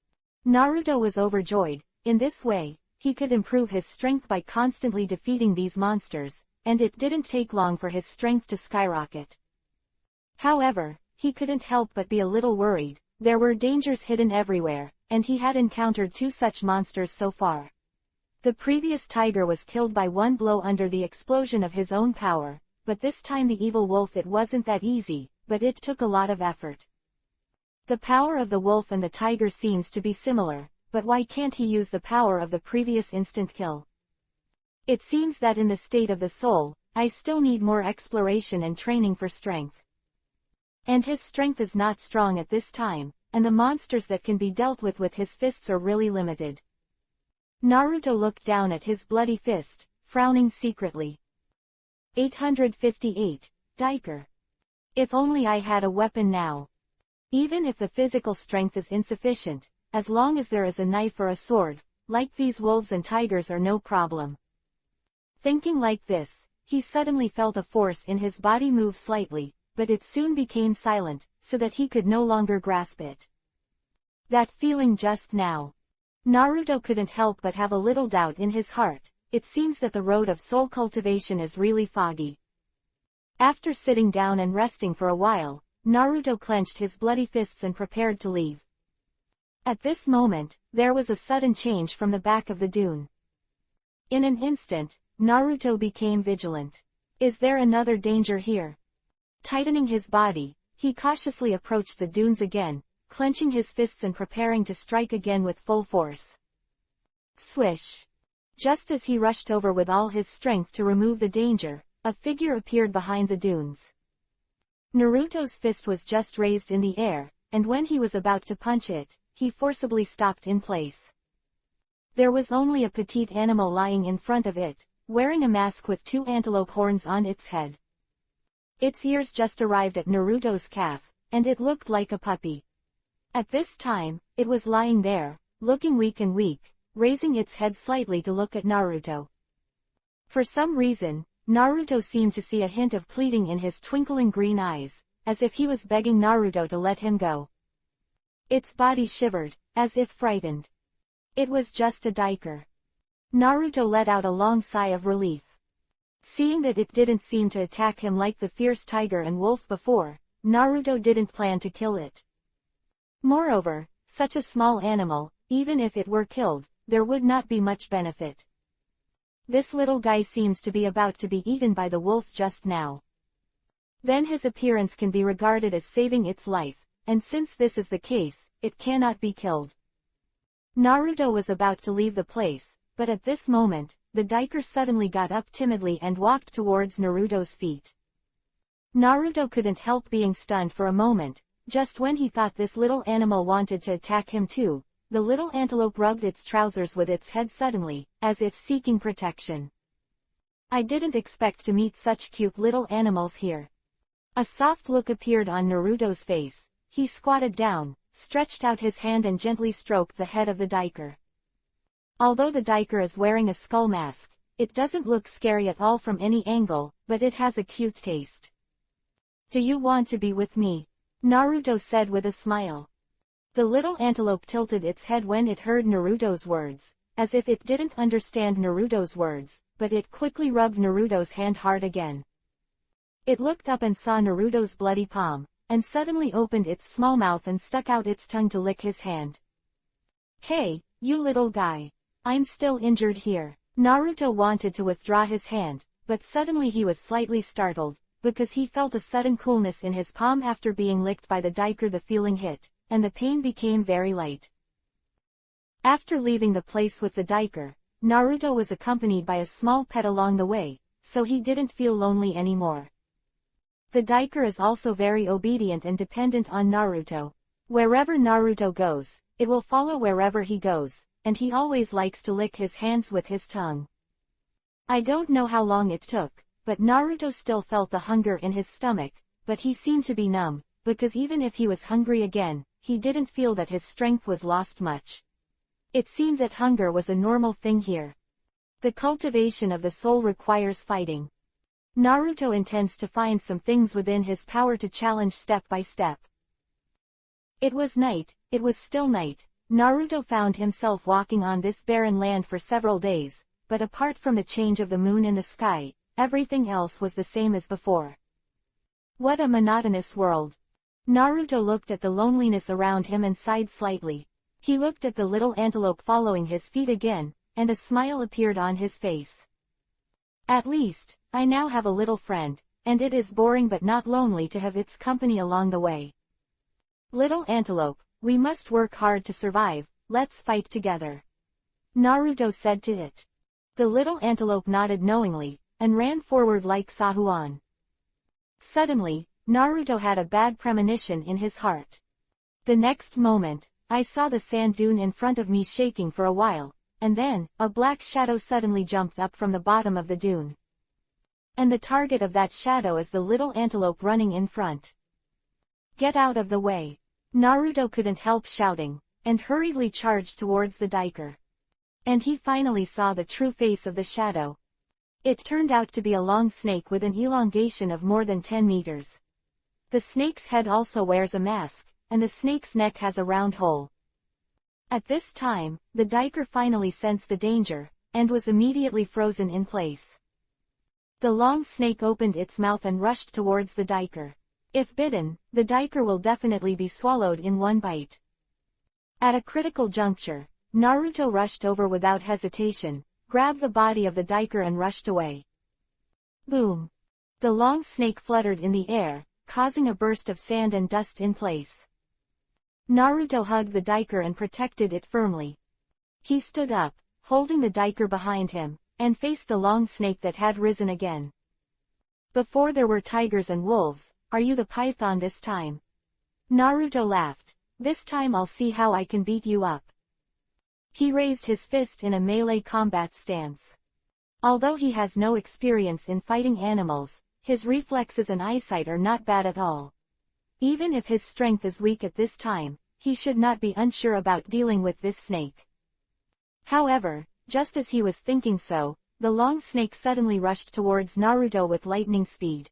Naruto was overjoyed. In this way, he could improve his strength by constantly defeating these monsters, and it didn't take long for his strength to skyrocket. However, he couldn't help but be a little worried. There were dangers hidden everywhere, and he had encountered 2 such monsters so far. The previous tiger was killed by one blow under the explosion of his own power, but this time the evil wolf, it wasn't that easy, but it took a lot of effort. The power of the wolf and the tiger seems to be similar, but why can't he use the power of the previous instant kill? It seems that in the state of the soul, I still need more exploration and training for strength. And his strength is not strong at this time, and the monsters that can be dealt with his fists are really limited. Naruto looked down at his bloody fist, frowning secretly. 858. Diker. If only I had a weapon now. Even if the physical strength is insufficient, as long as there is a knife or a sword, like these wolves and tigers are no problem. Thinking like this, he suddenly felt a force in his body move slightly, but it soon became silent, so that he could no longer grasp it. That feeling just now. Naruto couldn't help but have a little doubt in his heart. It seems that the road of soul cultivation is really foggy. After sitting down and resting for a while, Naruto clenched his bloody fists and prepared to leave. At this moment, there was a sudden change from the back of the dune. In an instant, Naruto became vigilant. Is there another danger here? Tightening his body, he cautiously approached the dunes again, clenching his fists and preparing to strike again with full force. Swish! Just as he rushed over with all his strength to remove the danger, a figure appeared behind the dunes. Naruto's fist was just raised in the air, and when he was about to punch it, he forcibly stopped in place. There was only a petite animal lying in front of it, wearing a mask with 2 antelope horns on its head. Its ears just arrived at Naruto's calf, and it looked like a puppy. At this time, it was lying there, looking weak and weak, raising its head slightly to look at Naruto. For some reason, Naruto seemed to see a hint of pleading in his twinkling green eyes, as if he was begging Naruto to let him go. Its body shivered, as if frightened. It was just a diker. Naruto let out a long sigh of relief. Seeing that it didn't seem to attack him like the fierce tiger and wolf before, Naruto didn't plan to kill it. Moreover, such a small animal, even if it were killed, there would not be much benefit. This little guy seems to be about to be eaten by the wolf just now. Then his appearance can be regarded as saving its life, and since this is the case, it cannot be killed. Naruto was about to leave the place, but at this moment, the diker suddenly got up timidly and walked towards Naruto's feet. Naruto couldn't help being stunned for a moment. Just when he thought this little animal wanted to attack him too, the little antelope rubbed its trousers with its head suddenly, as if seeking protection. I didn't expect to meet such cute little animals here. A soft look appeared on Naruto's face. He squatted down, stretched out his hand and gently stroked the head of the diker. Although the diker is wearing a skull mask, it doesn't look scary at all from any angle, but it has a cute taste. "Do you want to be with me?" Naruto said with a smile. The little antelope tilted its head when it heard Naruto's words, as if it didn't understand Naruto's words, but it quickly rubbed Naruto's hand hard again. It looked up and saw Naruto's bloody palm, and suddenly opened its small mouth and stuck out its tongue to lick his hand. "Hey, you little guy. I'm still injured here." Naruto wanted to withdraw his hand, but suddenly he was slightly startled, because he felt a sudden coolness in his palm after being licked by the diker. The feeling hit, and the pain became very light. After leaving the place with the diker, Naruto was accompanied by a small pet along the way, so he didn't feel lonely anymore. The diker is also very obedient and dependent on Naruto. Wherever Naruto goes, it will follow wherever he goes, and he always likes to lick his hands with his tongue. I don't know how long it took, but Naruto still felt the hunger in his stomach, but he seemed to be numb, because even if he was hungry again, he didn't feel that his strength was lost much. It seemed that hunger was a normal thing here. The cultivation of the soul requires fighting. Naruto intends to find some things within his power to challenge step by step. It was night, it was still night. Naruto found himself walking on this barren land for several days, but apart from the change of the moon in the sky, everything else was the same as before. What a monotonous world. Naruto looked at the loneliness around him and sighed slightly. He looked at the little antelope following his feet again, and a smile appeared on his face. At least, I now have a little friend, and it is boring but not lonely to have its company along the way. Little antelope, we must work hard to survive, let's fight together. Naruto said to it. The little antelope nodded knowingly, and ran forward like Sahuan. Suddenly, Naruto had a bad premonition in his heart. The next moment, I saw the sand dune in front of me shaking for a while, and then, a black shadow suddenly jumped up from the bottom of the dune. And the target of that shadow is the little antelope running in front. Get out of the way! Naruto couldn't help shouting, and hurriedly charged towards the diker. And he finally saw the true face of the shadow. It turned out to be a long snake with an elongation of more than 10 meters. The snake's head also wears a mask, and the snake's neck has a round hole. At this time, the diker finally sensed the danger, and was immediately frozen in place. The long snake opened its mouth and rushed towards the diker. If bitten, the diker will definitely be swallowed in one bite. At a critical juncture, Naruto rushed over without hesitation, grabbed the body of the diker and rushed away. Boom! The long snake fluttered in the air, causing a burst of sand and dust in place. Naruto hugged the diker and protected it firmly. He stood up, holding the diker behind him, and faced the long snake that had risen again. Before there were tigers and wolves, are you the python this time? Naruto laughed. This time I'll see how I can beat you up. He raised his fist in a melee combat stance. Although he has no experience in fighting animals, his reflexes and eyesight are not bad at all. Even if his strength is weak at this time, he should not be unsure about dealing with this snake. However, just as he was thinking so, the long snake suddenly rushed towards Naruto with lightning speed.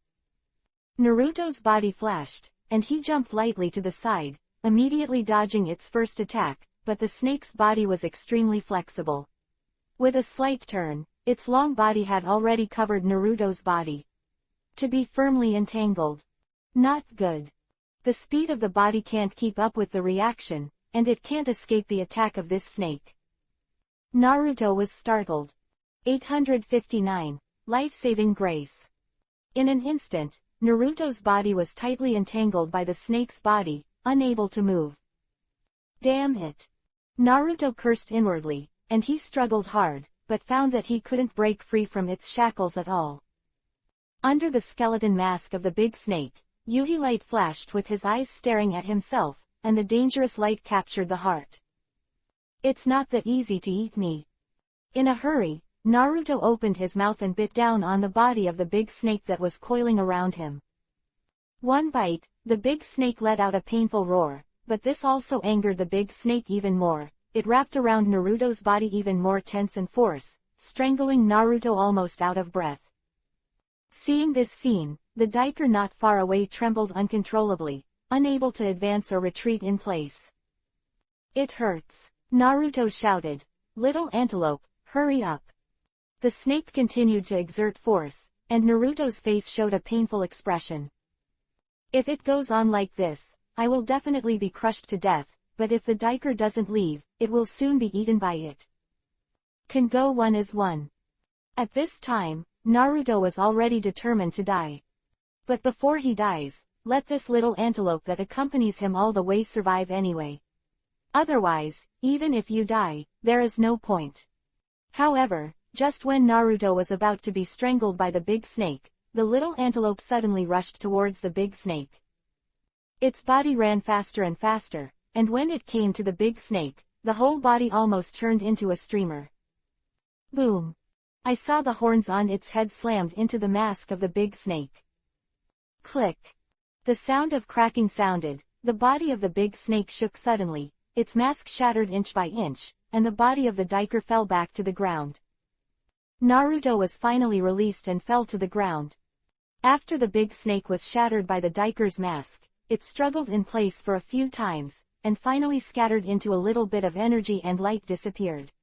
Naruto's body flashed, and he jumped lightly to the side, immediately dodging its first attack, but the snake's body was extremely flexible. With a slight turn, its long body had already covered Naruto's body. To be firmly entangled. Not good. The speed of the body can't keep up with the reaction, and it can't escape the attack of this snake. Naruto was startled. 859. Life-saving grace. In an instant, Naruto's body was tightly entangled by the snake's body, unable to move. Damn it! Naruto cursed inwardly, and he struggled hard, but found that he couldn't break free from its shackles at all. Under the skeleton mask of the big snake, Yuhi light flashed with his eyes staring at himself, and the dangerous light captured the heart. It's not that easy to eat me. In a hurry, Naruto opened his mouth and bit down on the body of the big snake that was coiling around him. One bite, the big snake let out a painful roar, but this also angered the big snake even more. It wrapped around Naruto's body even more tense and force, strangling Naruto almost out of breath. Seeing this scene, the diker not far away trembled uncontrollably, unable to advance or retreat in place. It hurts, Naruto shouted. Little antelope, hurry up. The snake continued to exert force, and Naruto's face showed a painful expression. If it goes on like this, I will definitely be crushed to death, but if the diker doesn't leave, it will soon be eaten by it. Can go one is one. At this time, Naruto was already determined to die. But before he dies, let this little antelope that accompanies him all the way survive anyway. Otherwise, even if you die, there is no point. However, just when Naruto was about to be strangled by the big snake, the little antelope suddenly rushed towards the big snake. Its body ran faster and faster, and when it came to the big snake, the whole body almost turned into a streamer. Boom! I saw the horns on its head slammed into the mask of the big snake. Click! The sound of cracking sounded, the body of the big snake shook suddenly, its mask shattered inch by inch, and the body of the diker fell back to the ground. Naruto was finally released and fell to the ground. After the big snake was shattered by the diker's mask, it struggled in place for a few times, and finally scattered into a little bit of energy and light disappeared.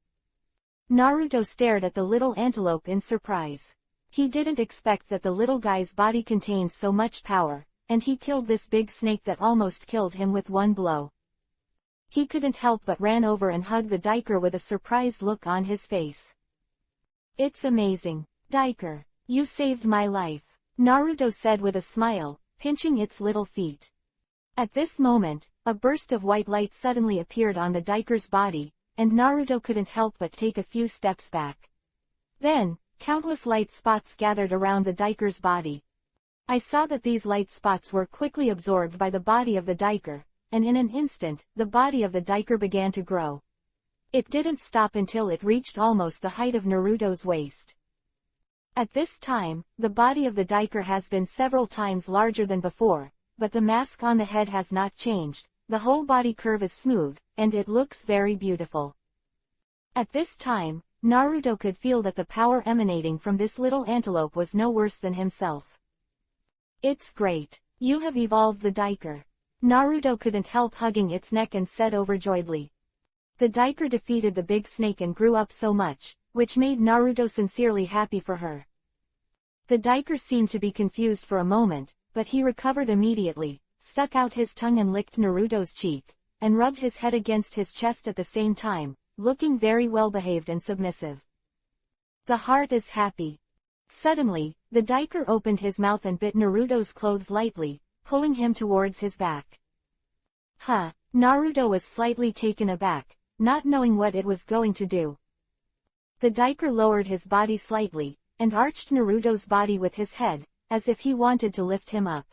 Naruto stared at the little antelope in surprise. He didn't expect that the little guy's body contained so much power, and he killed this big snake that almost killed him with one blow. He couldn't help but ran over and hugged the diker with a surprised look on his face. It's amazing, diker, you saved my life, Naruto said with a smile, pinching its little feet. At this moment, a burst of white light suddenly appeared on the diker's body, and Naruto couldn't help but take a few steps back. Then, countless light spots gathered around the diker's body. I saw that these light spots were quickly absorbed by the body of the diker, and in an instant, the body of the diker began to grow. It didn't stop until it reached almost the height of Naruto's waist. At this time, the body of the diker has been several times larger than before, but the mask on the head has not changed, the whole body curve is smooth, and it looks very beautiful. At this time, Naruto could feel that the power emanating from this little antelope was no worse than himself. It's great. You have evolved the diker. Naruto couldn't help hugging its neck and said overjoyedly. The diker defeated the big snake and grew up so much, which made Naruto sincerely happy for her. The diker seemed to be confused for a moment, but he recovered immediately, stuck out his tongue and licked Naruto's cheek, and rubbed his head against his chest at the same time, looking very well behaved and submissive. The heart is happy. Suddenly, the diker opened his mouth and bit Naruto's clothes lightly, pulling him towards his back. Huh, Naruto was slightly taken aback, not knowing what it was going to do. The diker lowered his body slightly, and arched Naruto's body with his head, as if he wanted to lift him up.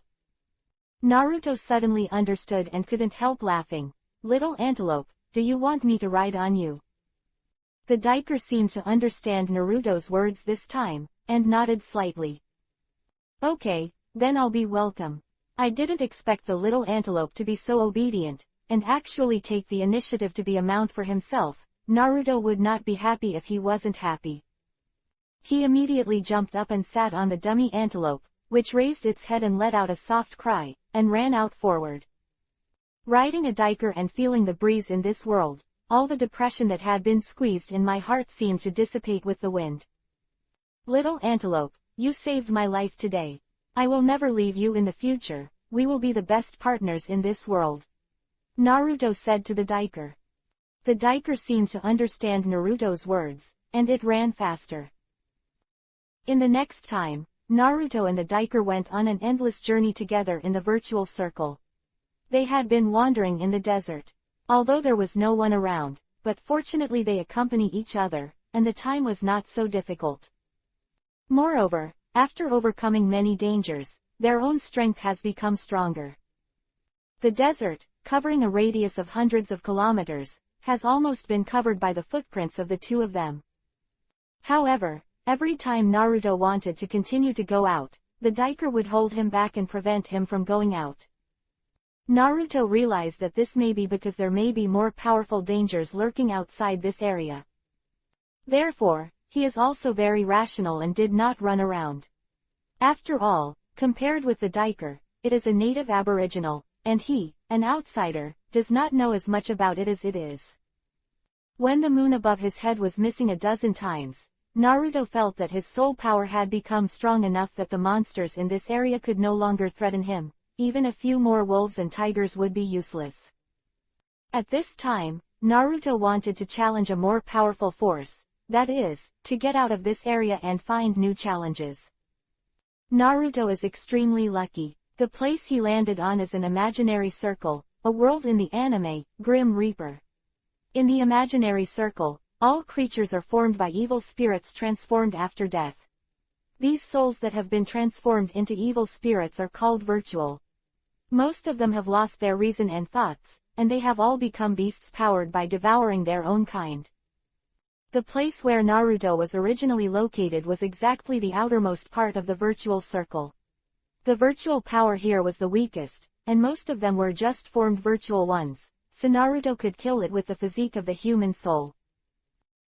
Naruto suddenly understood and couldn't help laughing. Little antelope, do you want me to ride on you? The diker seemed to understand Naruto's words this time, and nodded slightly. Okay, then I'll be welcome. I didn't expect the little antelope to be so obedient, and actually take the initiative to be a mount for himself. Naruto would not be happy if he wasn't happy. He immediately jumped up and sat on the dummy antelope, which raised its head and let out a soft cry, and ran out forward. Riding a diker and feeling the breeze in this world, all the depression that had been squeezed in my heart seemed to dissipate with the wind. Little antelope, you saved my life today. I will never leave you in the future, we will be the best partners in this world. Naruto said to the Diker. The Diker seemed to understand Naruto's words, and it ran faster. In the next time, Naruto and the Diker went on an endless journey together in the virtual circle. They had been wandering in the desert. Although there was no one around, but fortunately they accompany each other, and the time was not so difficult. Moreover, after overcoming many dangers, their own strength has become stronger. The desert, covering a radius of hundreds of kilometers, has almost been covered by the footprints of the two of them. However, every time Naruto wanted to continue to go out, the Diker would hold him back and prevent him from going out. Naruto realized that this may be because there may be more powerful dangers lurking outside this area. Therefore, he is also very rational and did not run around. After all, compared with the Diker, it is a native aboriginal, and he, an outsider, does not know as much about it as it is. When the moon above his head was missing a dozen times, Naruto felt that his soul power had become strong enough that the monsters in this area could no longer threaten him. Even a few more wolves and tigers would be useless. At this time, Naruto wanted to challenge a more powerful force, that is, to get out of this area and find new challenges. Naruto is extremely lucky. The place he landed on is an imaginary circle, a world in the anime, Grim Reaper. In the imaginary circle, all creatures are formed by evil spirits transformed after death. These souls that have been transformed into evil spirits are called virtual. Most of them have lost their reason and thoughts, and they have all become beasts powered by devouring their own kind. The place where Naruto was originally located was exactly the outermost part of the virtual circle. The virtual power here was the weakest, and most of them were just formed virtual ones, so Naruto could kill it with the physique of the human soul.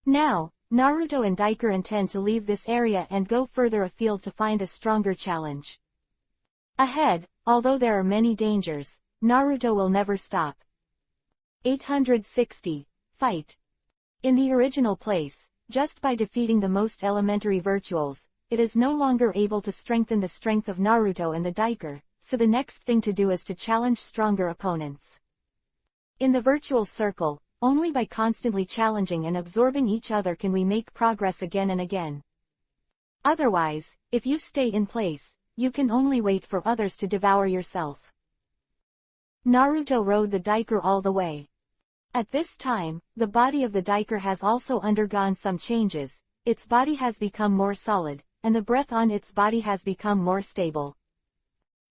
Now, Naruto and Diker intend to leave this area and go further afield to find a stronger challenge. Ahead, although there are many dangers, Naruto will never stop. 860. Fight. In the original place, just by defeating the most elementary virtuals, it is no longer able to strengthen the strength of Naruto and the Diker, so the next thing to do is to challenge stronger opponents. In the virtual circle, only by constantly challenging and absorbing each other can we make progress again and again. Otherwise, if you stay in place, you can only wait for others to devour yourself. Naruto rode the Diker all the way. At this time, the body of the Diker has also undergone some changes. Its body has become more solid, and the breath on its body has become more stable.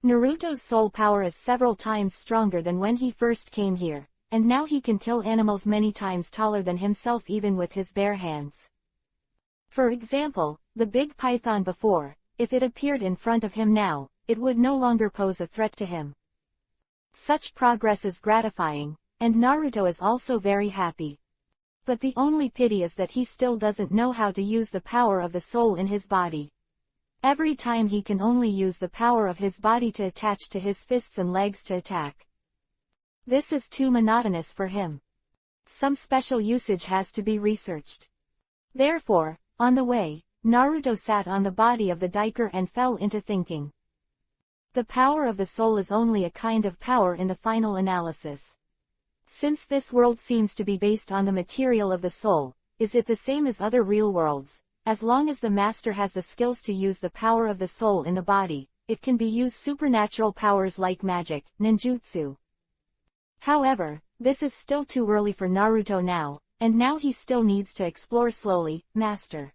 Naruto's soul power is several times stronger than when he first came here, and now he can kill animals many times taller than himself even with his bare hands. For example, the big python before, if it appeared in front of him now, it would no longer pose a threat to him. Such progress is gratifying, and Naruto is also very happy. But the only pity is that he still doesn't know how to use the power of the soul in his body. Every time he can only use the power of his body to attach to his fists and legs to attack. This is too monotonous for him. Some special usage has to be researched. Therefore, on the way, Naruto sat on the body of the Diker and fell into thinking. The power of the soul is only a kind of power in the final analysis. Since this world seems to be based on the material of the soul, is it the same as other real worlds? As long as the master has the skills to use the power of the soul in the body, it can be used supernatural powers like magic, ninjutsu. However, this is still too early for Naruto now, and now he still needs to explore slowly, master.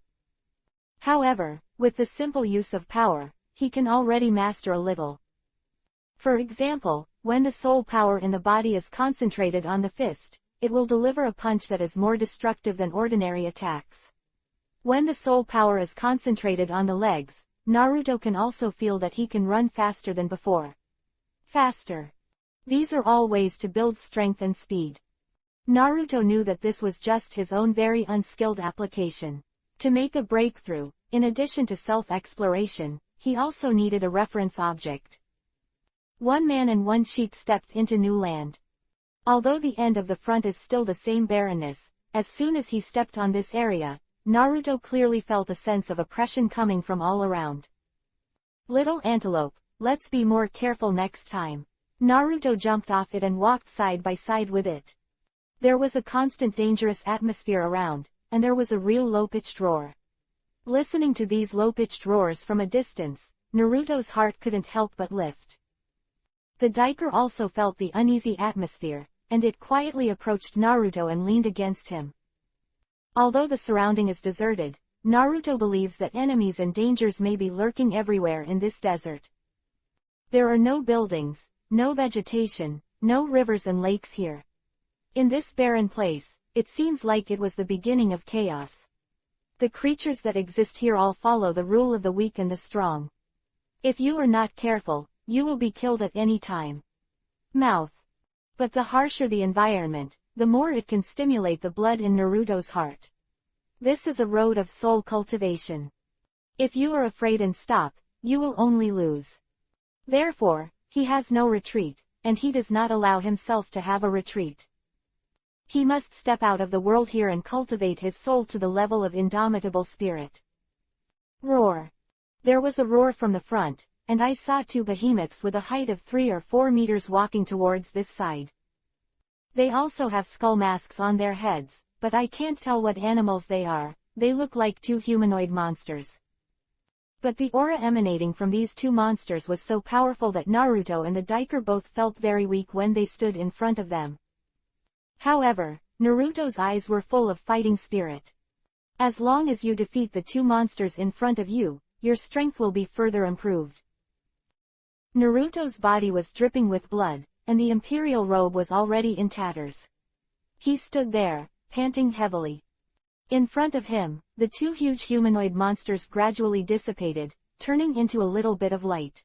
However, with the simple use of power, he can already master a little. For example, when the soul power in the body is concentrated on the fist, it will deliver a punch that is more destructive than ordinary attacks. When the soul power is concentrated on the legs, Naruto can also feel that he can run faster than before. Faster. These are all ways to build strength and speed. Naruto knew that this was just his own very unskilled application. To make a breakthrough, in addition to self-exploration, he also needed a reference object. One man and one sheep stepped into new land. Although the end of the front is still the same barrenness, as soon as he stepped on this area, Naruto clearly felt a sense of oppression coming from all around. Little antelope, let's be more careful next time. Naruto jumped off it and walked side by side with it. There was a constant dangerous atmosphere around, and there was a real low-pitched roar. Listening to these low-pitched roars from a distance, Naruto's heart couldn't help but lift. The Diker also felt the uneasy atmosphere, and it quietly approached Naruto and leaned against him. Although the surrounding is deserted, Naruto believes that enemies and dangers may be lurking everywhere in this desert. There are no buildings, no vegetation, no rivers and lakes here. In this barren place, it seems like it was the beginning of chaos. The creatures that exist here all follow the rule of the weak and the strong. If you are not careful, you will be killed at any time. Mouth. But the harsher the environment, the more it can stimulate the blood in Naruto's heart. This is a road of soul cultivation. If you are afraid and stop, you will only lose. Therefore, he has no retreat, and he does not allow himself to have a retreat. He must step out of the world here and cultivate his soul to the level of indomitable spirit. Roar. There was a roar from the front, and I saw two behemoths with a height of 3 or 4 meters walking towards this side. They also have skull masks on their heads, but I can't tell what animals they are. They look like two humanoid monsters. But the aura emanating from these two monsters was so powerful that Naruto and the Diker both felt very weak when they stood in front of them. However, Naruto's eyes were full of fighting spirit. As long as you defeat the two monsters in front of you, your strength will be further improved. Naruto's body was dripping with blood, and the imperial robe was already in tatters. He stood there, panting heavily. In front of him, the two huge humanoid monsters gradually dissipated, turning into a little bit of light.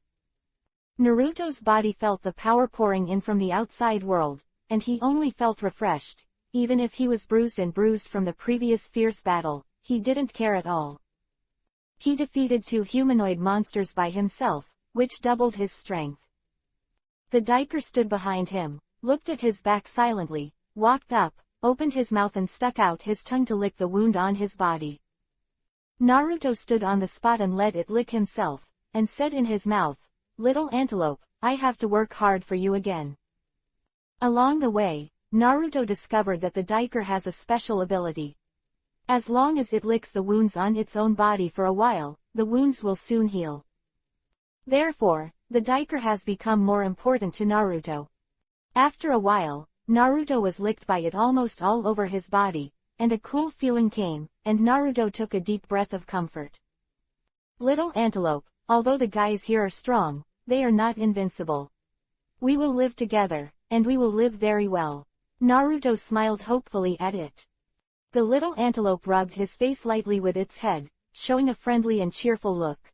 Naruto's body felt the power pouring in from the outside world, and he only felt refreshed. Even if he was bruised from the previous fierce battle, he didn't care at all. He defeated two humanoid monsters by himself, which doubled his strength. The Diker stood behind him, looked at his back silently, walked up, opened his mouth and stuck out his tongue to lick the wound on his body. Naruto stood on the spot and let it lick himself, and said in his mouth, "Little antelope, I have to work hard for you again." Along the way, Naruto discovered that the Diker has a special ability. As long as it licks the wounds on its own body for a while, the wounds will soon heal. Therefore, the Diker has become more important to Naruto. After a while, Naruto was licked by it almost all over his body, and a cool feeling came, and Naruto took a deep breath of comfort. Little antelope, although the guys here are strong, they are not invincible. We will live together, and we will live very well. Naruto smiled hopefully at it. The little antelope rubbed his face lightly with its head, showing a friendly and cheerful look.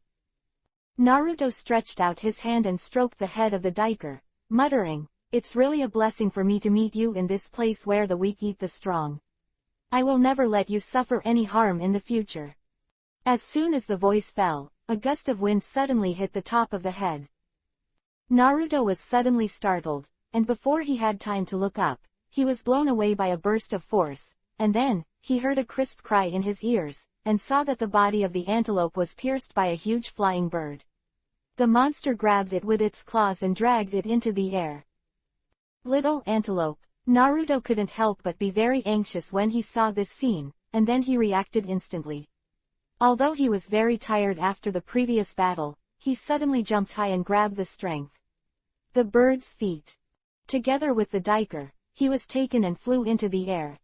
Naruto stretched out his hand and stroked the head of the Diker, muttering, "It's really a blessing for me to meet you in this place where the weak eat the strong. I will never let you suffer any harm in the future." As soon as the voice fell, a gust of wind suddenly hit the top of the head. Naruto was suddenly startled, and before he had time to look up, he was blown away by a burst of force, and then, he heard a crisp cry in his ears, and saw that the body of the antelope was pierced by a huge flying bird. The monster grabbed it with its claws and dragged it into the air. Little antelope. Naruto couldn't help but be very anxious when he saw this scene, and then he reacted instantly. Although he was very tired after the previous battle, he suddenly jumped high and grabbed the strength. The bird's feet. Together with the Diker, he was taken and flew into the air,